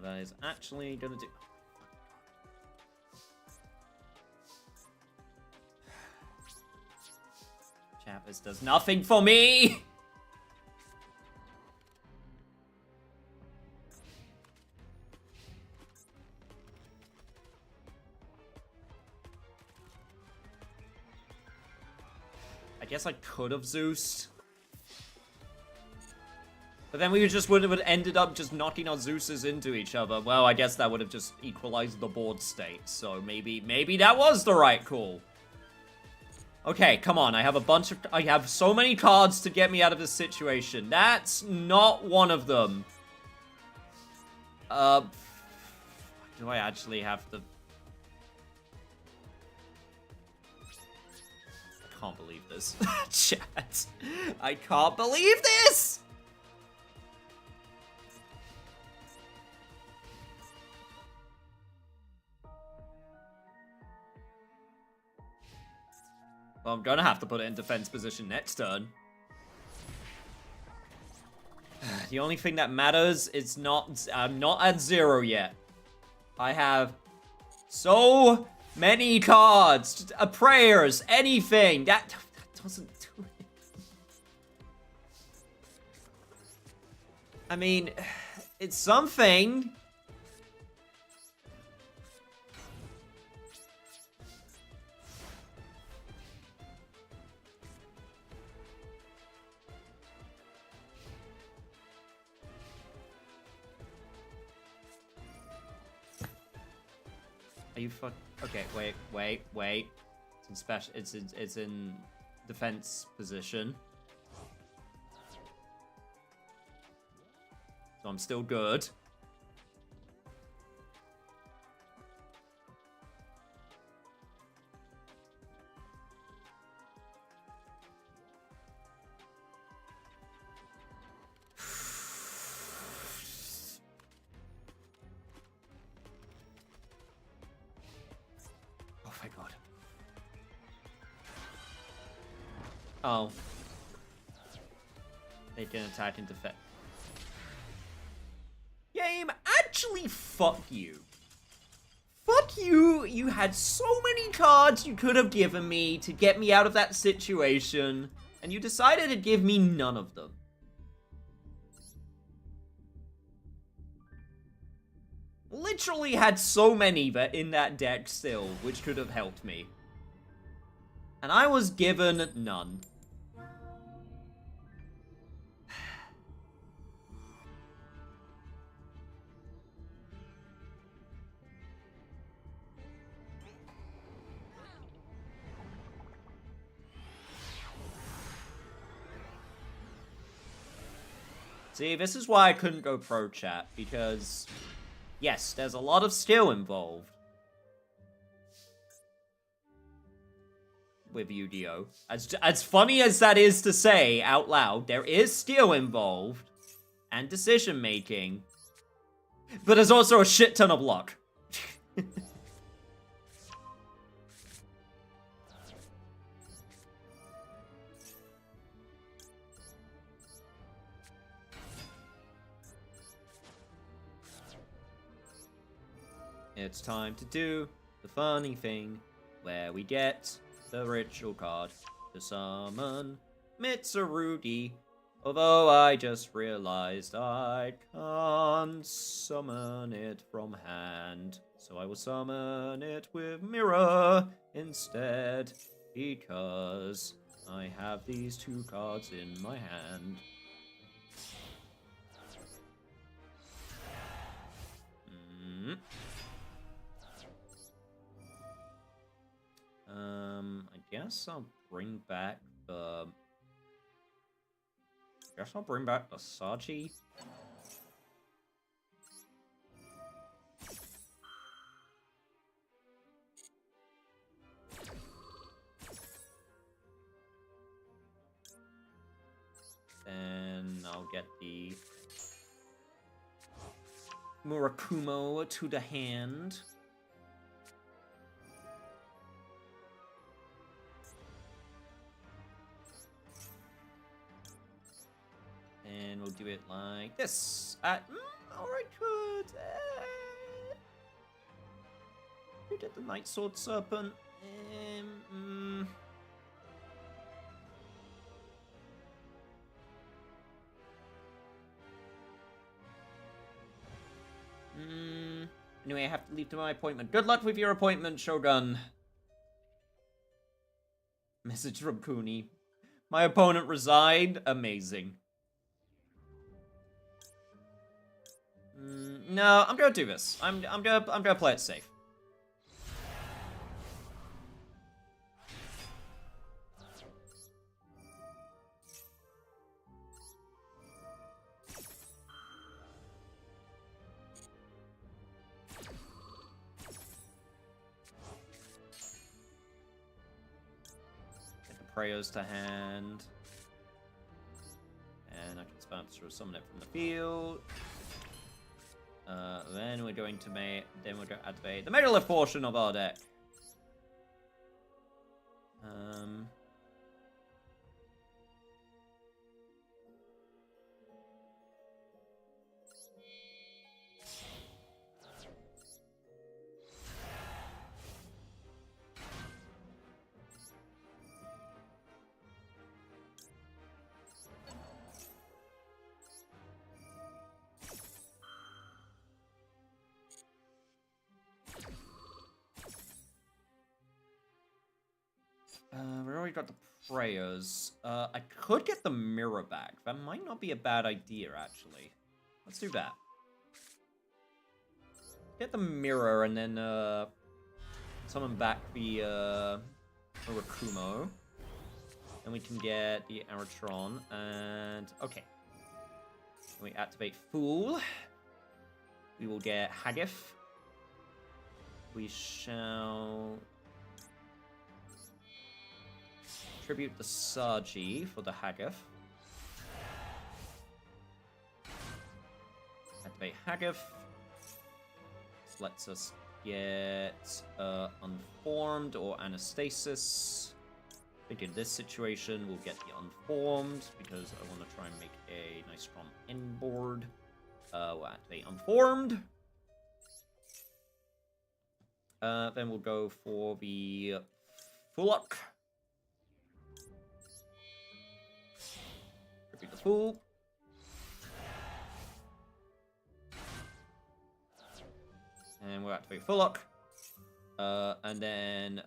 That is actually gonna do... Chat, this does nothing for me! I guess I could have Zeused. But then we just would have ended up just knocking our Zeuses into each other. Well, I guess that would have just equalized the board state. So maybe that was the right call. Okay, come on. I have so many cards to get me out of this situation. That's not one of them. Do I actually have to... I can't believe this. Chat. I can't believe this! Well, I'm gonna have to put it in defense position next turn. The only thing that matters is I'm not at 0 yet. I have so many cards, prayers, anything. That doesn't do it. I mean, it's something. Are you fuck? Okay, wait. It's in special. It's in defense position. So I'm still good. Oh my god. Oh. They can attack and defend. Game, actually, fuck you. Fuck you. You had so many cards you could have given me to get me out of that situation, and you decided to give me none of them. Literally had so many that in that deck still, which could have helped me. And I was given none. See, this is why I couldn't go pro chat, because, yes, there's a lot of skill involved with Yu-Gi-Oh! As funny as that is to say out loud, there is skill involved, and decision-making, but there's also a shit ton of luck. It's time to do the funny thing where we get the ritual card to summon Mitsurugi. Although I just realized I can't summon it from hand. So I will summon it with Mirror instead, because I have these two cards in my hand. I guess I'll bring back the... Saji. Then I'll get the Murakumo to the hand. And we'll do it like this. Alright, good. Who did the Night Sword Serpent? Anyway, I have to leave to my appointment. Good luck with your appointment, Shogun. Message from Kuni. My opponent resigned. Amazing. No, I'm gonna do this. I'm gonna play it safe. Get the prayers to hand, and I can sponsor summon it from the field. Then we're going to activate the Megalith portion of our deck. we got the prayers. I could get the mirror back. That might not be a bad idea, actually. Let's do that. Get the mirror and then summon back the Urakumo. Then we can get the Aratron and okay. When we activate Fool, we will get Haggith. We shall tribute the Saji for the Haggith. Activate Haggith. This lets us get Unformed or Anastasis. I think in this situation we'll get the Unformed because I want to try and make a nice strong end board. We'll activate Unformed. Then we'll go for the Fullock. Repeat the Fool. And we'll activate Fullock. And then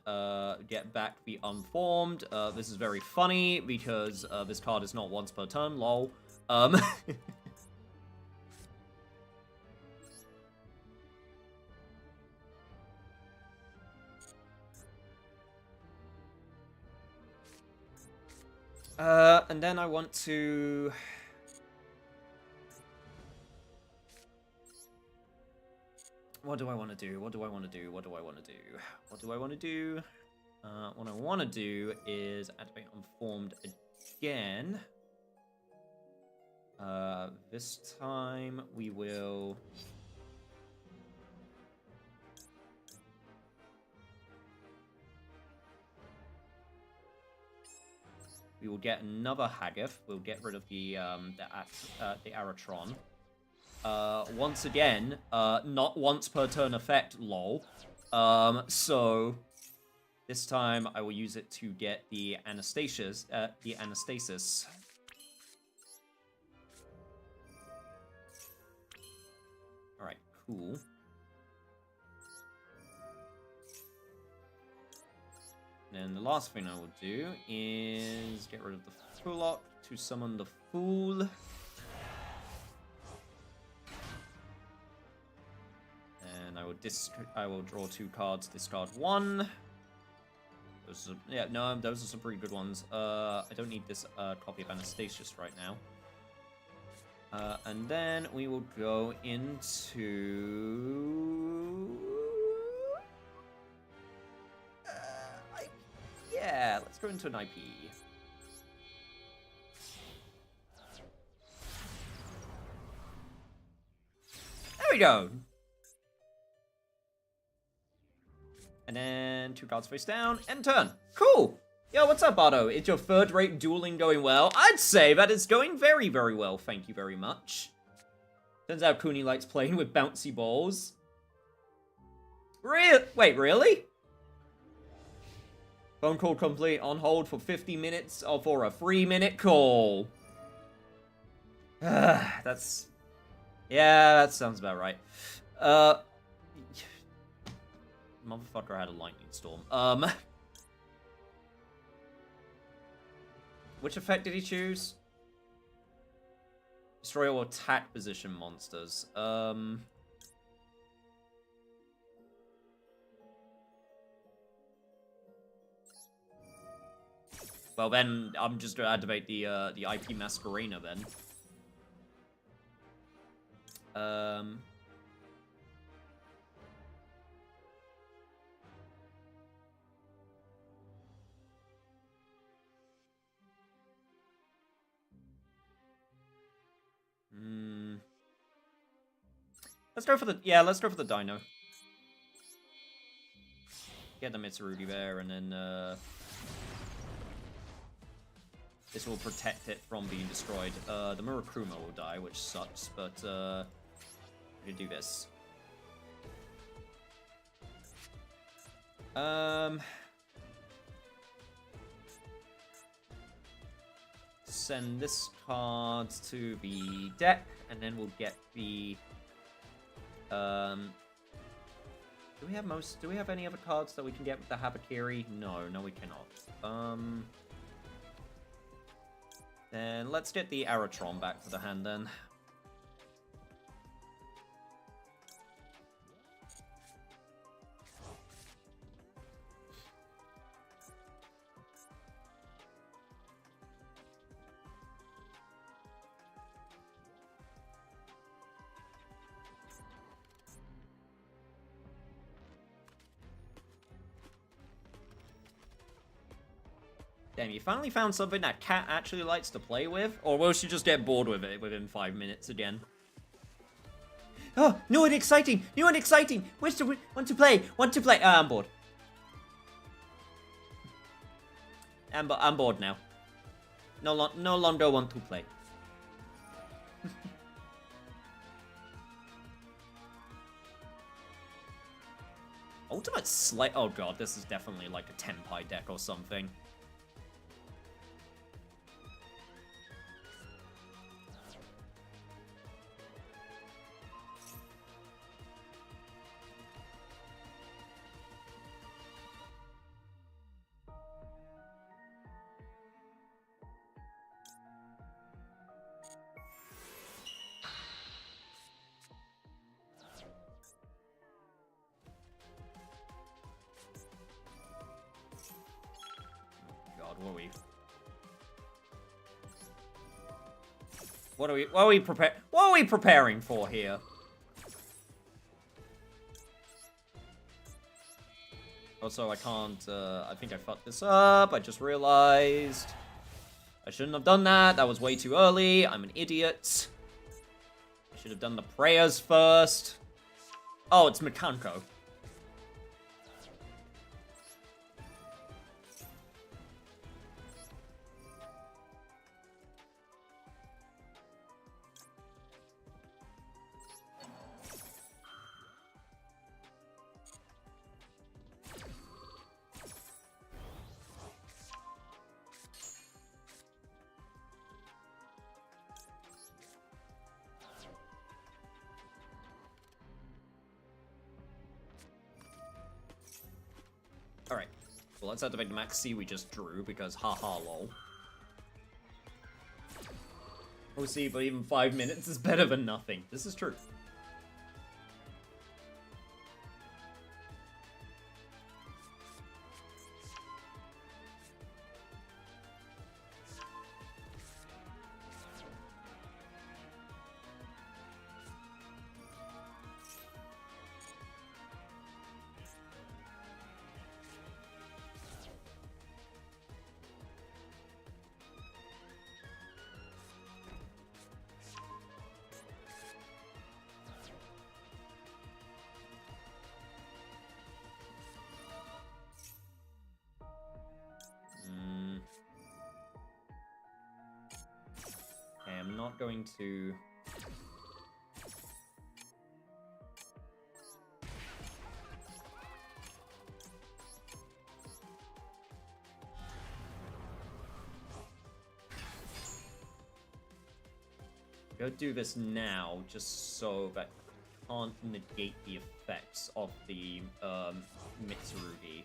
get back the Unformed. This is very funny because this card is not once per turn, lol. And then I want to... What do I want to do? What do I want to do? What do I want to do? What do I want to do? What I want to do is activate Unformed again. This time we will... We will get another Haggith. We'll get rid of the Aratron. Once again, not once per turn effect, lol. So this time I will use it to get the Anastasis. Alright, cool. And the last thing I will do is get rid of the Fullock to summon the Fool. And I will draw 2 cards, discard 1. Those are, those are some pretty good ones. I don't need this copy of Anastasis right now. And then we will go into... Yeah, let's go into an IP. There we go. And then 2 cards face down, end turn. Cool. Yo, what's up, Otto? Is your third-rate dueling going well? I'd say that it's going very, very well. Thank you very much. Turns out Cooney likes playing with bouncy balls. Wait, really? Phone call complete. On hold for 50 minutes or for a 3-minute call. That's... Yeah, that sounds about right. Motherfucker had a lightning storm. Which effect did he choose? Destroy all attack position monsters. Well, then I'm just gonna activate the IP Masquerena then. Let's go for the let's go for the Dino. Get the Mitsurugi there, and then this will protect it from being destroyed. The Murakumo will die, which sucks, but we can do this. Send this card to the deck, and then we'll get the Do we have any other cards that we can get with the Habakiri? No, we cannot. Then let's get the Aratron back for the hand then. Damn, you finally found something that Cat actually likes to play with? Or will she just get bored with it within 5 minutes again? Oh, new and exciting! New and exciting! Want to play? I'm bored. I'm bored now. No longer want to play. Ultimate Slay. Oh god, this is definitely like a Tenpai deck or something. What are we preparing for here? Also, I can't, I think I fucked this up. I just realized. I shouldn't have done that. That was way too early. I'm an idiot. I should have done the prayers first. Oh, it's Mekanko. Alright, so let's activate the Max C we just drew, because haha lol. We'll see, but even 5 minutes is better than nothing. This is true. I'm not going to... Go do this now, just so that I can't negate the effects of the Mitsurugi.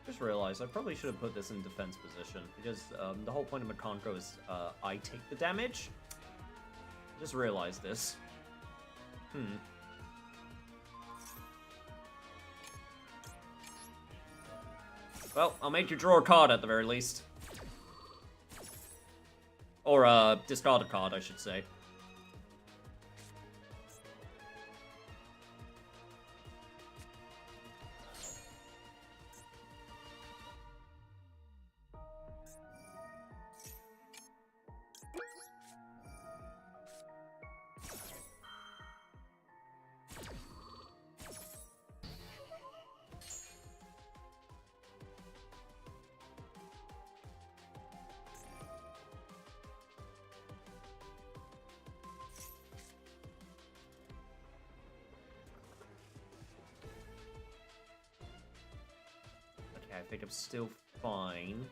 Just realized I probably should have put this in defense position, because the whole point of Mekanko is I take the damage. Just realized this. Well, I'll make you draw a card at the very least. Or, discard a card, I should say. I think I'm still fine.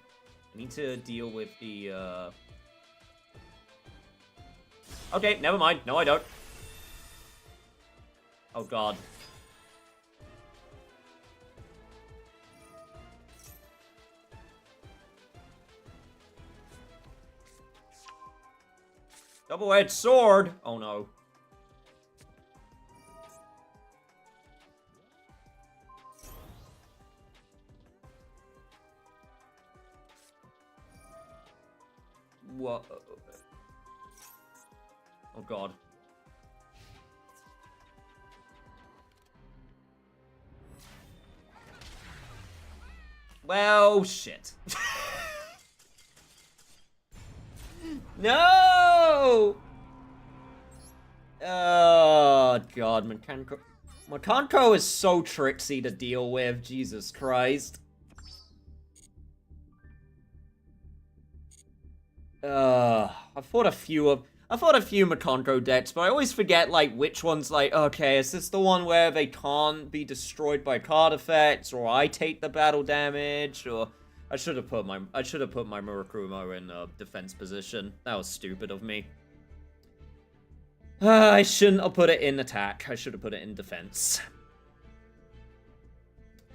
I need to deal with the, Okay, never mind. No, I don't. Oh, God. Double-edged sword! Oh, no. What? Oh, God. Well, shit. No! Oh, God. Makanko is so tricksy to deal with. Jesus Christ. I've fought a few Makonko decks, but I always forget, like, which one's like, okay, is this the one where they can't be destroyed by card effects, or I take the battle damage, or I should have put my Murakumo in defense position. That was stupid of me. I shouldn't have put it in attack. I should have put it in defense.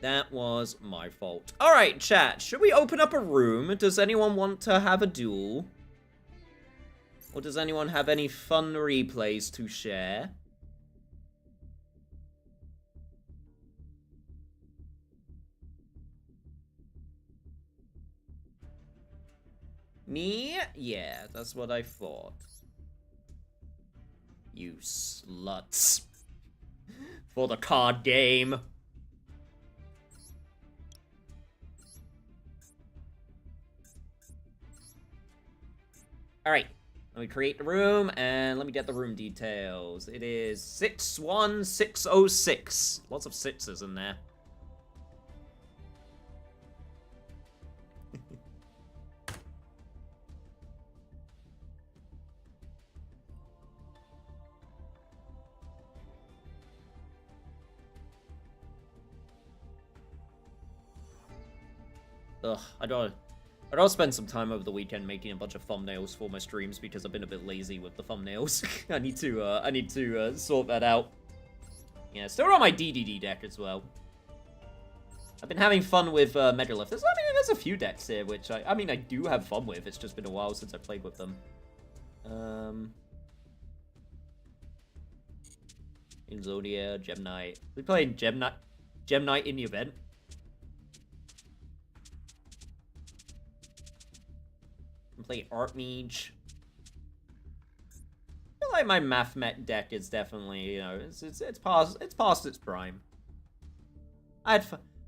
That was my fault. Alright, chat. Should we open up a room? Does anyone want to have a duel? Or does anyone have any fun replays to share? Me? Yeah, that's what I thought. You sluts. For the card game. Alright, let me create the room, and let me get the room details. It is 61606. Lots of sixes in there. Ugh, I'd spend some time over the weekend making a bunch of thumbnails for my streams because I've been a bit lazy with the thumbnails. I need to sort that out. Yeah, still on my DDD deck as well. I've been having fun with Megalith. There's a few decks here which I do have fun with. It's just been a while since I played with them. Inzodia, Gem Knight. We played Gem Knight in the event. Play Archmage. I feel like my Mathmet deck is definitely, you know, it's past its prime. I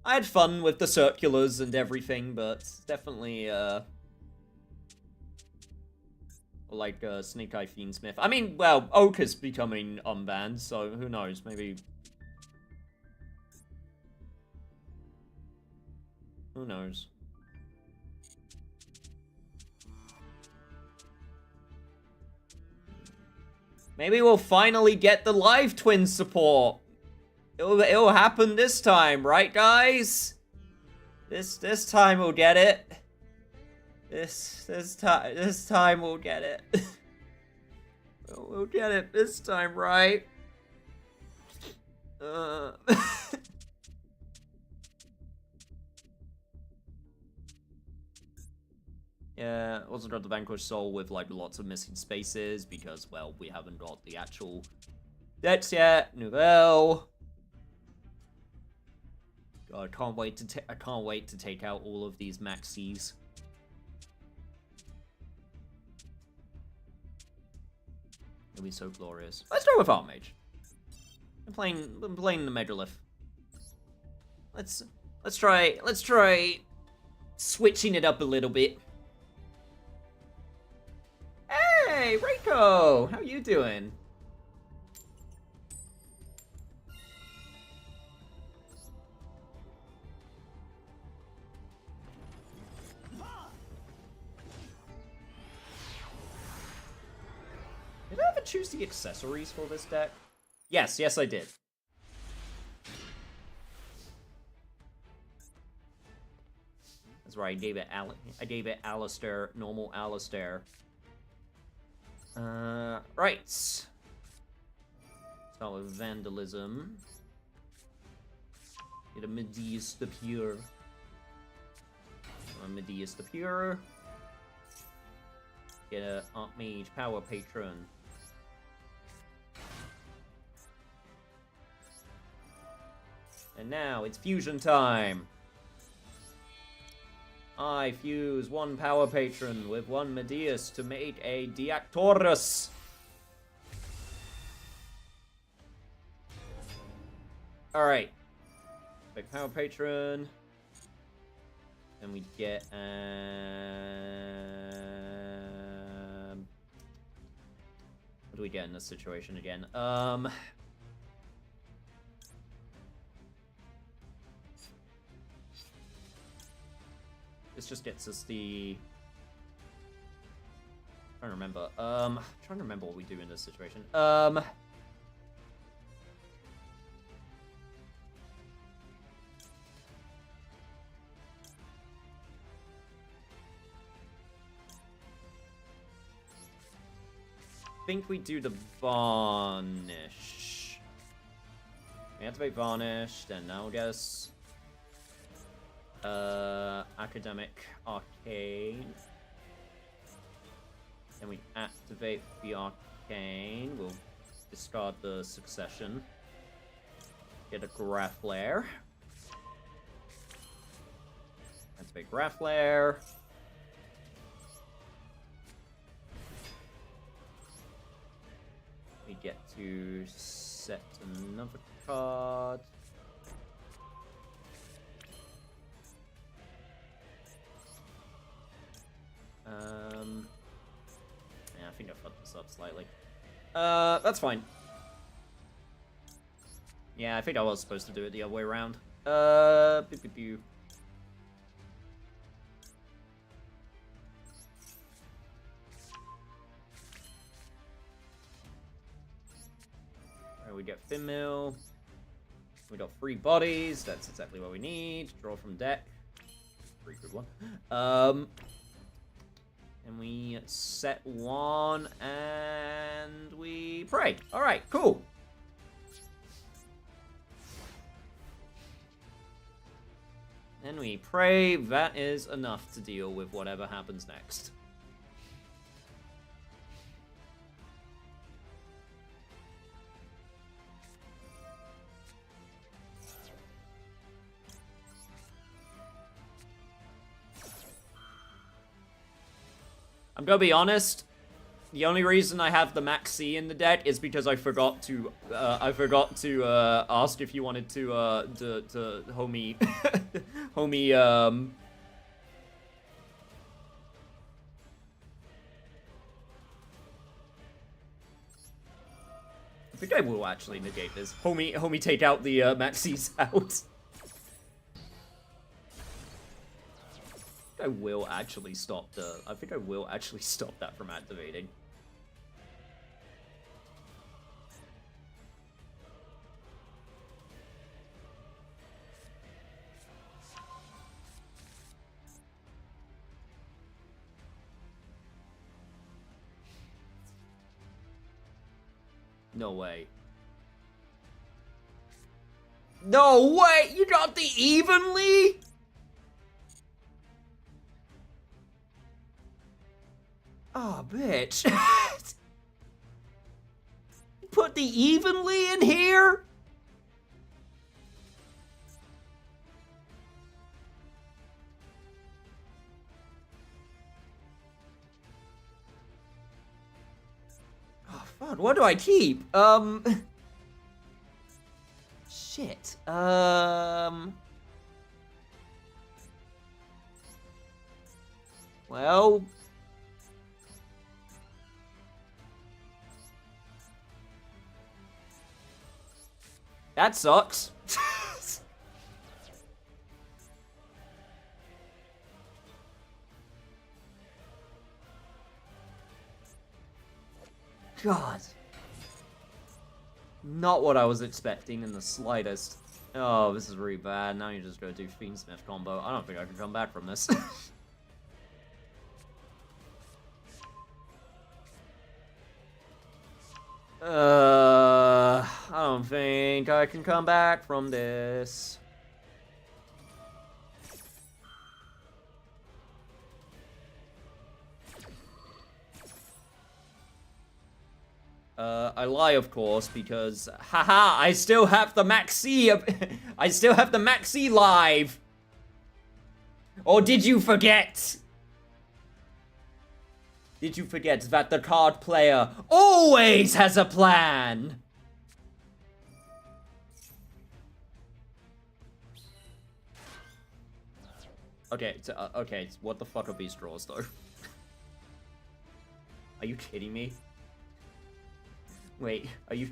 had fun with the circulars and everything, but it's definitely like Snake Eye Fiendsmith. I mean, well, Oak is becoming unbanned, so who knows? Maybe. Who knows? Maybe we'll finally get the live twin support. It'll happen this time, right, guys? This time we'll get it. This time we'll get it. We'll get it this time, right? Yeah, also got the Vanquished Soul with, like, lots of missing spaces, because, well, we haven't got the actual decks yet. Nouvelle. God, I can't wait to take out all of these maxis. It'll be so glorious. Let's go with Armage. I'm playing the Megalith. Let's try switching it up a little bit. Hey, Reiko! How you doing? Did I ever choose the accessories for this deck? Yes, I did. That's right, I gave it Alistair, normal Alistair. Right. Start with Vandalism. Get a Medius the Pure. Medius the Pure. Get a Archmage Power Patron. And now it's fusion time. I fuse one Power Patron with one Medius to make a Deactorus. Alright. Big Power Patron. Then we get what do we get in this situation again? This just gets us the... I'm trying to remember. Trying to remember what we do in this situation. I think we do the Varnish. We activate Varnish, then now guess... Academic Arcane. Then we activate the Arcane. We'll discard the Succession. Get a Graflare. Activate Graflare. We get to set another card. Yeah, I think I fucked this up slightly. That's fine. Yeah, I think I was supposed to do it the other way around. Pew, pew, pew. Alright, we get Finmill. We got 3 bodies. That's exactly what we need. Draw from deck. Pretty good one. And we set 1, and we pray. Alright, cool. And we pray. That is enough to deal with whatever happens next. I'm gonna be honest. The only reason I have the Max C in the deck is because I forgot to ask if you wanted to homie homie I think I will actually negate this. Homie take out the Maxis out. I will actually stop the... I think I will actually stop that from activating. No way. No way! You got the evenly? Oh, bitch. Put the evenly in here? God, what do I keep? Shit. Well. That sucks. God. Not what I was expecting in the slightest. Oh, this is really bad. Now you just go do Fiendsmith combo. I don't think I can come back from this. I don't think I can come back from this. I lie, of course, because haha, I still have the Maxi. I still have the Maxi live. Or did you forget? Did you forget that the card player always has a plan? Okay, okay, what the fuck are these draws, though? Are you kidding me? Wait, are you...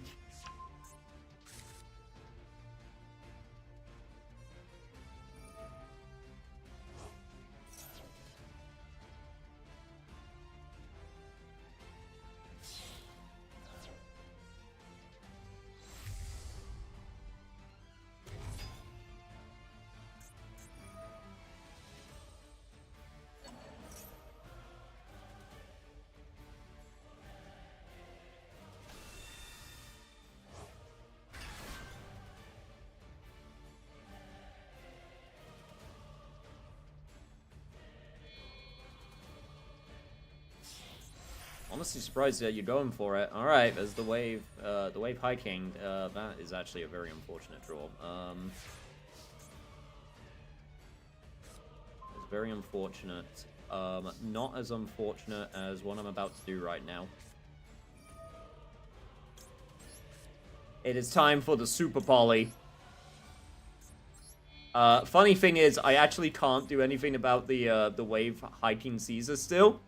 Honestly surprised that you're going for it. Alright, there's the wave High King. That is actually a very unfortunate draw. It's very unfortunate. Not as unfortunate as what I'm about to do right now. It is time for the Super Poly. Funny thing is, I actually can't do anything about the wave High King Caesar still.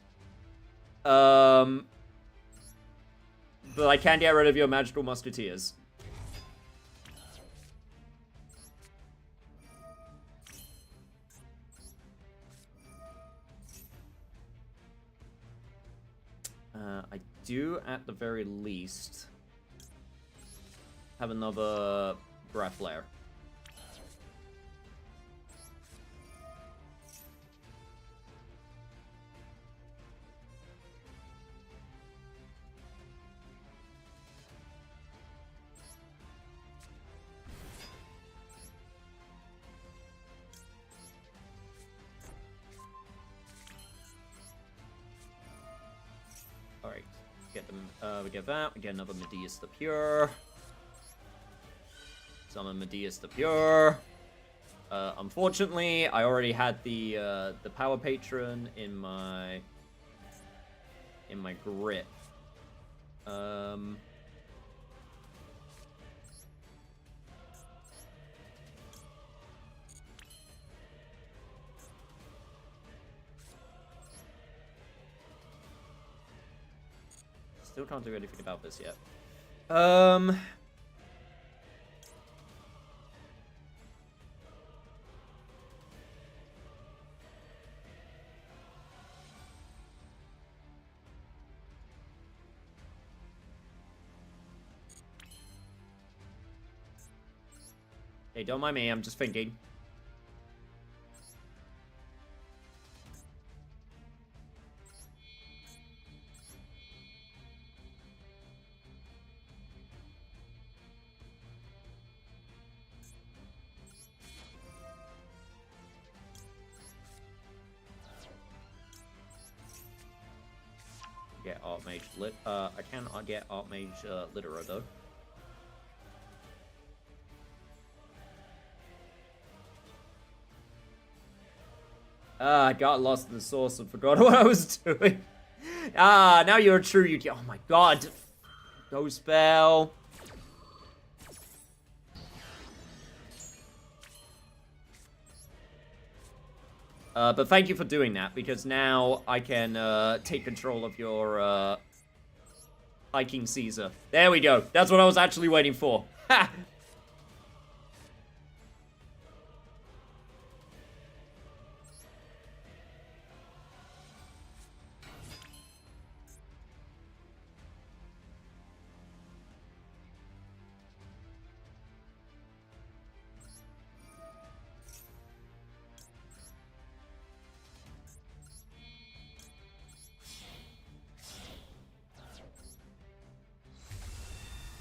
But I can get rid of your Magical Musketeers. I do, at the very least, have another Breath Lair. Alright, get them, we get that, we get another Medeus the Pure. Summon Medeus the Pure. Unfortunately, I already had the Power Patron in my grip. Still can't do anything about this yet. Hey, don't mind me, I'm just thinking. Get Archmage Lit. I cannot get Archmage Litera though. I got lost in the source and forgot what I was doing. Now you're a true Yuki. Oh my god. No spell. But thank you for doing that, because now I can take control of your Hiking Caesar. There we go. That's what I was actually waiting for. Ha!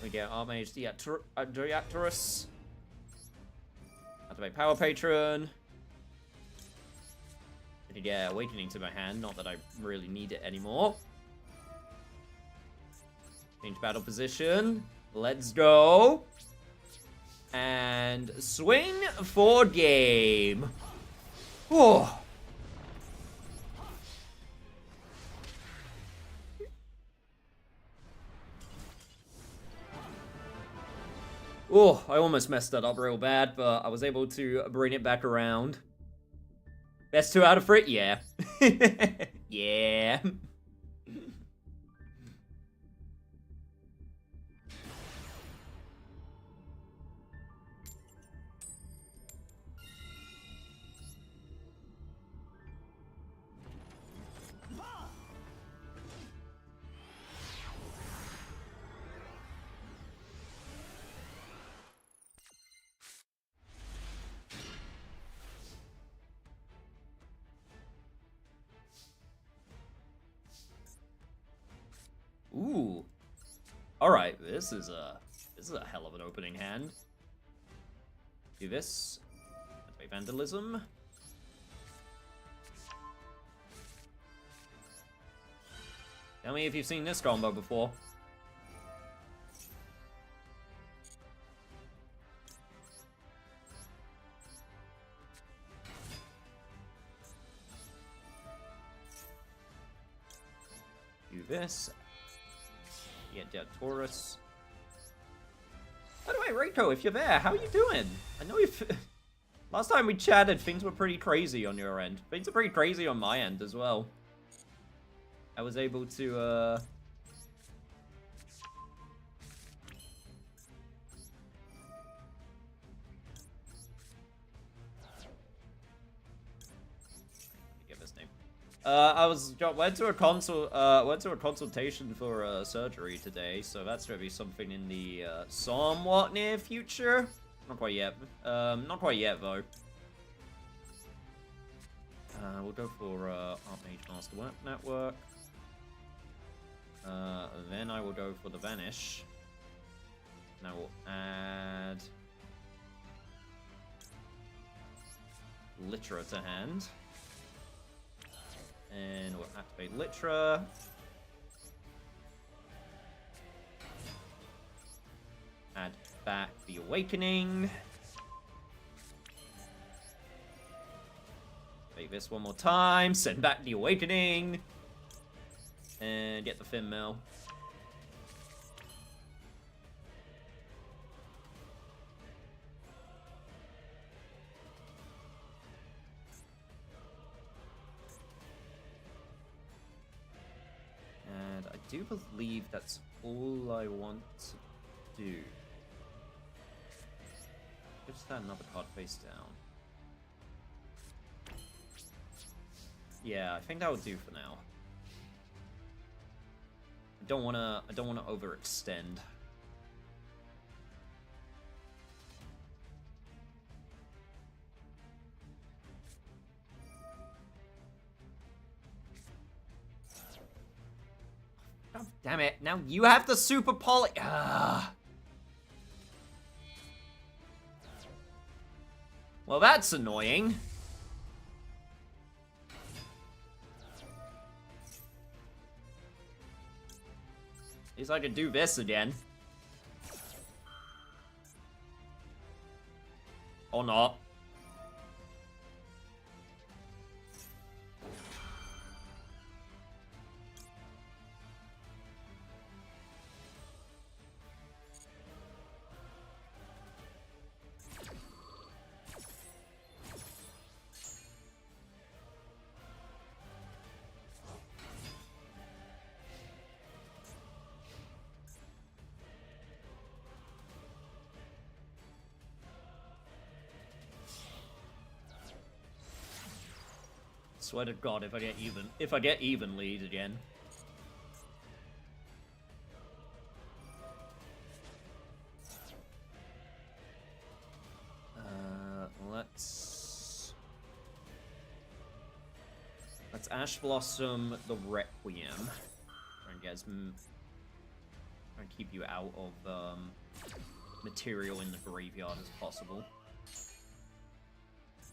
We get Archmage Deactorus. Activate Power Patron. And you get Awakening to my hand, not that I really need it anymore. Change battle position. Let's go. And swing for game. Oh. Oh, I almost messed that up real bad, but I was able to bring it back around. Best 2 out of 3? Yeah. Yeah. Ooh. Alright, this is a hell of an opening hand. Do this. Activate Vandalism. Tell me if you've seen this combo before. Do this. Yeah, Taurus. By the way, Reiko, if you're there, how are you doing? I know you've... Last time we chatted, things were pretty crazy on your end. Things are pretty crazy on my end as well. I was able to, Give this name. Went to a consultation for surgery today, so that's gonna be something in the somewhat near future. Not quite yet. Not quite yet though. We'll go for Archmage Master Work Network. Then I will go for the Vanish. And I will add Litra to hand. And we'll activate Litra. Add back the Awakening. Make this one more time. Send back the Awakening. And get the Fin Mill. And I do believe that's all I want to do. Just that another card face down. Yeah, I think that would do for now. I don't wanna overextend. Oh, damn it! Now you have the super poly. Well, that's annoying. At least I could do this again. Or not. Swear to God, if I get even lead again. Let's Ash Blossom the Requiem. Try and get try and keep you out of material in the graveyard as possible.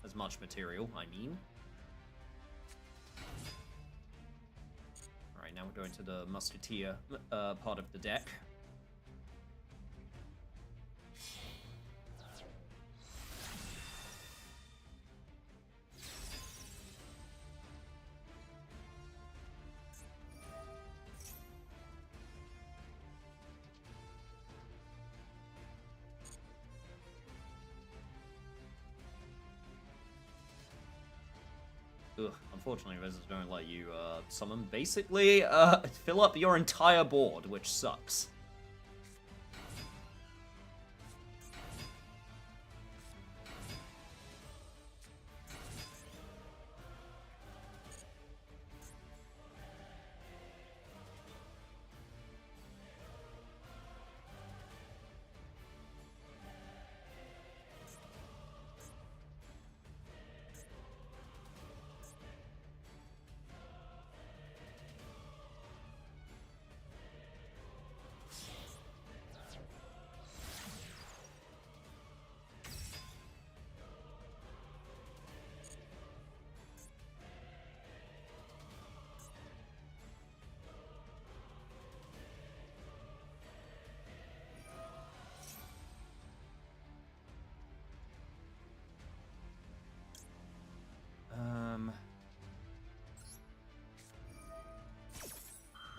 As much material, I mean. Alright, now we're going to the Musketeer part of the deck. Ugh, unfortunately, Rezzers don't let you summon. Basically, fill up your entire board, which sucks.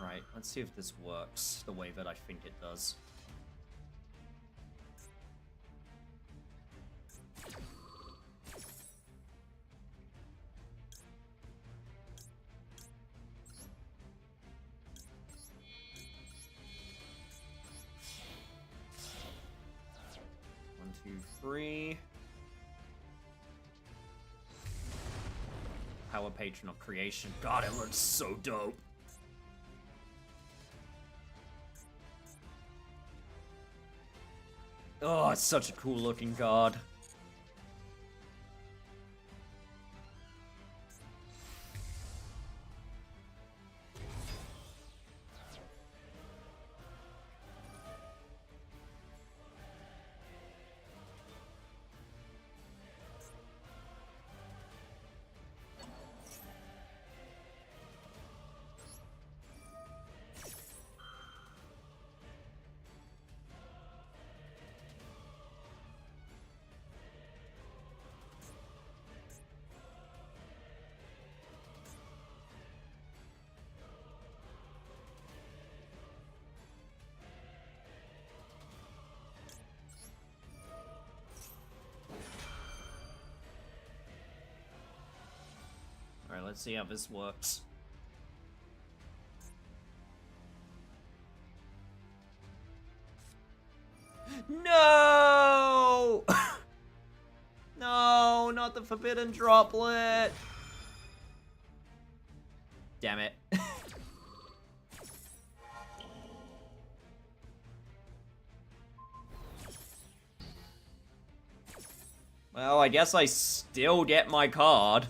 Right, let's see if this works the way that I think it does. One, two, three. Power Patron of Creation. God, it looks so dope. Oh, it's such a cool looking card. Alright, let's see how this works. No! No, not the Forbidden Droplet! Damn it. Well, I guess I still get my card.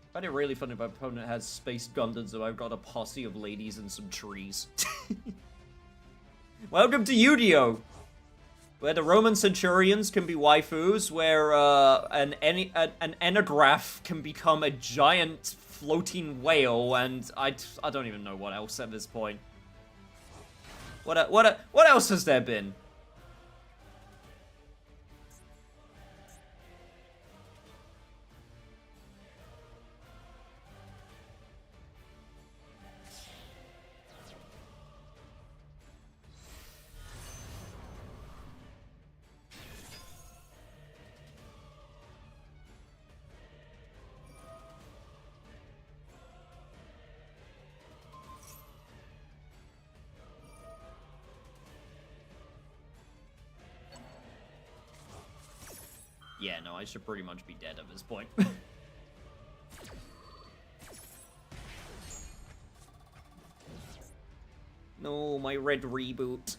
I find it really funny if my opponent has Space Gundams, so I've got a posse of ladies and some trees. Welcome to Yu-Gi-Oh! Where the Roman centurions can be waifus, where an enograph can become a giant floating whale, and I don't even know what else at this point. What else has there been? Yeah, no, I should pretty much be dead at this point. No, my red reboot.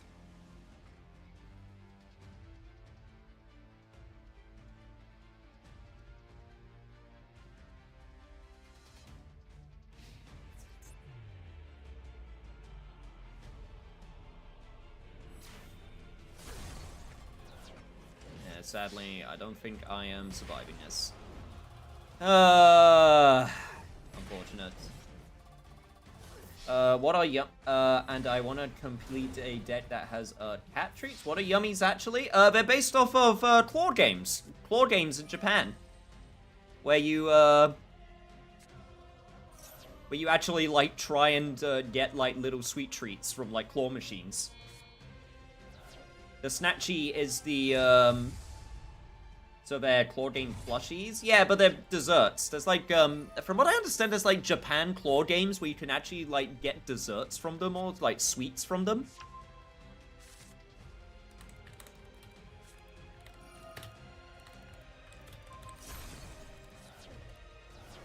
Yeah, sadly, I don't think I am surviving this. Unfortunate. What are and I want to complete a deck that has cat treats. What are yummies actually? They're based off of claw games. Claw games in Japan, where you actually like try and get like little sweet treats from like claw machines. The Snatchy is the so they're claw game plushies? Yeah, but they're desserts. There's like, from what I understand, there's like Japan claw games where you can actually like get desserts from them or like sweets from them.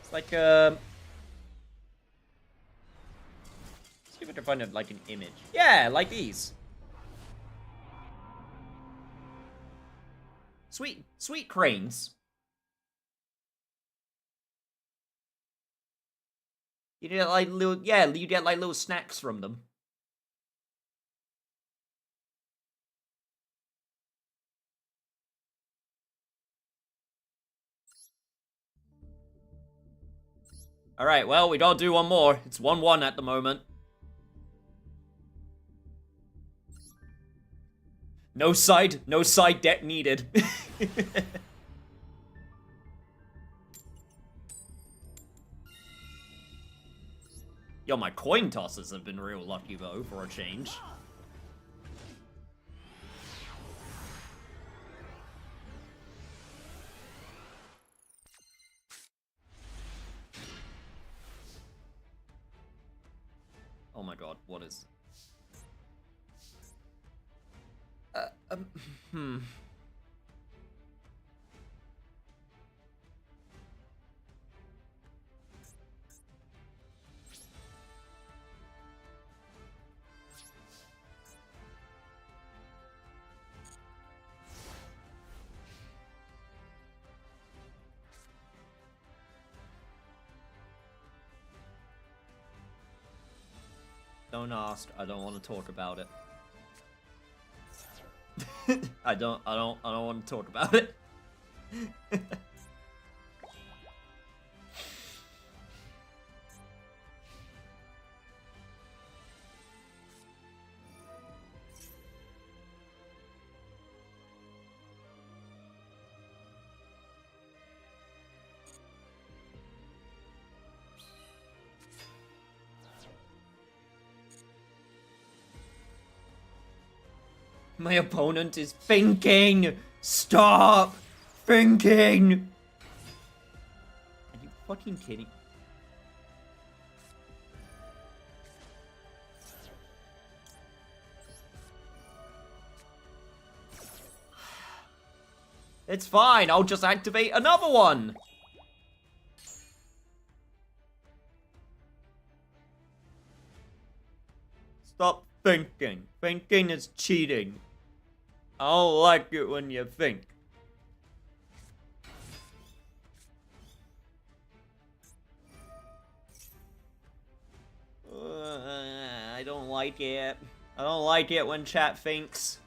It's like, see if I can find like an image. Yeah, like these. Sweet cranes. You get like little, yeah, you get like little snacks from them. Alright, well, we gotta do one more. It's 1-1 at the moment. No side deck needed. Yo, my coin tosses have been real lucky, though, for a change. Oh my god, what is... Don't ask. I don't want to talk about it. I don't want to talk about it. My opponent is thinking! Stop thinking! Are you fucking kidding? It's fine, I'll just activate another one! Stop thinking. Thinking is cheating. I don't like it when you think. I don't like it. I don't like it when chat thinks.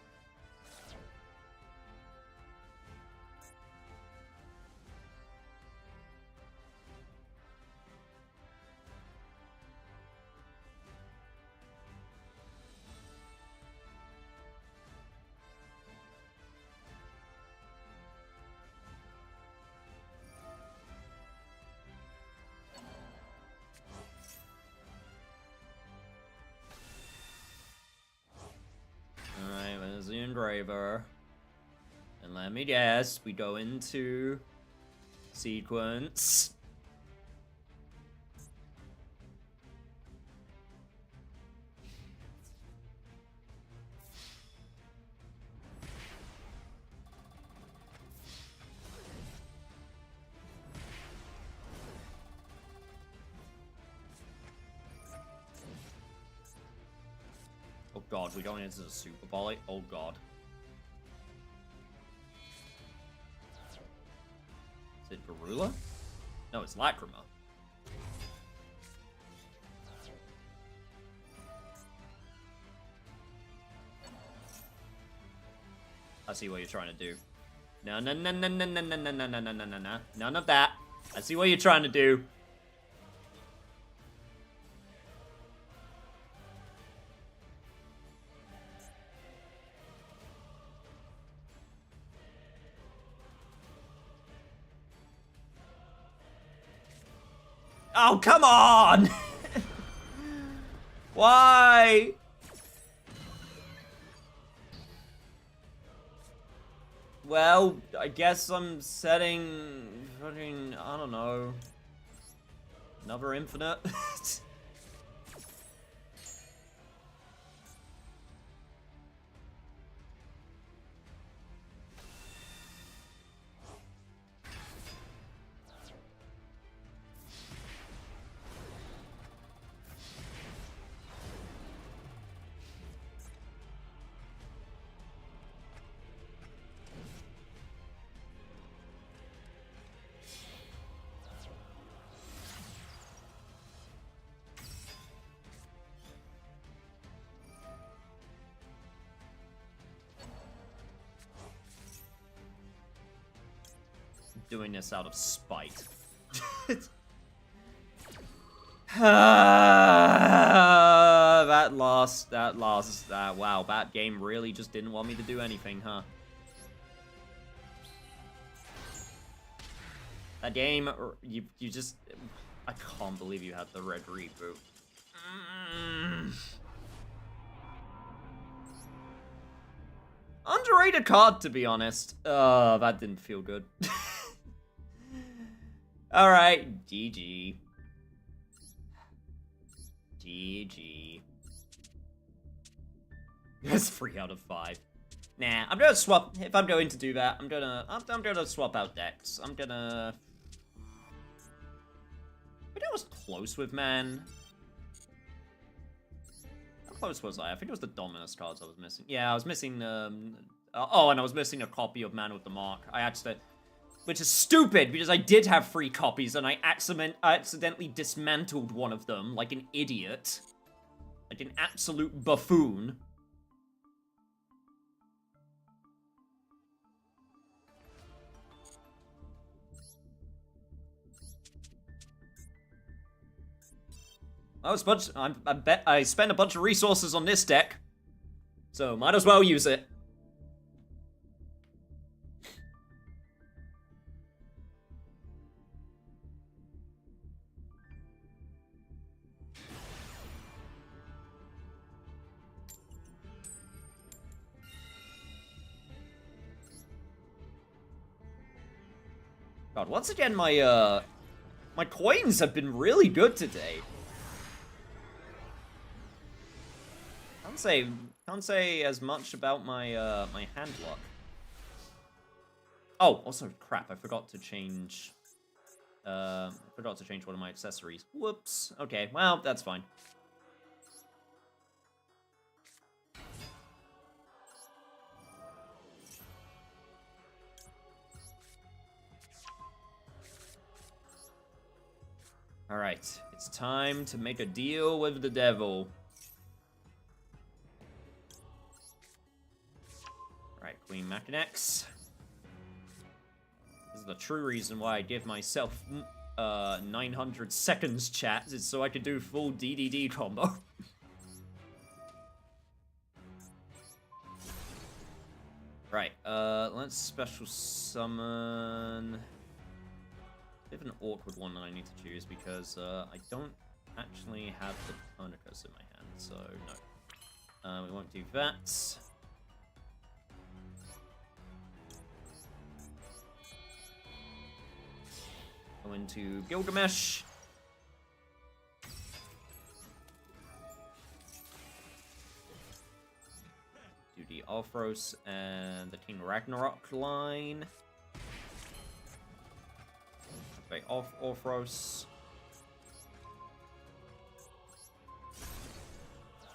Alright, there's the engraver. And let me guess, we go into sequence. god, we're going into the Super Volley. Oh god. Is it Garula? No, it's Lacrima. I see what you're trying to do. No, no, no, no, no, no, no, no, no, no, no, no, no, no. None of that. I see what you're trying to do. Oh, come on! Why? Well, I guess I'm setting fucking, I don't know, another infinite. Doing this out of spite. Wow, that game really just didn't want me to do anything, huh? That game, you just, I can't believe you had the red reboot. Underrated card, to be honest. That didn't feel good. Alright, GG. GG. That's 3 out of 5. Nah, I'm gonna swap. If I'm going to do that, I'm gonna swap out decks. I think I was close with man. How close was I? I think it was the Dominus cards I was missing. Yeah, I was missing, oh, and I was missing a copy of Man with the Mark. Which is stupid, because I did have 3 copies, and I accidentally dismantled one of them, like an idiot. Like an absolute buffoon. I bet I spent a bunch of resources on this deck, so might as well use it. God, once again, my coins have been really good today. Can't say as much about my my hand luck. Oh, also, crap, I forgot to change one of my accessories. Whoops. Okay, well, that's fine. Alright, it's time to make a deal with the devil. Alright, Queen Machinex. This is the true reason why I give myself 900 seconds, chat, is so I could do full DDD combo. Right, let's special summon... Bit of an awkward one that I need to choose because I don't actually have the Tournicus in my hand, so no. We won't do that. Go into Gilgamesh. Do the Alphros and the King Ragnarok line. Okay, Orthros.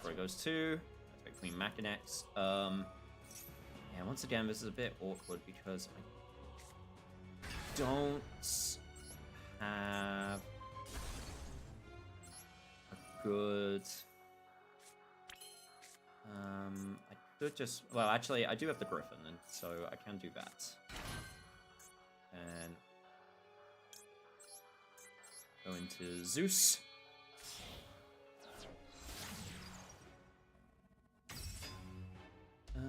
Where it goes to. Queen Machinex. Yeah, once again, this is a bit awkward because I don't have a good... I could just... Well, actually, I do have the Griffin, and so I can do that. And go into Zeus. I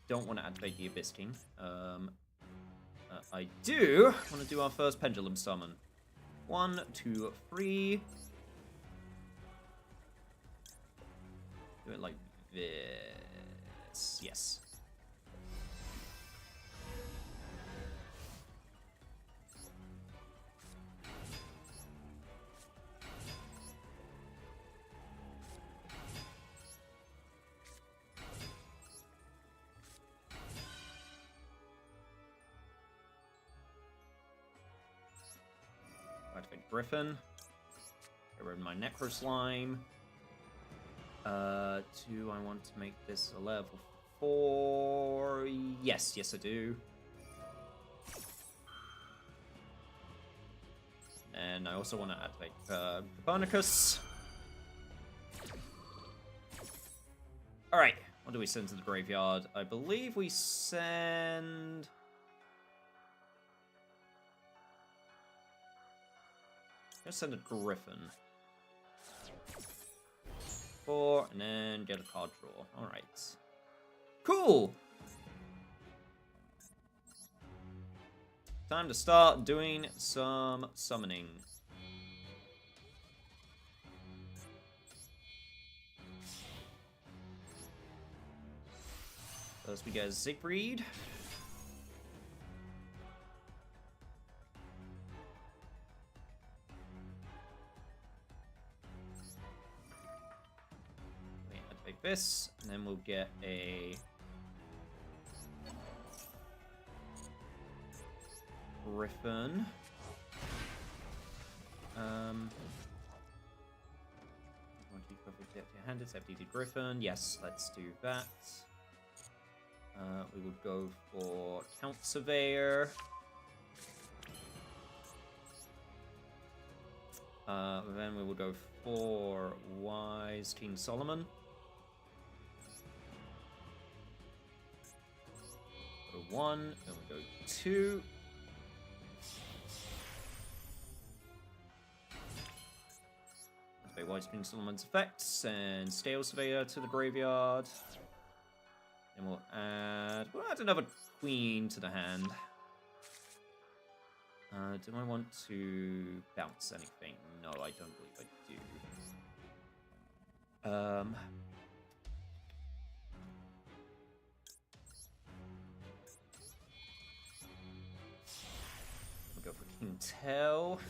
don't want to activate the Abyss King. I do want to do our first Pendulum Summon. 1, 2, 3. Do it like this. Yes. Activate Griffin. Get rid of my Necro Slime. Do I want to make this a level 4? Yes, yes I do. And I also want to activate Copernicus. Alright, what do we send to the graveyard? I believe we send... Let's send a Griffin. 4, and then get a card draw. Alright. Cool! Time to start doing some summoning. First we get Siegfried. This, and then we'll get a Griffin. Handed FDD Griffin. Yes, let's do that. We will go for Count Surveyor. Then we will go for Wise King Solomon. 1, then we go 2. Activate Wise King Solomon's effects and Stale Surveyor to the graveyard. Then we'll add another Queen to the hand. Do I want to bounce anything? No, I don't believe I do. Go for King Tell.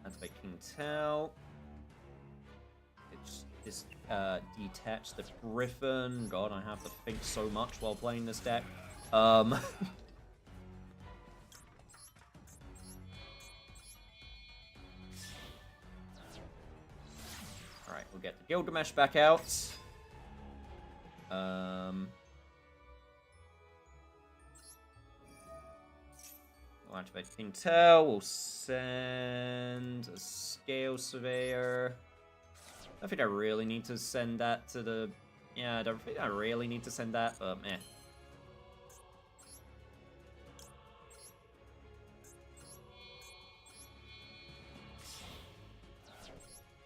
Activate King Tell. Just detach the Griffin. God, I have to think so much while playing this deck. Alright, we'll get the Gilgamesh back out. We'll activate King Tell. We'll send a Scale Surveyor. I don't think I really need to send that to the... Yeah, I don't think I really need to send that, but meh.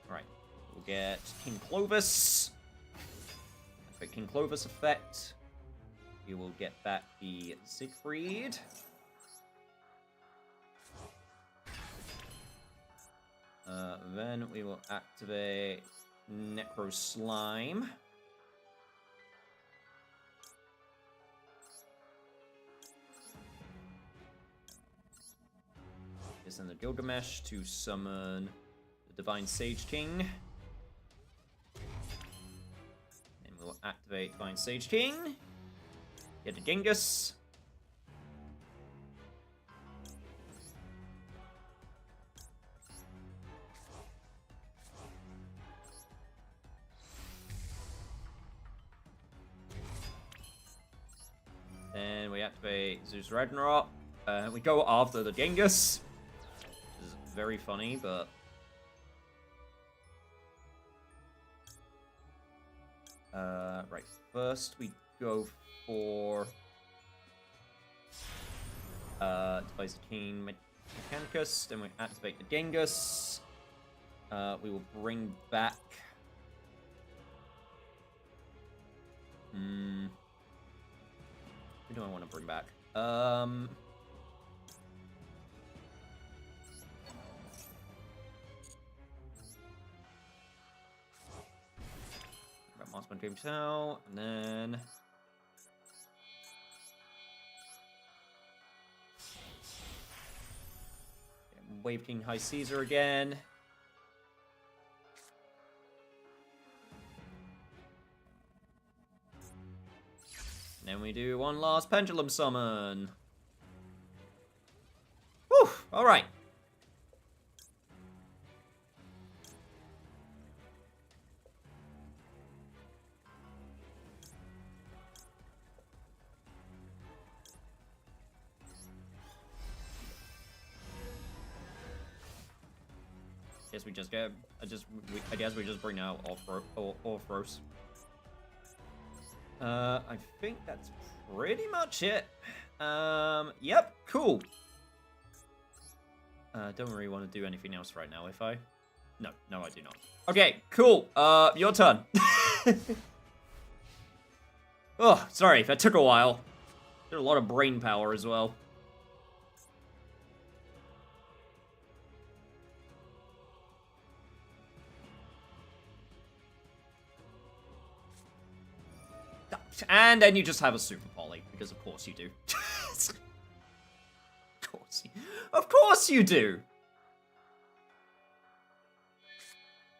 Alright, we'll get King Clovis. Activate King Clovis effect. We will get back the Siegfried. Then we will activate Necro Slime. Send the Gilgamesh to summon the Divine Sage King. And we'll activate Divine Sage King. Get a Genghis. activate Zeus Ragnarok. We go after the Genghis. This is very funny, but... right, first we go for... device the King Mechanicus, then we activate the Genghis. We will bring back... Who do I want to bring back? Monster Dream Cell, and then... Wave King High Caesar again. And then we do one last Pendulum Summon. Whew, alright. Guess we just get. I guess we just bring out Orthros. I think that's pretty much it. Yep, cool. Don't really want to do anything else right now, if I? No, I do not. Okay, cool. Your turn. Oh, sorry, that took a while. Did a lot of brain power as well. And then you just have a Super Poly, because of course you do. Of course you do!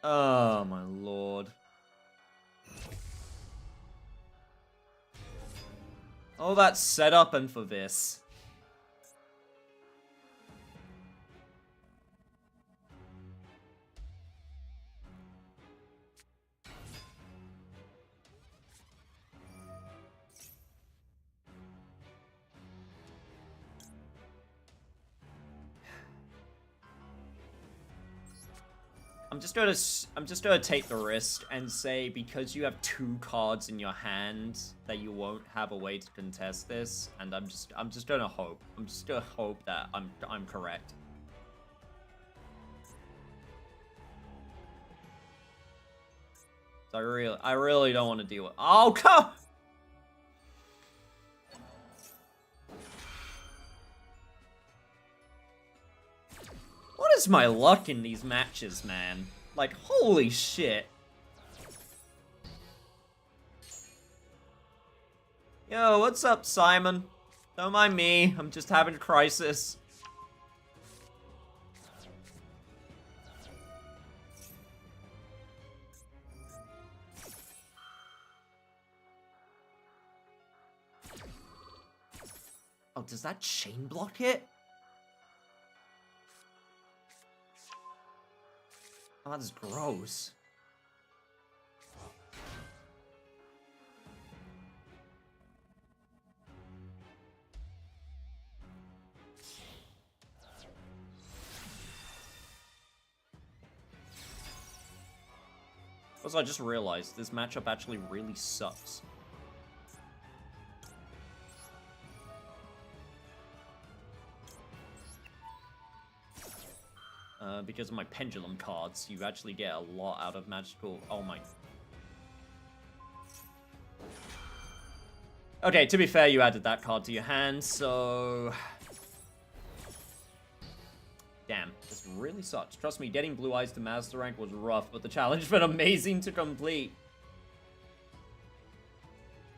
Oh my lord. All that setup and for this. I'm just gonna take the risk and say, because you have 2 cards in your hand, that you won't have a way to contest this, and I'm just gonna hope. I'm just gonna hope that I'm correct. So I really don't want to deal with. Oh come! What is my luck in these matches, man? Like, holy shit. Yo, what's up, Simon? Don't mind me, I'm just having a crisis. Oh, does that chain block it? Oh, that's gross. Also, I just realized this matchup actually really sucks. Because of my pendulum cards, you actually get a lot out of magical... Oh my... Okay, to be fair, you added that card to your hand, so... Damn, this really sucks. Trust me, getting Blue Eyes to Master Rank was rough, but the challenge felt amazing to complete.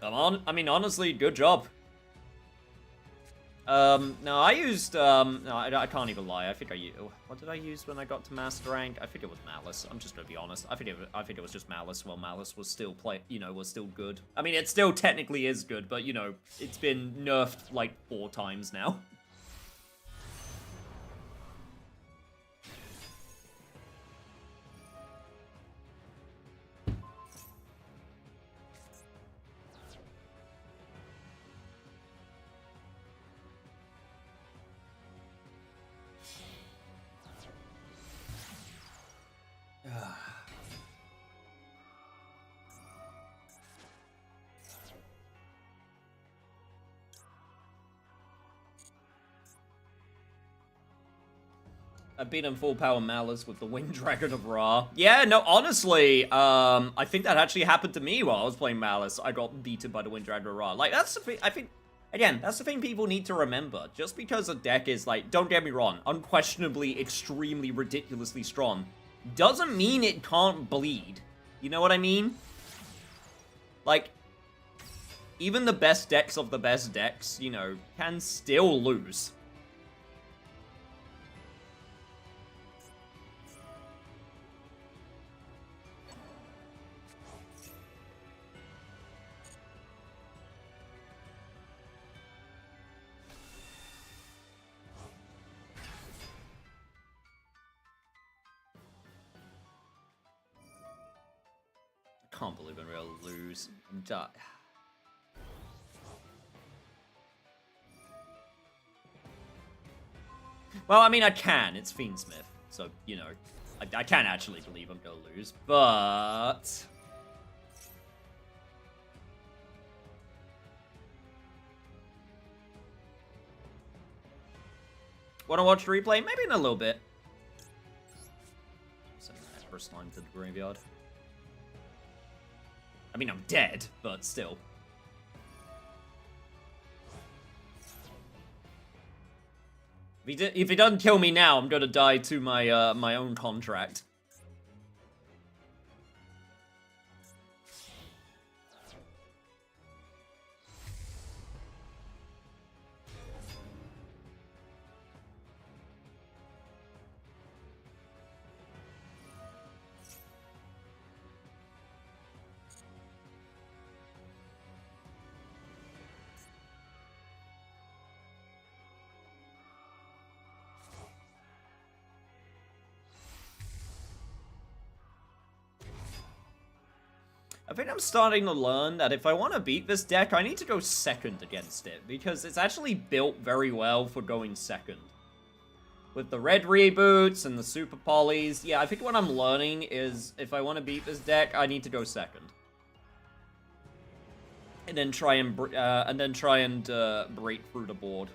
Come on, I mean, honestly, good job. No, I used, no, I can't even lie. I think I used, what did I use when I got to Master Rank? I think it was Malice. I'm just gonna be honest. I think it was just Malice. Well, Malice was still was still good. I mean, it still technically is good, but, you know, it's been nerfed, like, 4 times now. I've beaten full power Malice with the Wind Dragon of Ra. Yeah, no, honestly, I think that actually happened to me while I was playing Malice. I got beaten by the Wind Dragon of Ra. Like, that's the thing, I think, again, that's the thing people need to remember. Just because a deck is, like, don't get me wrong, unquestionably extremely ridiculously strong, doesn't mean it can't bleed. You know what I mean? Like, even the best decks of the best decks, you know, can still lose. I can't believe I'm real lose. Well, I mean, I can. It's Fiendsmith. So, you know, I can actually believe I'm gonna lose, but... Wanna watch the replay? Maybe in a little bit. Send that first line to the graveyard. I mean, I'm dead, but still. If he doesn't kill me now, I'm gonna die to my my own contract. I think I'm starting to learn that if I want to beat this deck, I need to go second against it, because it's actually built very well for going second. With the red reboots and the super polys, yeah, I think what I'm learning is if I want to beat this deck, I need to go second. And then try and break through the board.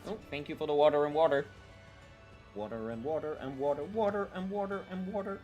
Oh, thank you for the water and water. Water and water and water, water and water and water.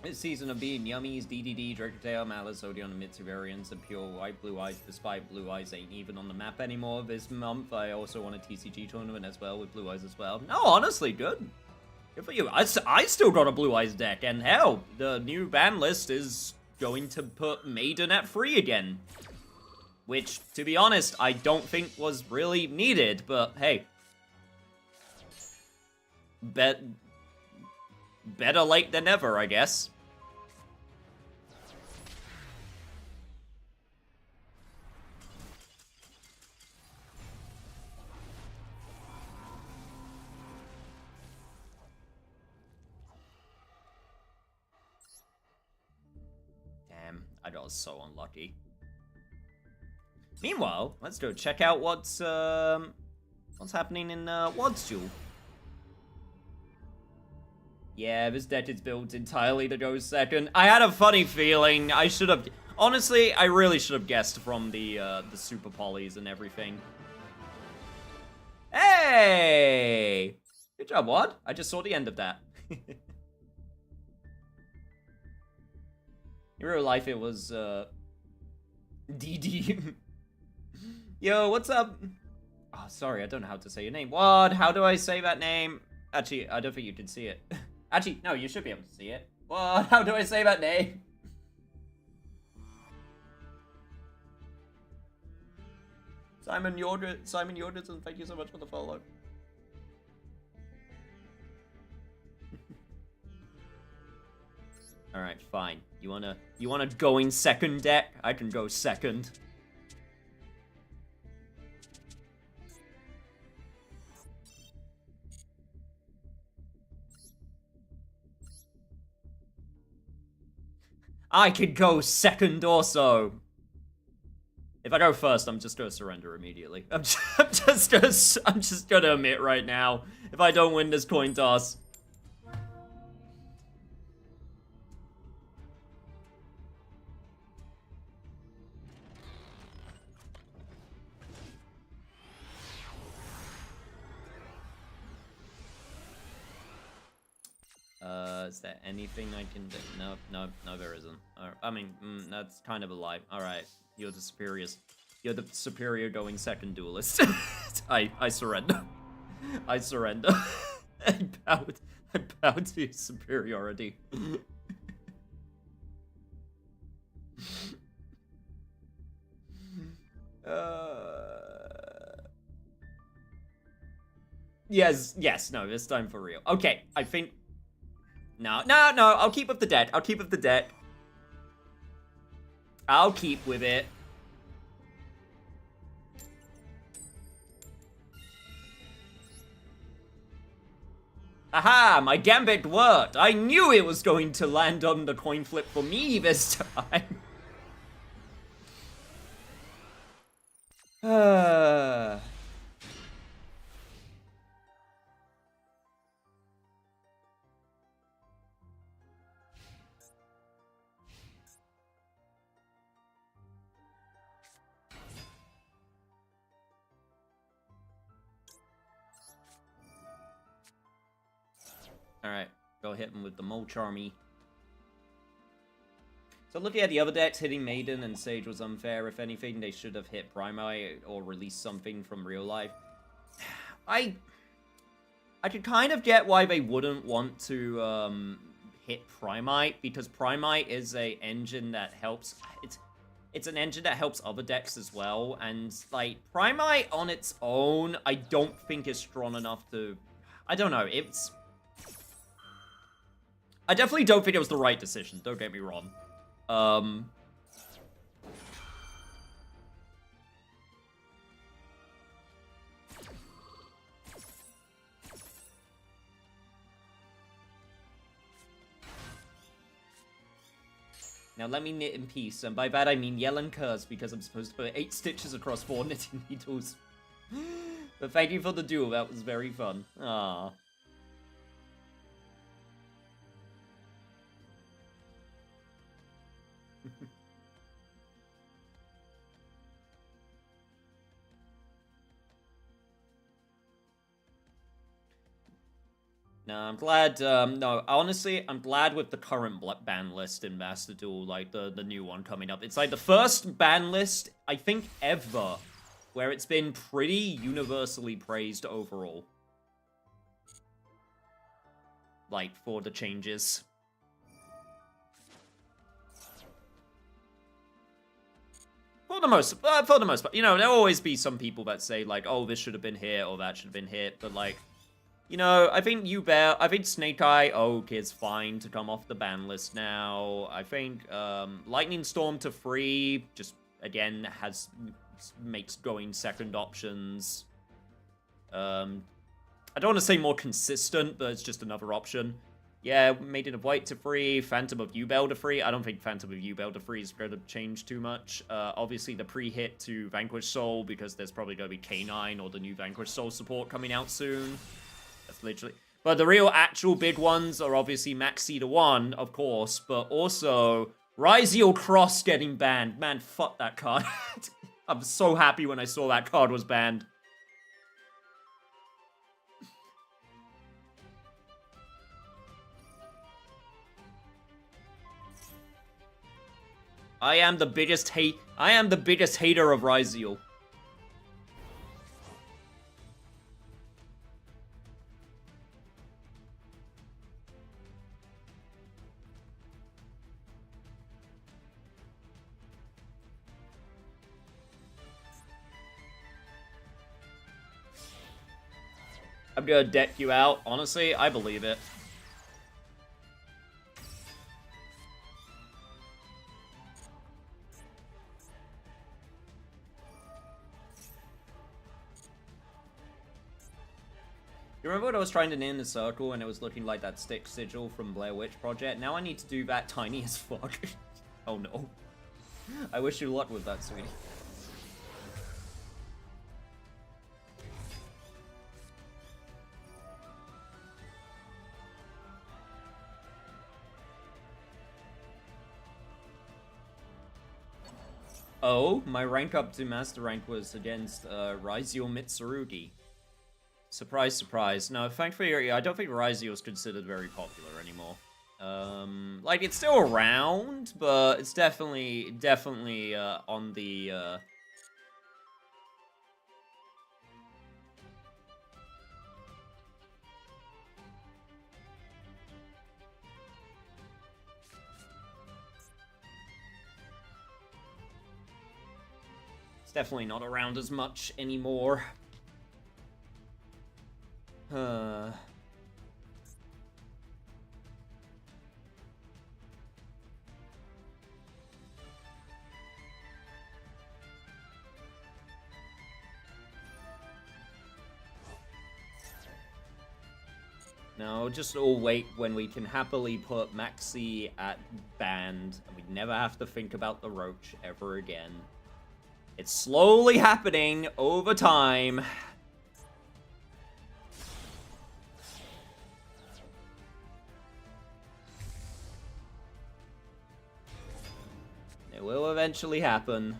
This season of being Yummies, DDD, Dracoteo, Malice, Odeon, and Mitsu variants, and pure white Blue Eyes, despite Blue Eyes ain't even on the map anymore this month. I also want a TCG tournament as well with Blue Eyes as well. No, honestly, good. Good for you. I still got a Blue Eyes deck, and hell, the new ban list is going to put Maiden at free again. Which, to be honest, I don't think was really needed, but hey. Better late than never, I guess. Damn, I got so unlucky. Meanwhile, let's go check out what's happening in WOD's Duel. Yeah, this deck is built entirely to go second. I had a funny feeling. I should have... Honestly, I really should have guessed from the super polys and everything. Hey! Good job, Wad. I just saw the end of that. In real life, it was, DD. Yo, what's up? Oh, sorry, I don't know how to say your name. Wad, how do I say that name? Actually, I don't think you can see it. Actually, no, you should be able to see it. Well, how do I say that name? Simon Jorgensen, thank you so much for the follow. Alright, fine. You wanna go in second deck? I can go second. I could go second also. If I go first, I'm just gonna surrender immediately. I'm just gonna admit right now, if I don't win this coin toss. Is there anything I can do? No, there isn't. I mean, that's kind of a lie. Alright, you're the superior going second duelist. I surrender. I surrender. I bow to your superiority. Yes, no, this time for real. Okay, I think... No, I'll keep with the deck. I'll keep with the deck. I'll keep with it. Aha, my gambit worked. I knew it was going to land on the coin flip for me this time. Alright, go hit him with the Mole Charmy. So looking at the other decks, hitting Maiden and Sage was unfair. If anything, they should have hit Primite or released something from real life. I could kind of get why they wouldn't want to hit Primite, because Primite is a engine that helps... It's an engine that helps other decks as well, and, like, Primite on its own, I don't think is strong enough to... I don't know, it's... I definitely don't think it was the right decision, don't get me wrong. Now let me knit in peace, and by that I mean yell and curse, because I'm supposed to put 8 stitches across 4 knitting needles. But thank you for the duel, that was very fun. Ah. No, I'm glad, no, honestly, I'm glad with the current ban list in Master Duel, like, the new one coming up. It's like the first ban list, I think, ever, where it's been pretty universally praised overall. Like, for the changes. For the most part, you know, there'll always be some people that say, like, oh, this should have been hit, or that should have been hit, but, like, you know, I think Snake Eye Oak is fine to come off the ban list now. I think, Lightning Storm to free, just, again, makes going second options. I don't want to say more consistent, but it's just another option. Yeah, Maiden of White to free, Phantom of Ubel to free. I don't think Phantom of Ubel to free is going to change too much. Obviously, the pre-hit to Vanquish Soul, because there's probably going to be K9 or the new Vanquish Soul support coming out soon. That's literally... But the real actual big ones are obviously Maxi to 1, of course, but also Ryziel Cross getting banned. Man, fuck that card. I'm so happy when I saw that card was banned. I am the biggest hater of Ryziel. I'm gonna deck you out. Honestly, I believe it. You remember when I was trying to name the circle and it was looking like that stick sigil from Blair Witch Project? Now I need to do that tiny as fuck. Oh no. I wish you luck with that, sweetie. Oh, my rank up to master rank was against Raizio Mitsurugi. Surprise, surprise. No, thankfully, I don't think Raizio is considered very popular anymore. Like, it's still around, but it's definitely on the, it's definitely not around as much anymore. No, just all wait when we can happily put Maxi at band, and we never have to think about the Roach ever again. It's slowly happening over time. It will eventually happen.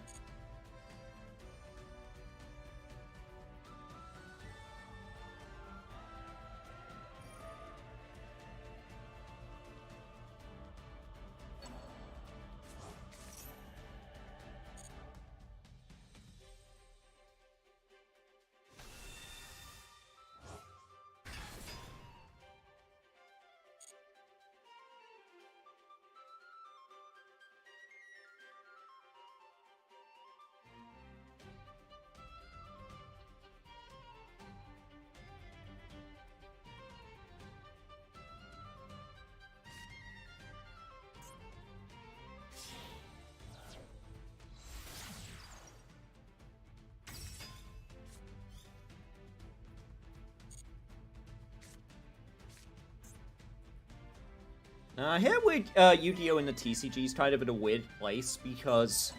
Here with Yu-Gi-Oh! In the TCG is kind of in a weird place because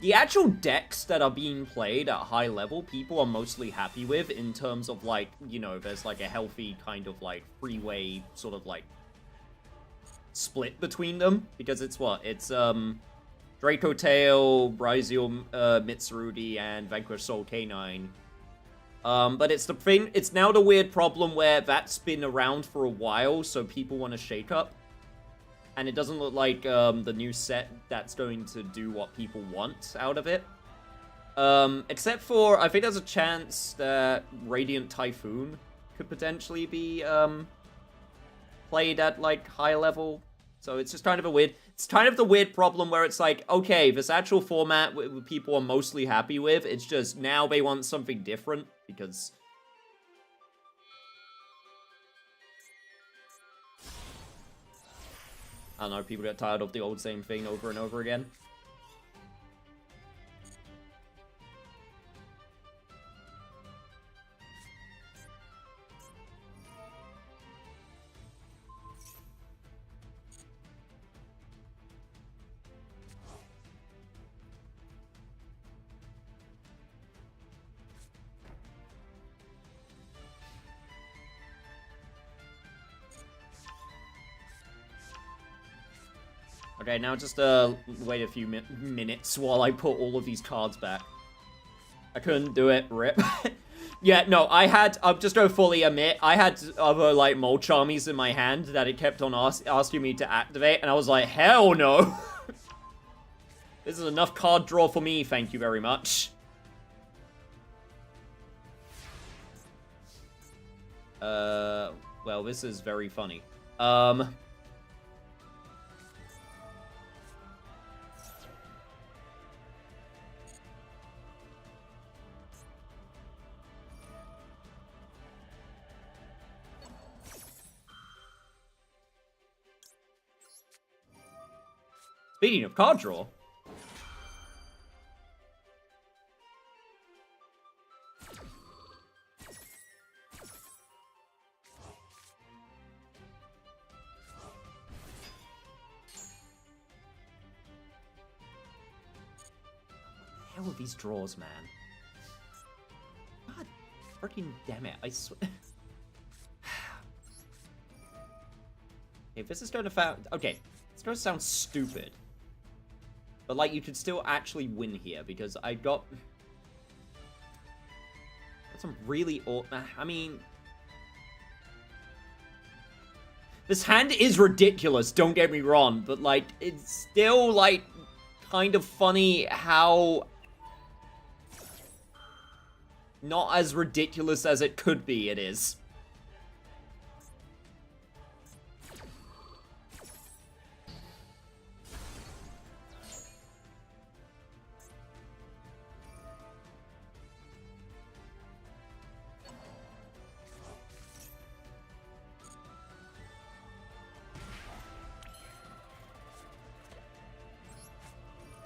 the actual decks that are being played at high level, people are mostly happy with in terms of, like, you know, there's like a healthy kind of like freeway sort of like split between them because it's what? It's Draco Tail, Braizio Mitsurugi, and Vanquish Soul K9. But it's the thing, it's now the weird problem where that's been around for a while, so people want to shake up. And it doesn't look like, the new set that's going to do what people want out of it. Except for, I think there's a chance that Radiant Typhoon could potentially be, played at, like, high level. So it's just kind of a weird, it's kind of the weird problem where it's like, okay, this actual format people are mostly happy with, it's just now they want something different, because I don't know, people get tired of the old same thing over and over again. Okay, now just wait a few minutes while I put all of these cards back. I couldn't do it, rip. Yeah, no, I had, I'm just gonna fully admit, I had other, like, Mold Charmies in my hand that it kept on asking me to activate, and I was like, hell no! This is enough card draw for me, thank you very much. Well, this is very funny. Speaking of card draw. all of these draws, man. God freaking damn it. I swear. If this is going to sound... Okay, it's going to sound stupid. But, like, you could still actually win here, because I got some really... I mean... This hand is ridiculous, don't get me wrong, but, like, it's still, like, kind of funny how... not as ridiculous as it could be, it is.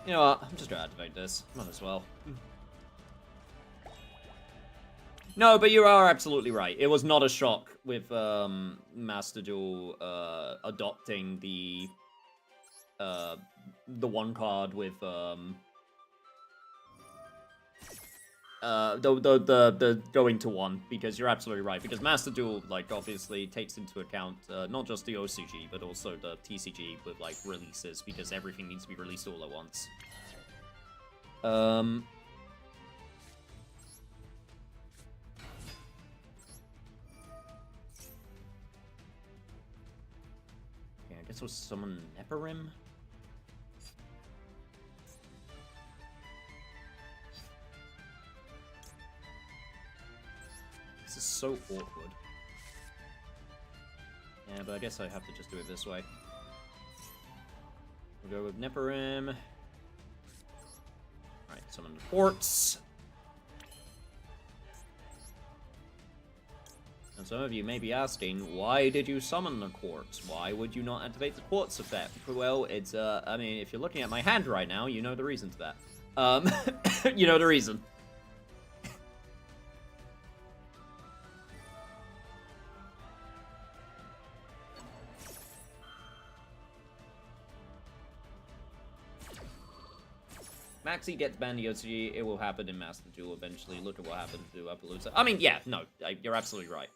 You know what? I'm just gonna activate this. Might as well. No, but you are absolutely right. It was not a shock with Master Duel adopting the one card with the going to one, because you're absolutely right. Because Master Duel, like, obviously takes into account not just the OCG but also the TCG with, like, releases, because everything needs to be released all at once. Yeah, I guess we'll summon Neparim. This is so awkward. Yeah, but I guess I have to just do it this way. We'll go with Neparim. Alright, summon the Quartz. And some of you may be asking, why did you summon the Quartz? Why would you not activate the Quartz effect? Well, it's, I mean, if you're looking at my hand right now, you know the reason to that. You know the reason. Maxi gets banned in OCG, it will happen in Master Duel eventually. Look at what happened to Appaloosa. I mean, yeah, no, you're absolutely right.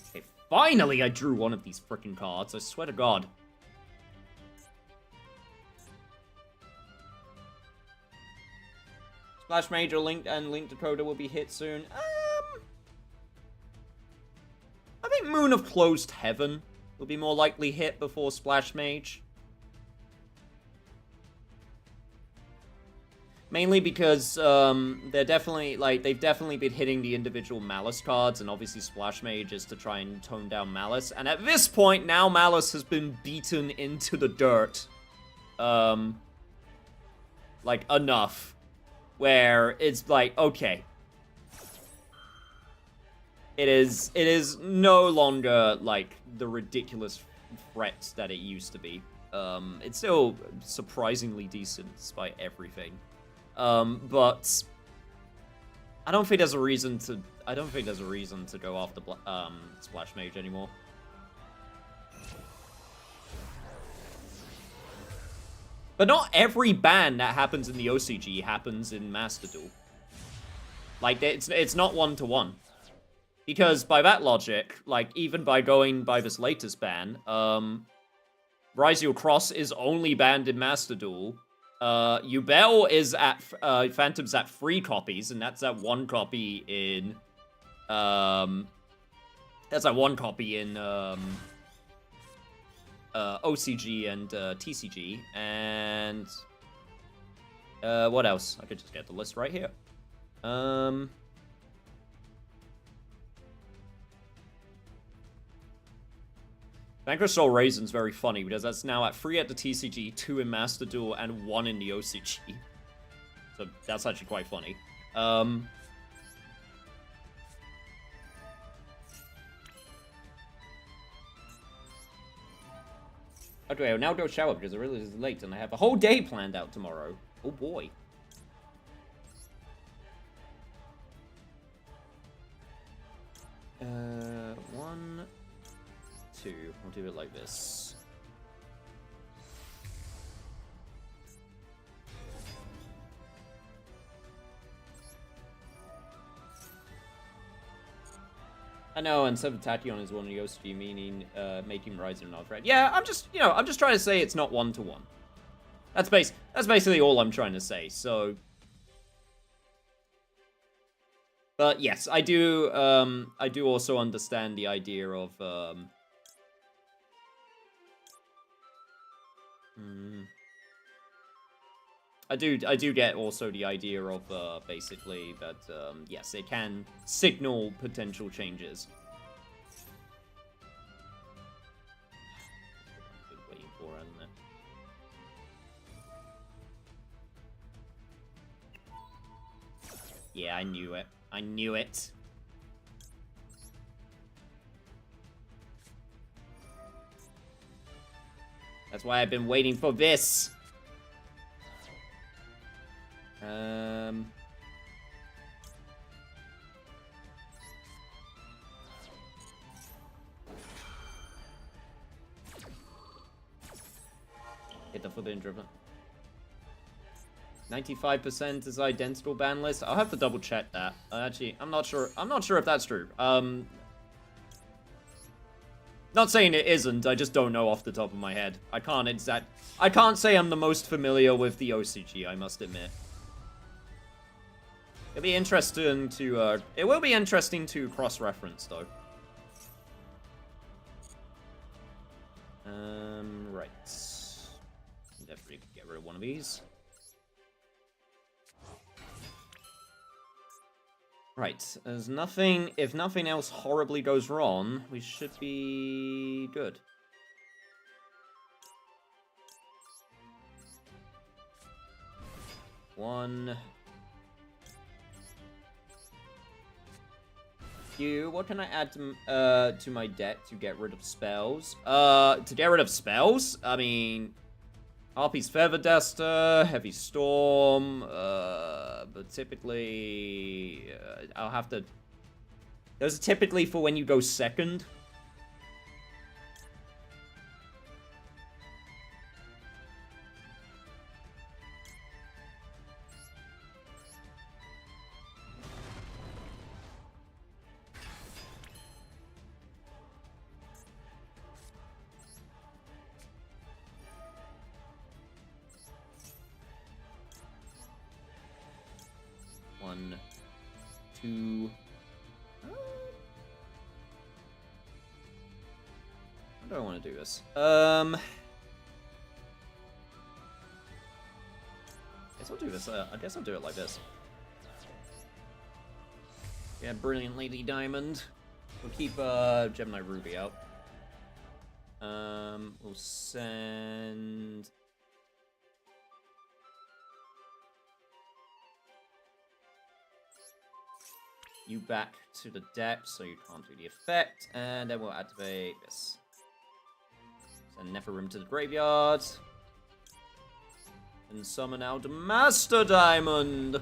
Okay, finally I drew one of these freaking cards, I swear to God. Splash Mage or Link and Link Decoder will be hit soon. I think Moon of Closed Heaven will be more likely hit before Splash Mage. Mainly because they're definitely, like, they've definitely been hitting the individual Malice cards, and obviously Splash Mage is to try and tone down Malice. And at this point, now Malice has been beaten into the dirt. Like, enough. Where it's like, okay. It is no longer, like, the ridiculous threat that it used to be. It's still surprisingly decent despite everything. But I don't think there's a reason to go after Splash Mage anymore. But not every ban that happens in the OCG happens in Master Duel. Like, it's not one-to-one. Because by that logic, like, even by going by this latest ban, Ryziel Cross is only banned in Master Duel. Yubel is at, Phantom's at 3 copies, and that's at 1 copy in, OCG and TCG, and what else? I could just get the list right here. Vanquish Soul Raisin's very funny because that's now at 3 at the TCG, 2 in Master Duel, and 1 in the OCG. So that's actually quite funny. Okay, I'll now go shower because it really is late and I have a whole day planned out tomorrow. Oh boy. 1, 2. We'll do it like this. I know, and Tachyon is one of Yosuke, meaning making Ryzen not red. Yeah, I'm just trying to say it's not 1-to-1. That's basically all I'm trying to say. So, but yes, I do also understand the idea of I do get also the idea of basically that yes, it can signal potential changes. Been waiting for, hasn't it? Yeah, I knew it. I knew it. That's why I've been waiting for this. Hit the forbidden dribbler. 95% is identical ban list. I'll have to double check that. Actually, I'm not sure. I'm not sure if that's true. Not saying it isn't. I just don't know off the top of my head. I can't say I'm the most familiar with the OCG. I must admit. It'll be interesting to. It will be interesting to cross-reference though. Right. Definitely get rid of one of these. Right, there's nothing, if nothing else horribly goes wrong, we should be good. One. What can I add to my deck to get rid of spells? To get rid of spells? I mean, Harpy's Feather Duster, Heavy Storm, but typically, I'll have to... Those are typically for when you go second. One, two. How do I want to do this? Guess I'll do this. I guess I'll do it like this. Yeah, Brilliant Lady Diamond. We'll keep Gemini Ruby out. We'll send. You back to the deck, so you can't do the effect, and then we'll activate this. Send Nephirim to the graveyard. And summon out Master Diamond!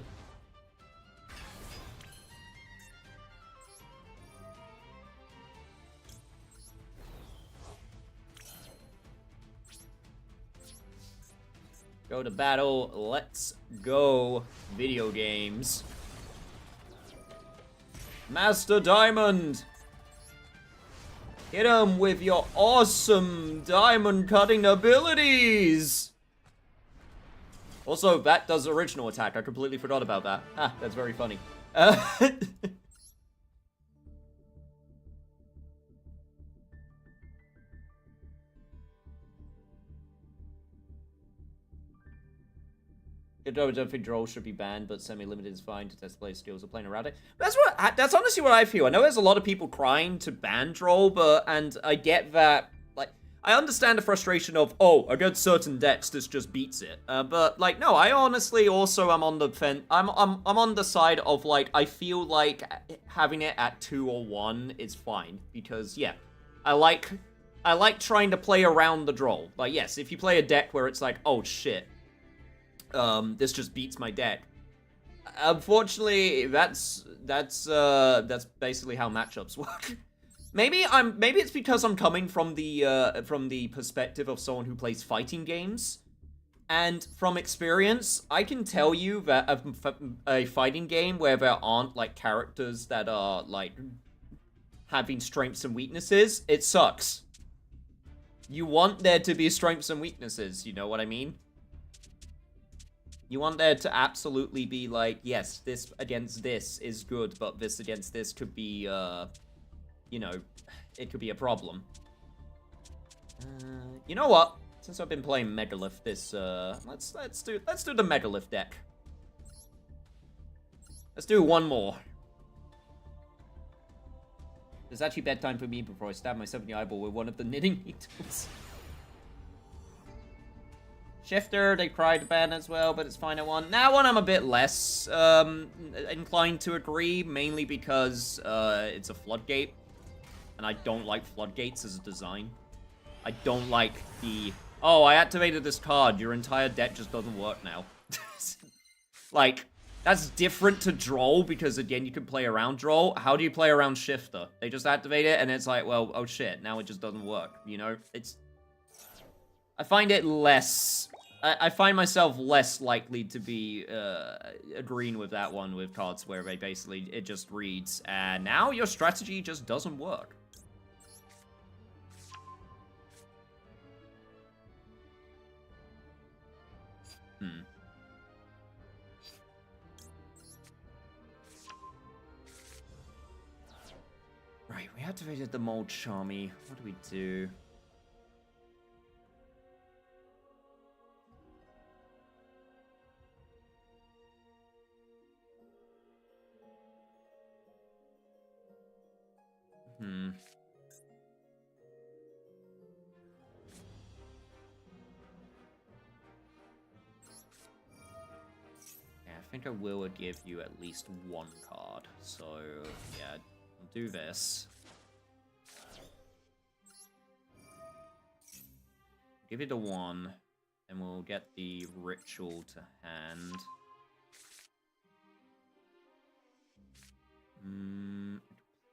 Go to battle, let's go, video games. Master Diamond! Hit him with your awesome diamond cutting abilities! Also, that does original attack. I completely forgot about that. Ah, that's very funny. I don't think Droll should be banned, but semi-limited is fine to test play skills or playing around it. That's honestly what I feel. I know there's a lot of people crying to ban Droll, and I get that. Like, I understand the frustration of, oh, against certain decks, this just beats it. But like, no, I honestly also am on the fence. I'm on the side of like, I feel like having it at 2 or 1 is fine because yeah, I like trying to play around the Droll. Like, yes, if you play a deck where it's like, oh shit. This just beats my deck. unfortunately, that's basically how matchups work. Maybe it's because I'm coming from the perspective of someone who plays fighting games, and from experience, I can tell you that a fighting game where there aren't like characters that are like having strengths and weaknesses, it sucks. You want there to be strengths and weaknesses, you know what I mean? You want there to absolutely be like, yes, this against this is good, but this against this could be, you know, it could be a problem. You know what? Since I've been playing Megalith this, let's do the Megalith deck. Let's do one more. It's actually bedtime for me before I stab myself in the eyeball with one of the knitting needles. Shifter, they cried to ban as well, but it's fine at one. That one I'm a bit less inclined to agree, mainly because it's a floodgate, and I don't like floodgates as a design. I don't like the, oh, I activated this card, your entire deck just doesn't work now. Like, that's different to Droll, because again, you can play around Droll. How do you play around Shifter? They just activate it, and it's like, well, oh shit, now it just doesn't work, you know? It's, I find it less, I find myself less likely to be agreeing with that one with cards where they basically, it just reads, and now your strategy just doesn't work. Right, we activated the Mold Charmy. What do we do? Yeah, I think I will give you at least one card. So, yeah, I'll do this. Give it a 1, and we'll get the Ritual to hand.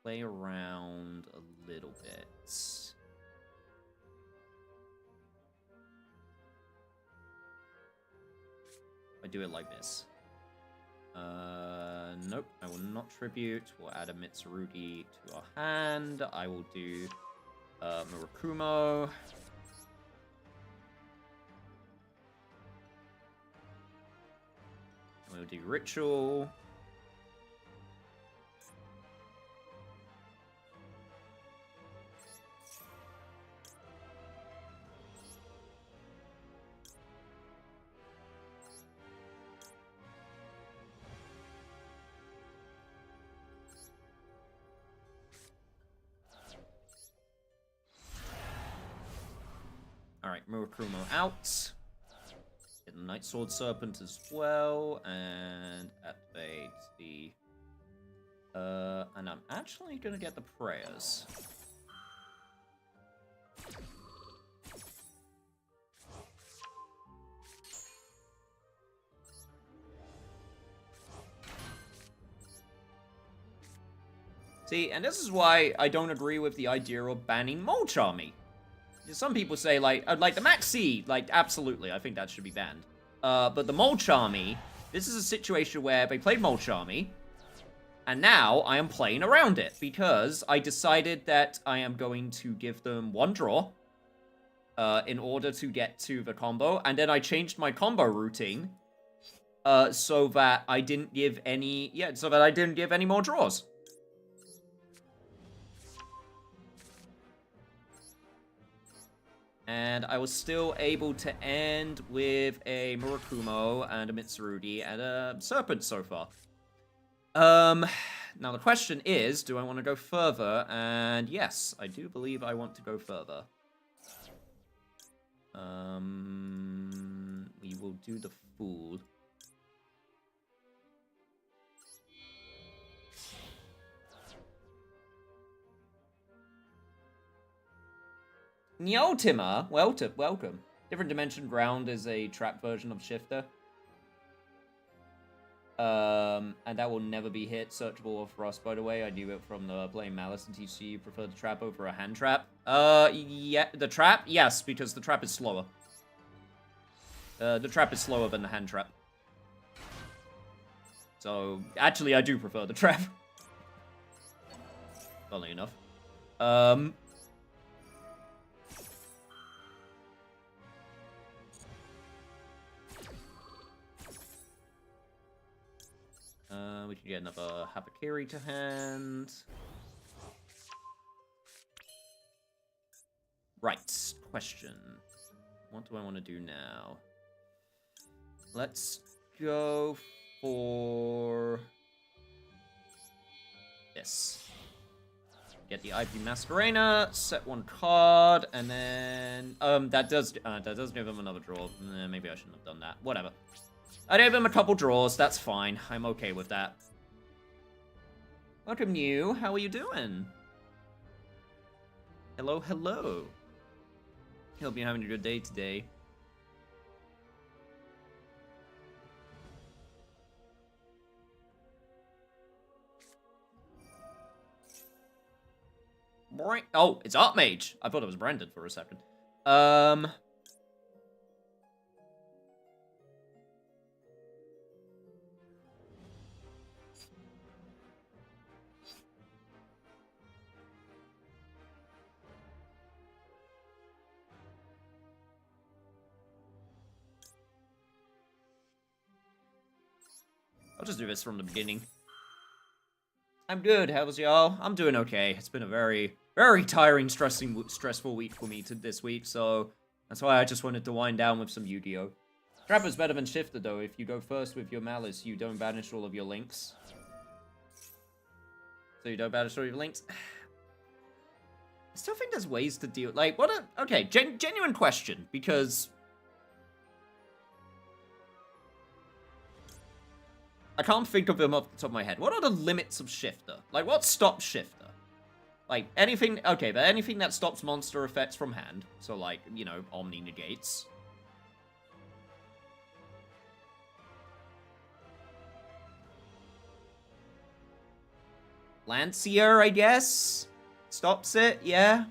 Play around a little bit. I do it like this. Nope, I will not tribute. We'll add a Mitsurugi to our hand. I will do Murakumo. We'll do Ritual. Alright, Murakumo out. Get the Night Sword Serpent as well, and activate the... and I'm actually gonna get the prayers. See, and this is why I don't agree with the idea of banning Mold Charmy. Some people say, like the Maxi, like, absolutely, I think that should be banned. But the Mold Charmy, this is a situation where they played Mold Charmy, and now I am playing around it, because I decided that I am going to give them one draw, in order to get to the combo, and then I changed my combo routing, so that I didn't give any, so that I didn't give any more draws. And I was still able to end with a Murakumo and a Mitsurugi and a Serpent so far. Now the question is, do I want to go further? And yes, I do believe I want to go further. We will do the Fool. Nyotima, welcome. Different Dimension Ground is a trap version of Shifter. And that will never be hit. Searchable or Frost, by the way. I knew it from the playing Malice and TC. You prefer the trap over a hand trap? Yeah, the trap? Yes, because the trap is slower. The trap is slower than the hand trap. So, actually, I do prefer the trap. Funnily enough. We can get another Hapakiri to hand. Right, question. What do I want to do now? Let's go for this. Get the IP Masquerena, set one card, and then that does give him another draw. Maybe I shouldn't have done that. Whatever. I gave him a couple draws. That's fine. I'm okay with that. Welcome, you. How are you doing? Hello, hello. Hope you're having a good day today. Oh, it's Archmage. I thought it was Brandon for a second. I'll just do this from the beginning. I'm good. How's y'all? I'm doing okay. It's been a very, very tiring, stressful week for me this week, so that's why I just wanted to wind down with some Yu-Gi-Oh! Trapper's better than Shifter, though. If you go first with your Malice, you don't banish all of your links. So you don't banish all your links? I still think there's ways to deal... Like, what a... Okay, genuine question, because... I can't think of them off the top of my head. What are the limits of Shifter? Like, what stops Shifter? Like, anything... Okay, but anything that stops monster effects from hand. So, like, you know, Omni negates. Lancier, I guess? Stops it, yeah.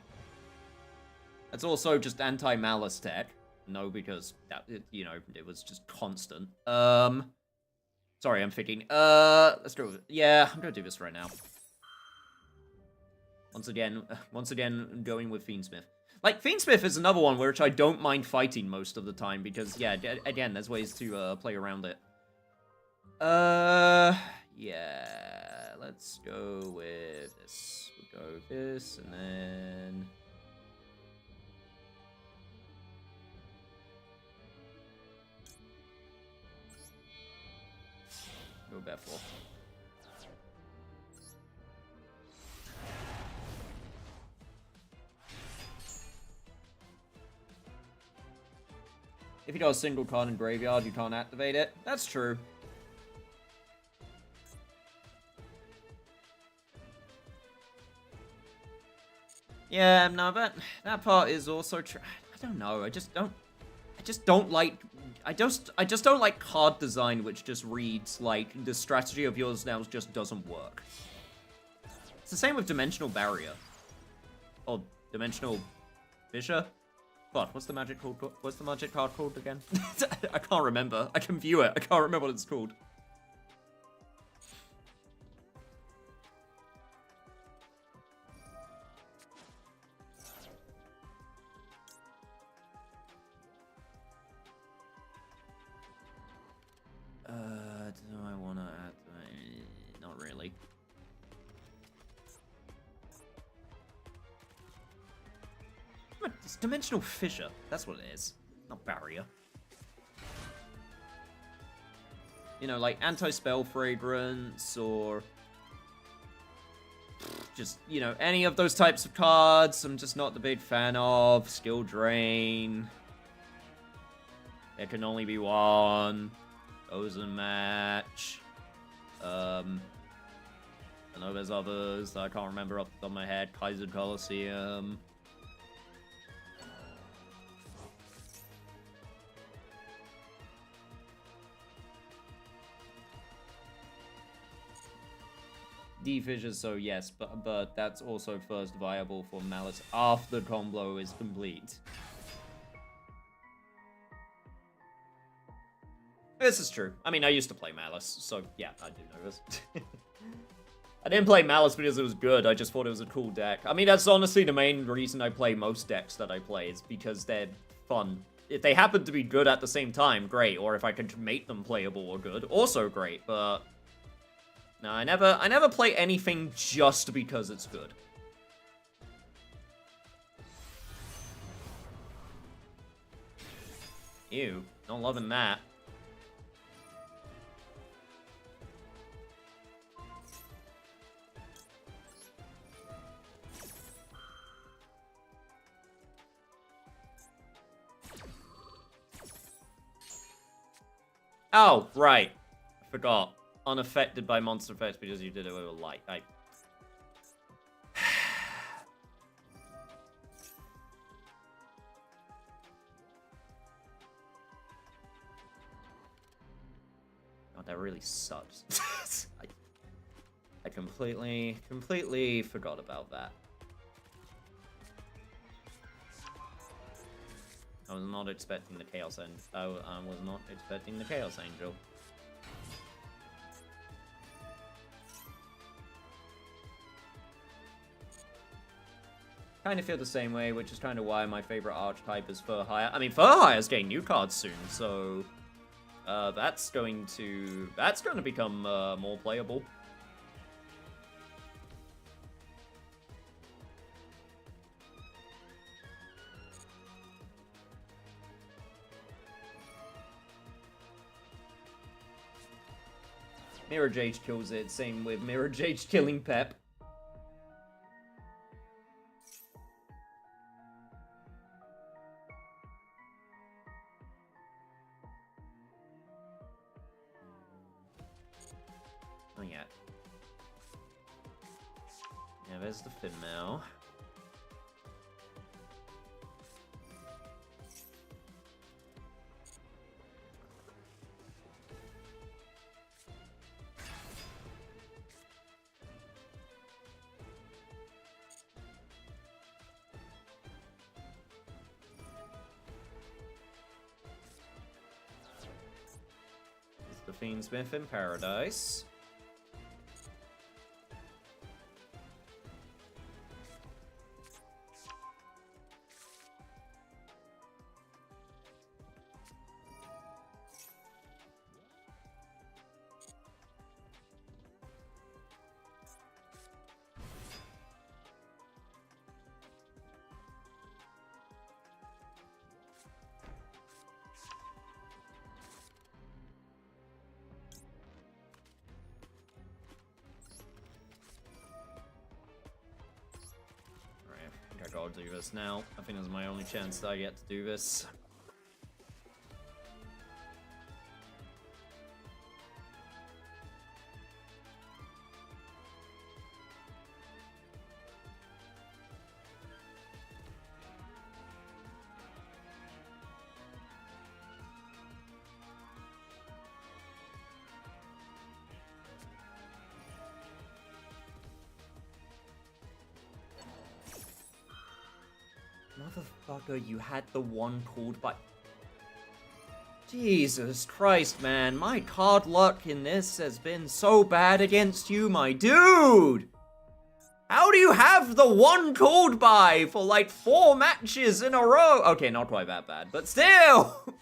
That's also just anti-Malice tech. No, because, that, you know, it was just constant. Sorry, I'm thinking. Let's go with it. Yeah, I'm gonna do this right now. Once again, going with Fiendsmith. Like, Fiendsmith is another one which I don't mind fighting most of the time, because, yeah, again, there's ways to, play around it. Yeah, let's go with this. We'll go with this, and then... Go Bethel. If you got a single card in graveyard, you can't activate it. That's true. Yeah, no, that part is also true. I don't know. I just don't like card design which just reads like the strategy of yours now just doesn't work. It's the same with Dimensional Barrier. Or Dimensional Fissure. What? What's the magic called? What's the magic card called again? I can't remember. I can view it. I can't remember what it's called. Do I want to add... not really. It's Dimensional Fissure. That's what it is. Not Barrier. You know, like Anti-Spell Fragrance, or... just, you know, any of those types of cards I'm just not the big fan of. Skill Drain. There can only be one. Ozen Match. I know there's others that I can't remember off the top of my head. Kaiser Coliseum. defissures, so yes, but that's also first viable for Malice after the combo is complete. This is true. I mean, I used to play Malice, so yeah, I do know this. I didn't play Malice because it was good, I just thought it was a cool deck. I mean, that's honestly the main reason I play most decks that I play, is because they're fun. If they happen to be good at the same time, great. Or if I could make them playable or good, also great, but... No, I never play anything just because it's good. Ew, not loving that. Oh, right. I forgot. Unaffected by monster effects because you did it with a light. God, that really sucks. I completely forgot about that. I was not expecting the Chaos Angel. I was not expecting the Chaos Angel. Kind of feel the same way, which is kind of why my favorite archetype is Furhire. I mean, Furhire's getting new cards soon, so that's going to become more playable. Mirror Jage kills it. Same with Mirror Jage killing Pep. Oh yeah. Yeah, there's the fin now. The Fiendsmith in Paradise. I gotta do this now. I think this is my only chance that I get to do this. Motherfucker, you had the one called by... Jesus Christ, man. My card luck in this has been so bad against you, my dude! How do you have the one called by for like 4 matches in a row? Okay, not quite that bad, but still!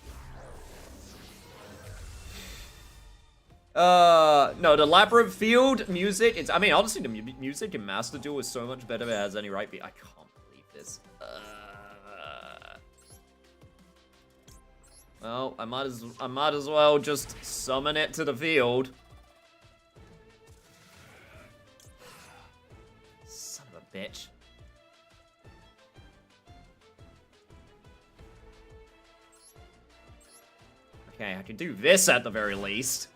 No, the Labyrinth Field music, I mean, honestly, the music in Master Duel is so much better than it has any right be. I can't believe this. Well, I might as well just summon it to the field. Son of a bitch. Okay, I can do this at the very least.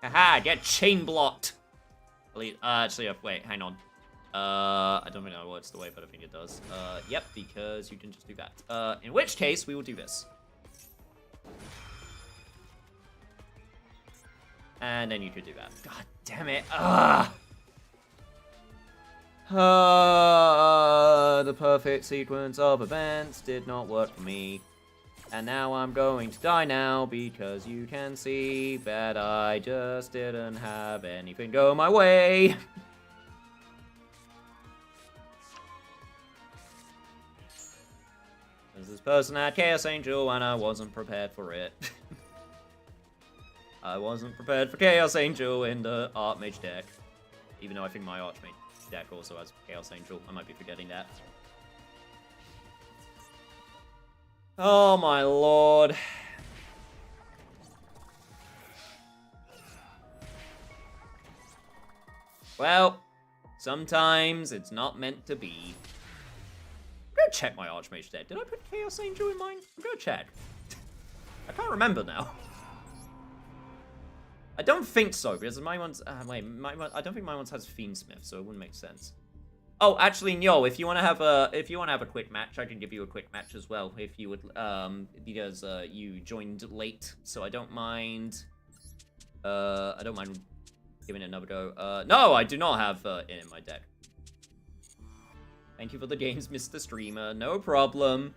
Haha, get chain blocked. Actually, wait, hang on. I don't really know what's the way, but I think it does. Yep, because you didn't just do that. In which case, we will do this. And then you could do that. God damn it. The perfect sequence of events did not work for me. And now I'm going to die now because you can see that I just didn't have anything go my way. This person had Chaos Angel and I wasn't prepared for it. I wasn't prepared for Chaos Angel in the Archmage deck. Even though I think my Archmage deck also has Chaos Angel. I might be forgetting that. Oh my lord. Well, sometimes it's not meant to be. I'm gonna check my Archmage deck. Did I put Chaos Angel in mine? I'm gonna check. I can't remember now. I don't think so, because my one's... wait, I don't think my one's has Fiendsmith, so it wouldn't make sense. Oh, actually, no, if you want to have a quick match, I can give you a quick match as well, if you would, because, you joined late, so I don't mind giving it another go. No, I do not have, it in my deck. Thank you for the games, Mr. Streamer, no problem.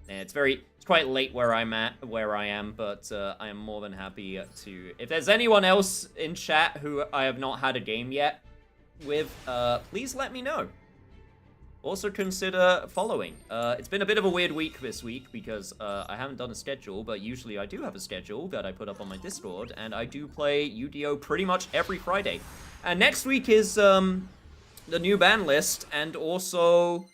Yeah, it's quite late where I am, but I am more than happy to... If there's anyone else in chat who I have not had a game yet with, please let me know. Also consider following. It's been a bit of a weird week this week because I haven't done a schedule, but usually I do have a schedule that I put up on my Discord, and I do play UDO pretty much every Friday. And next week is the new ban list, and also...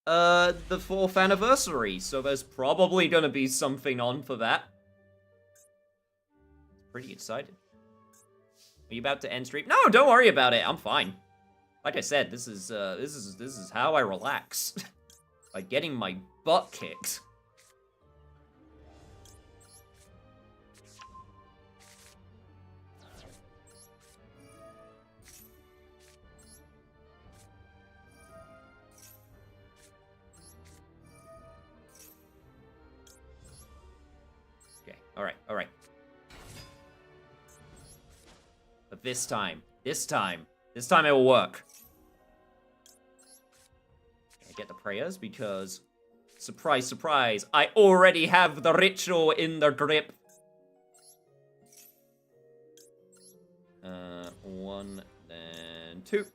the 4th anniversary, so there's probably gonna be something on for that. Pretty excited. Are you about to end stream? No, don't worry about it. I'm fine. Like I said, this is how I relax. By getting my butt kicked. Alright. But this time it will work. I get the prayers because, surprise, surprise, I already have the ritual in the grip. 1, then 2.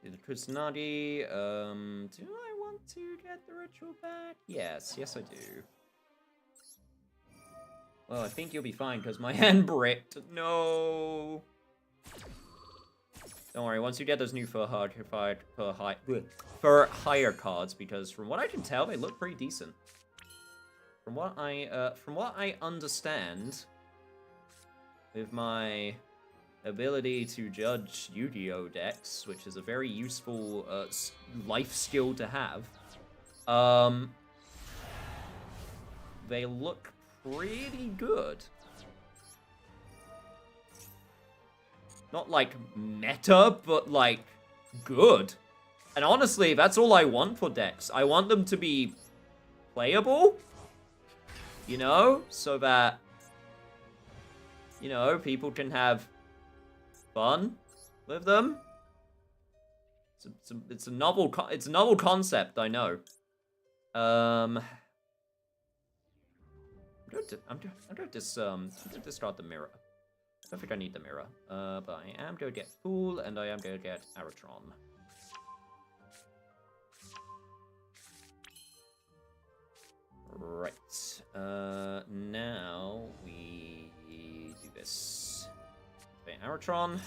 The Kusanagi, do I want to get the ritual back? Yes, I do. Well, I think you'll be fine, because my hand bricked. No! Don't worry, once you get those new for hire cards, because from what I can tell, they look pretty decent. From what I understand, with my ability to judge Yu-Gi-Oh decks, which is a very useful life skill to have. They look pretty good. Not like meta, but like good. And honestly, that's all I want for decks. I want them to be playable, you know, so that, you know, people can have fun with them. It's a novel concept, I know. I'm going to discard the mirror. I don't think I need the mirror. But I am going to get Fool, and I am going to get Aratron. Right. Now we do this. Aratron.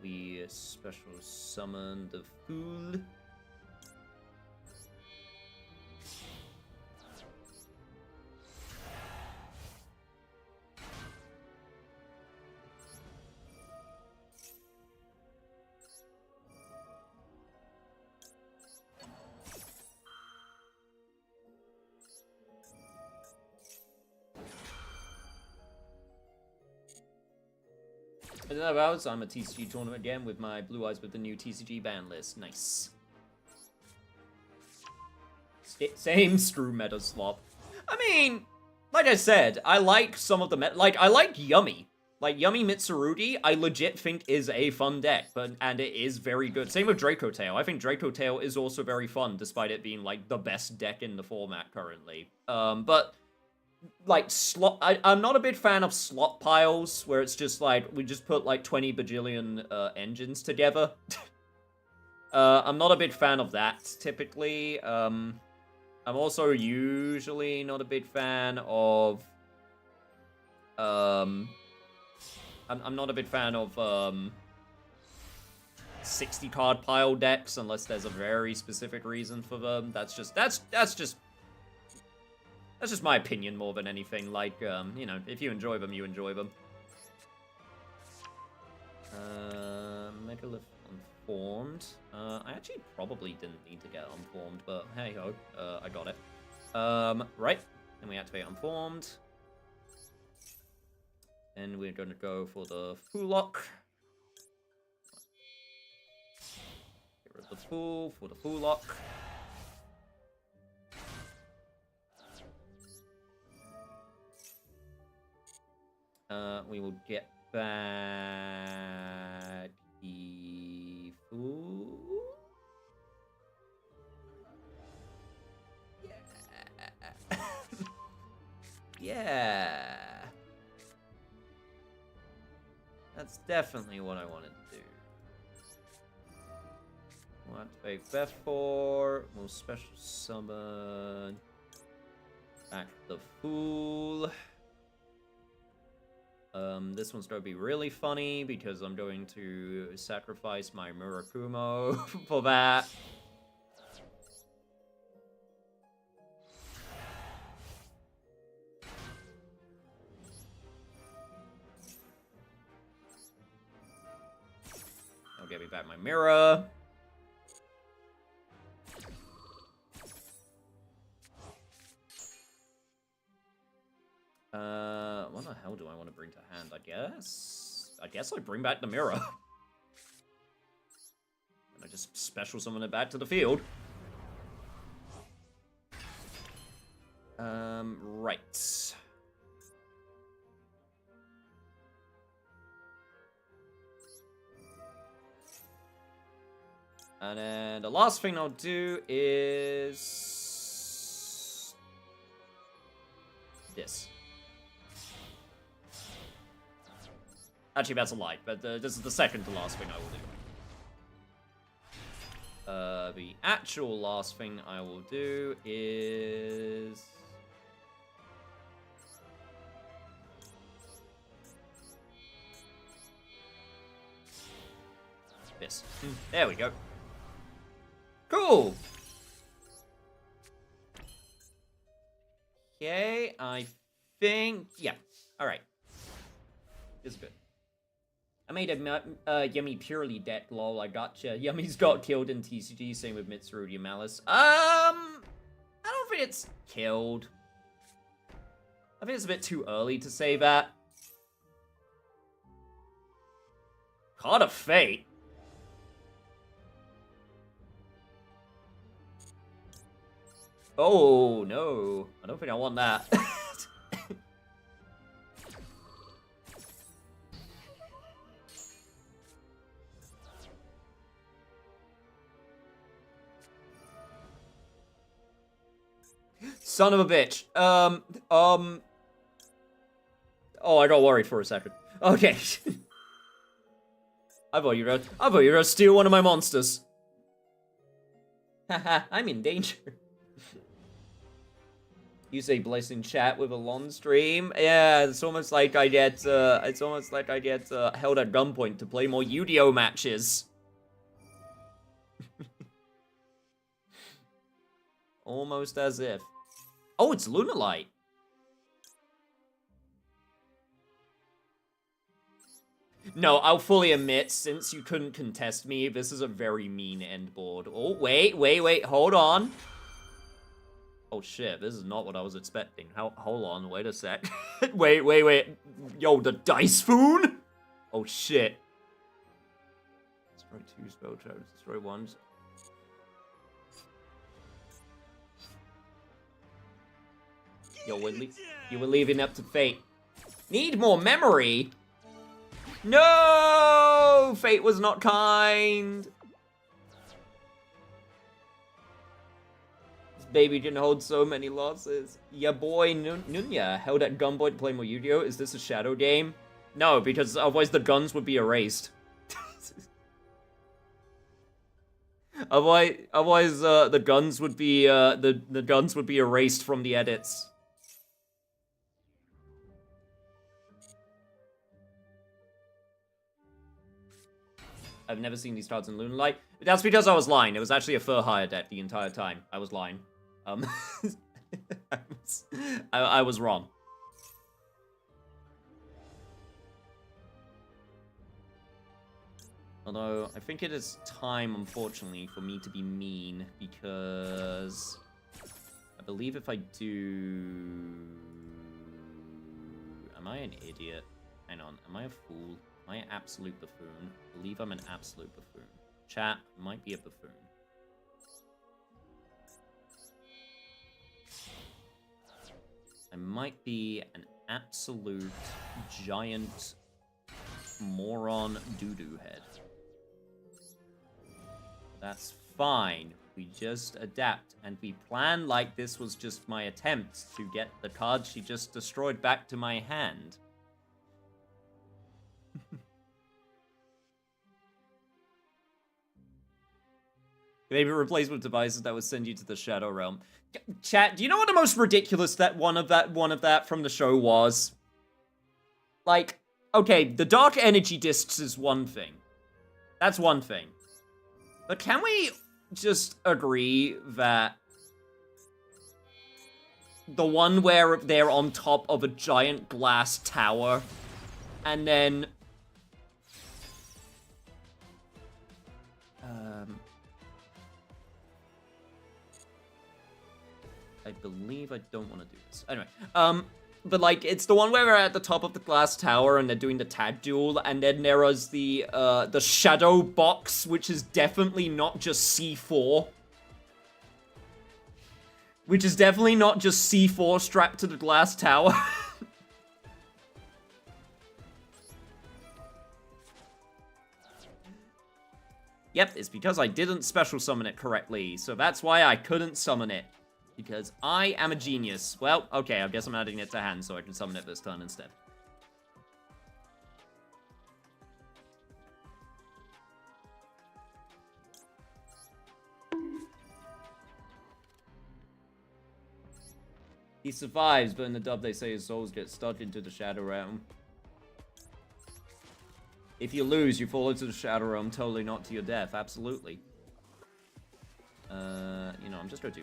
We special summon the Fool. I don't know about, I'm a TCG tournament again with my Blue Eyes with the new TCG ban list. Nice. Same screw meta swap. I mean, like I said, I like some of the like, I like Yummy. Like, Yummy Mitsurugi, I legit think is a fun deck, and it is very good. Same with Draco Tail. I think Draco Tail is also very fun, despite it being, like, the best deck in the format currently. But, like, I'm not a big fan of slot piles, where it's just, like, we just put, like, 20 bajillion engines together. I'm not a big fan of that, typically. I'm also usually not a big fan of... I'm not a big fan of 60 card pile decks unless there's a very specific reason for them. That's just my opinion more than anything. Like, you know, if you enjoy them, you enjoy them. Megalith Unformed. I actually probably didn't need to get Unformed, but hey ho, I got it. Right, then we activate Unformed. And we're gonna go for the Foolock. Get rid of the Fool for the Foolock. We will get back the Fool. Yeah. Yeah. That's definitely what I wanted to do. We'll activate Bethor. We'll special summon back the Fool. This one's going to be really funny because I'm going to sacrifice my Murakumo for that. Get me back my mirror. What the hell do I want to bring to hand? I guess I bring back the mirror. And I just special summon it back to the field. Right. And then the last thing I'll do is this. Actually, that's a lie, but this is the second to last thing I will do. The actual last thing I will do is... this. There we go. Cool! Okay, I think... yeah, alright. This is good. I made a Yummy Purely deck, lol, I gotcha. Yummy's got killed in TCG, same with Mitsurugi Malice. I don't think it's killed. I think it's a bit too early to say that. Card of Fate? Oh, no. I don't think I want that. Son of a bitch. Oh, I got worried for a second. Okay. I thought you were gonna steal one of my monsters. Haha, I'm in danger. You say blessing chat with a long stream. Yeah, it's almost like I get held at gunpoint to play more Yu-Gi-Oh matches. Almost as if. Oh, it's Lunalight. No, I'll fully admit, since you couldn't contest me, this is a very mean end board. Oh, wait, hold on. Oh shit, this is not what I was expecting. Hold on, wait a sec. wait. Yo, the Dice Foon? Oh shit. Destroy 2 spell traps, destroy 1. Yo, you were leaving up to fate. Need more memory? No! Fate was not kind. This baby didn't hold so many losses. Ya boy Nunya held at gunpoint to play more Yu-Gi-Oh! Is this a shadow game? No, because otherwise the guns would be erased. otherwise, the guns would be the guns would be erased from the edits. I've never seen these cards in Moonlight. That's because I was lying. It was actually a fur hire deck the entire time. I was lying. I was wrong. Although, I think it is time, unfortunately, for me to be mean, because I believe if I do... Am I an idiot? Hang on, am I a fool? Am I an absolute buffoon? I believe I'm an absolute buffoon. Chat, might be a buffoon. I might be an absolute giant moron doo-doo head. That's fine. We just adapt, and we plan like this was just my attempt to get the card she just destroyed back to my hand. Maybe replacement devices that would send you to the Shadow Realm. Chat, do you know what the most ridiculous one of that from the show was? Like, okay, the Dark Energy Discs is one thing. That's one thing. But can we just agree that the one where they're on top of a giant glass tower, and then I believe I don't want to do this. Anyway, but like, it's the one where we're at the top of the glass tower and they're doing the tag duel, and then there is the shadow box, which is definitely not just C4. Which is definitely not just C4 strapped to the glass tower. Yep, it's because I didn't special summon it correctly, so that's why I couldn't summon it. Because I am a genius. Well, okay, I guess I'm adding it to hand so I can summon it this turn instead. He survives, but in the dub they say his souls get stuck into the Shadow Realm. If you lose, you fall into the Shadow Realm, totally not to your death. Absolutely. You know, I'm just gonna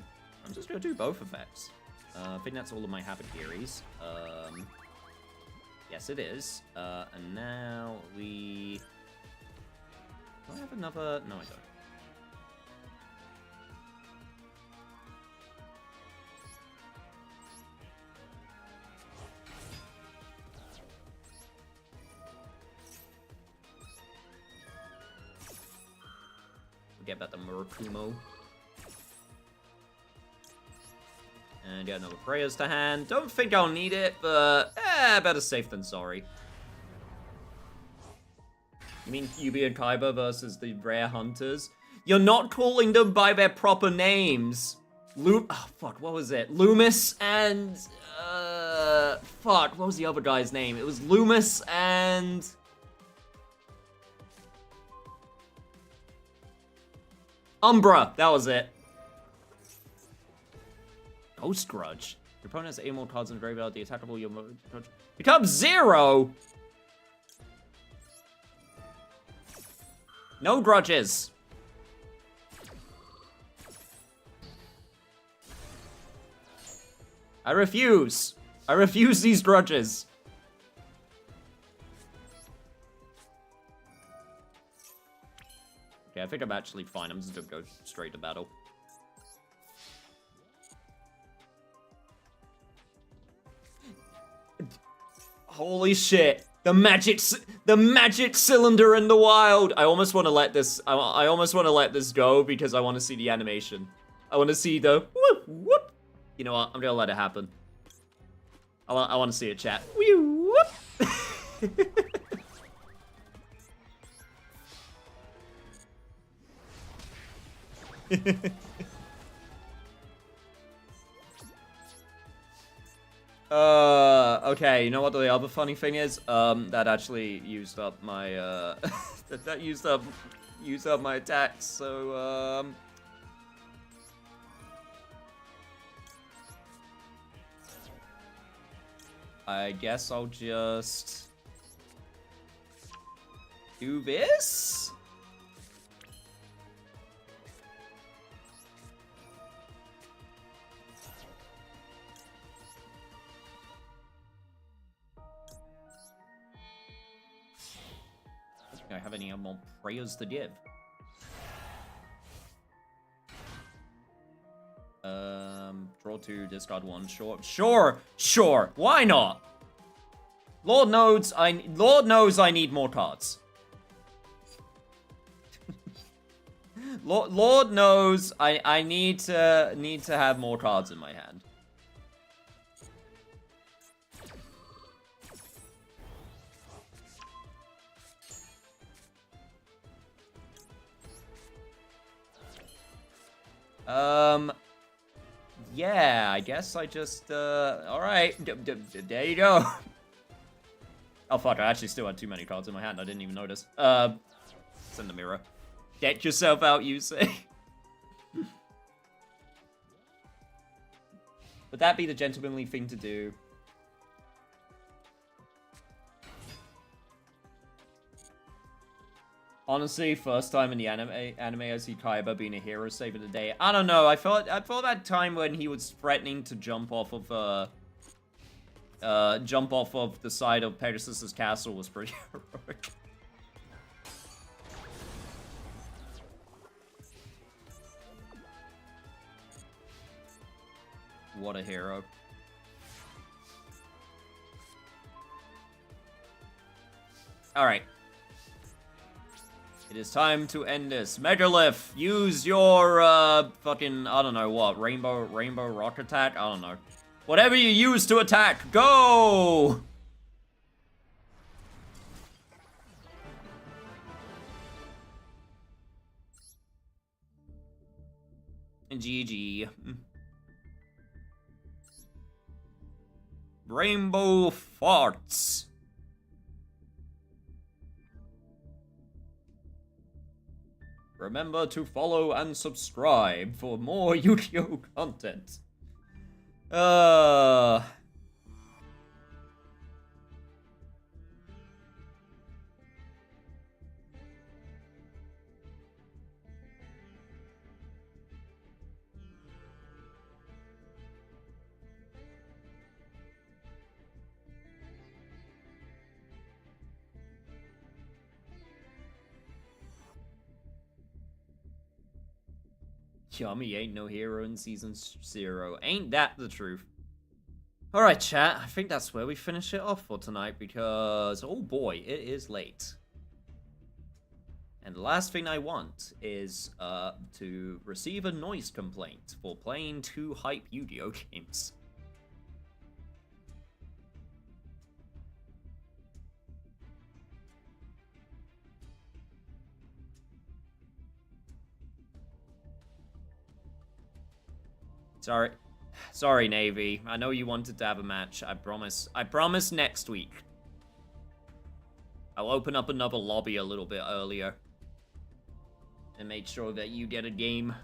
do both effects. I think that's all of my Habakiris. Yes, it is. And now we... Do I have another? No, I don't. Forget about the Murakumo. And get another prayers to hand. Don't think I'll need it, but better safe than sorry. You mean Yubi and Kaiba versus the rare hunters? You're not calling them by their proper names. Oh, fuck, what was it? Loomis and... fuck, what was the other guy's name? It was Loomis and... Umbra, that was it. Ghost Grudge. Your opponent has 8 more cards in the graveyard. The attackable your becomes 0! No grudges. I refuse. I refuse these grudges. Okay, I think I'm actually fine. I'm just gonna go straight to battle. Holy shit. The The magic cylinder in the wild. I almost want to let this. I almost want to let this go because I want to see the animation. I want to see the whoop whoop. You know what? I'm gonna let it happen. I want to see it, chat. Whoop. Okay, you know what the other funny thing is? That actually used up my, that used up my attacks, so, I guess I'll just do this? I don't have any more prayers to give. Draw 2, discard 1, sure, why not? Lord knows I need more cards. Lord knows I need to have more cards in my hand. Yeah, I guess I just, alright, there you go. Oh fuck, I actually still had too many cards in my hand, I didn't even notice. Send the mirror. Get yourself out, you say. Would that be the gentlemanly thing to do? Honestly, first time in the anime I see Kaiba being a hero saving the day. I don't know. I thought that time when he was threatening to jump off of the side of Pegasus's castle was pretty heroic. What a hero. All right. It is time to end this. Megalith, use your, fucking, I don't know what, rainbow rock attack? I don't know. Whatever you use to attack, go! GG. Rainbow farts. Remember to follow and subscribe for more Yu-Gi-Oh! Content. Yummy ain't no hero in Season 0. Ain't that the truth? Alright, chat. I think that's where we finish it off for tonight because, oh boy, it is late. And the last thing I want is to receive a noise complaint for playing too hype Yu-Gi-Oh! Games. Sorry, Navy. I know you wanted to have a match. I promise next week. I'll open up another lobby a little bit earlier. And make sure that you get a game.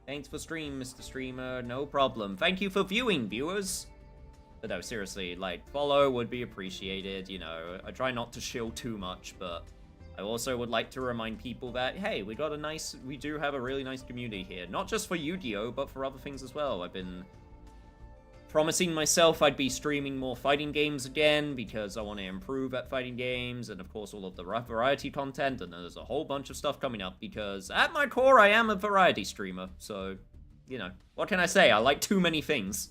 Thanks for stream, Mr. Streamer. No problem. Thank you for viewing, viewers. But no, seriously, like, follow would be appreciated. You know, I try not to shill too much, but I also would like to remind people that, hey, we do have a really nice community here. Not just for Yu-Gi-Oh, but for other things as well. I've been promising myself I'd be streaming more fighting games again, because I want to improve at fighting games, and of course all of the variety content, and there's a whole bunch of stuff coming up, because at my core, I am a variety streamer, so, you know, what can I say? I like too many things.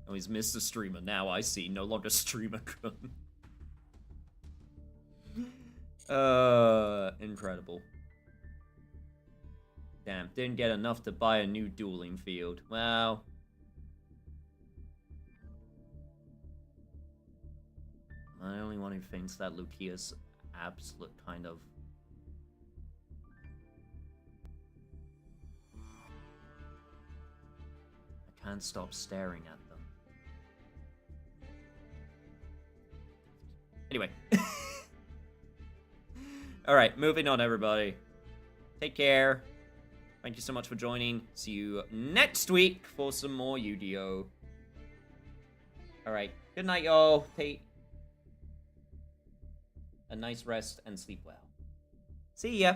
Oh, he's Mr. Streamer. Now I see. No longer Streamer Gun. Incredible. Damn, didn't get enough to buy a new dueling field. Wow. I'm the only one who thinks that Lucia's abs look kind of... I can't stop staring at them. Anyway. Alright, moving on, everybody. Take care. Thank you so much for joining. See you next week for some more UDO. Alright, good night, y'all. Take a nice rest and sleep well. See ya.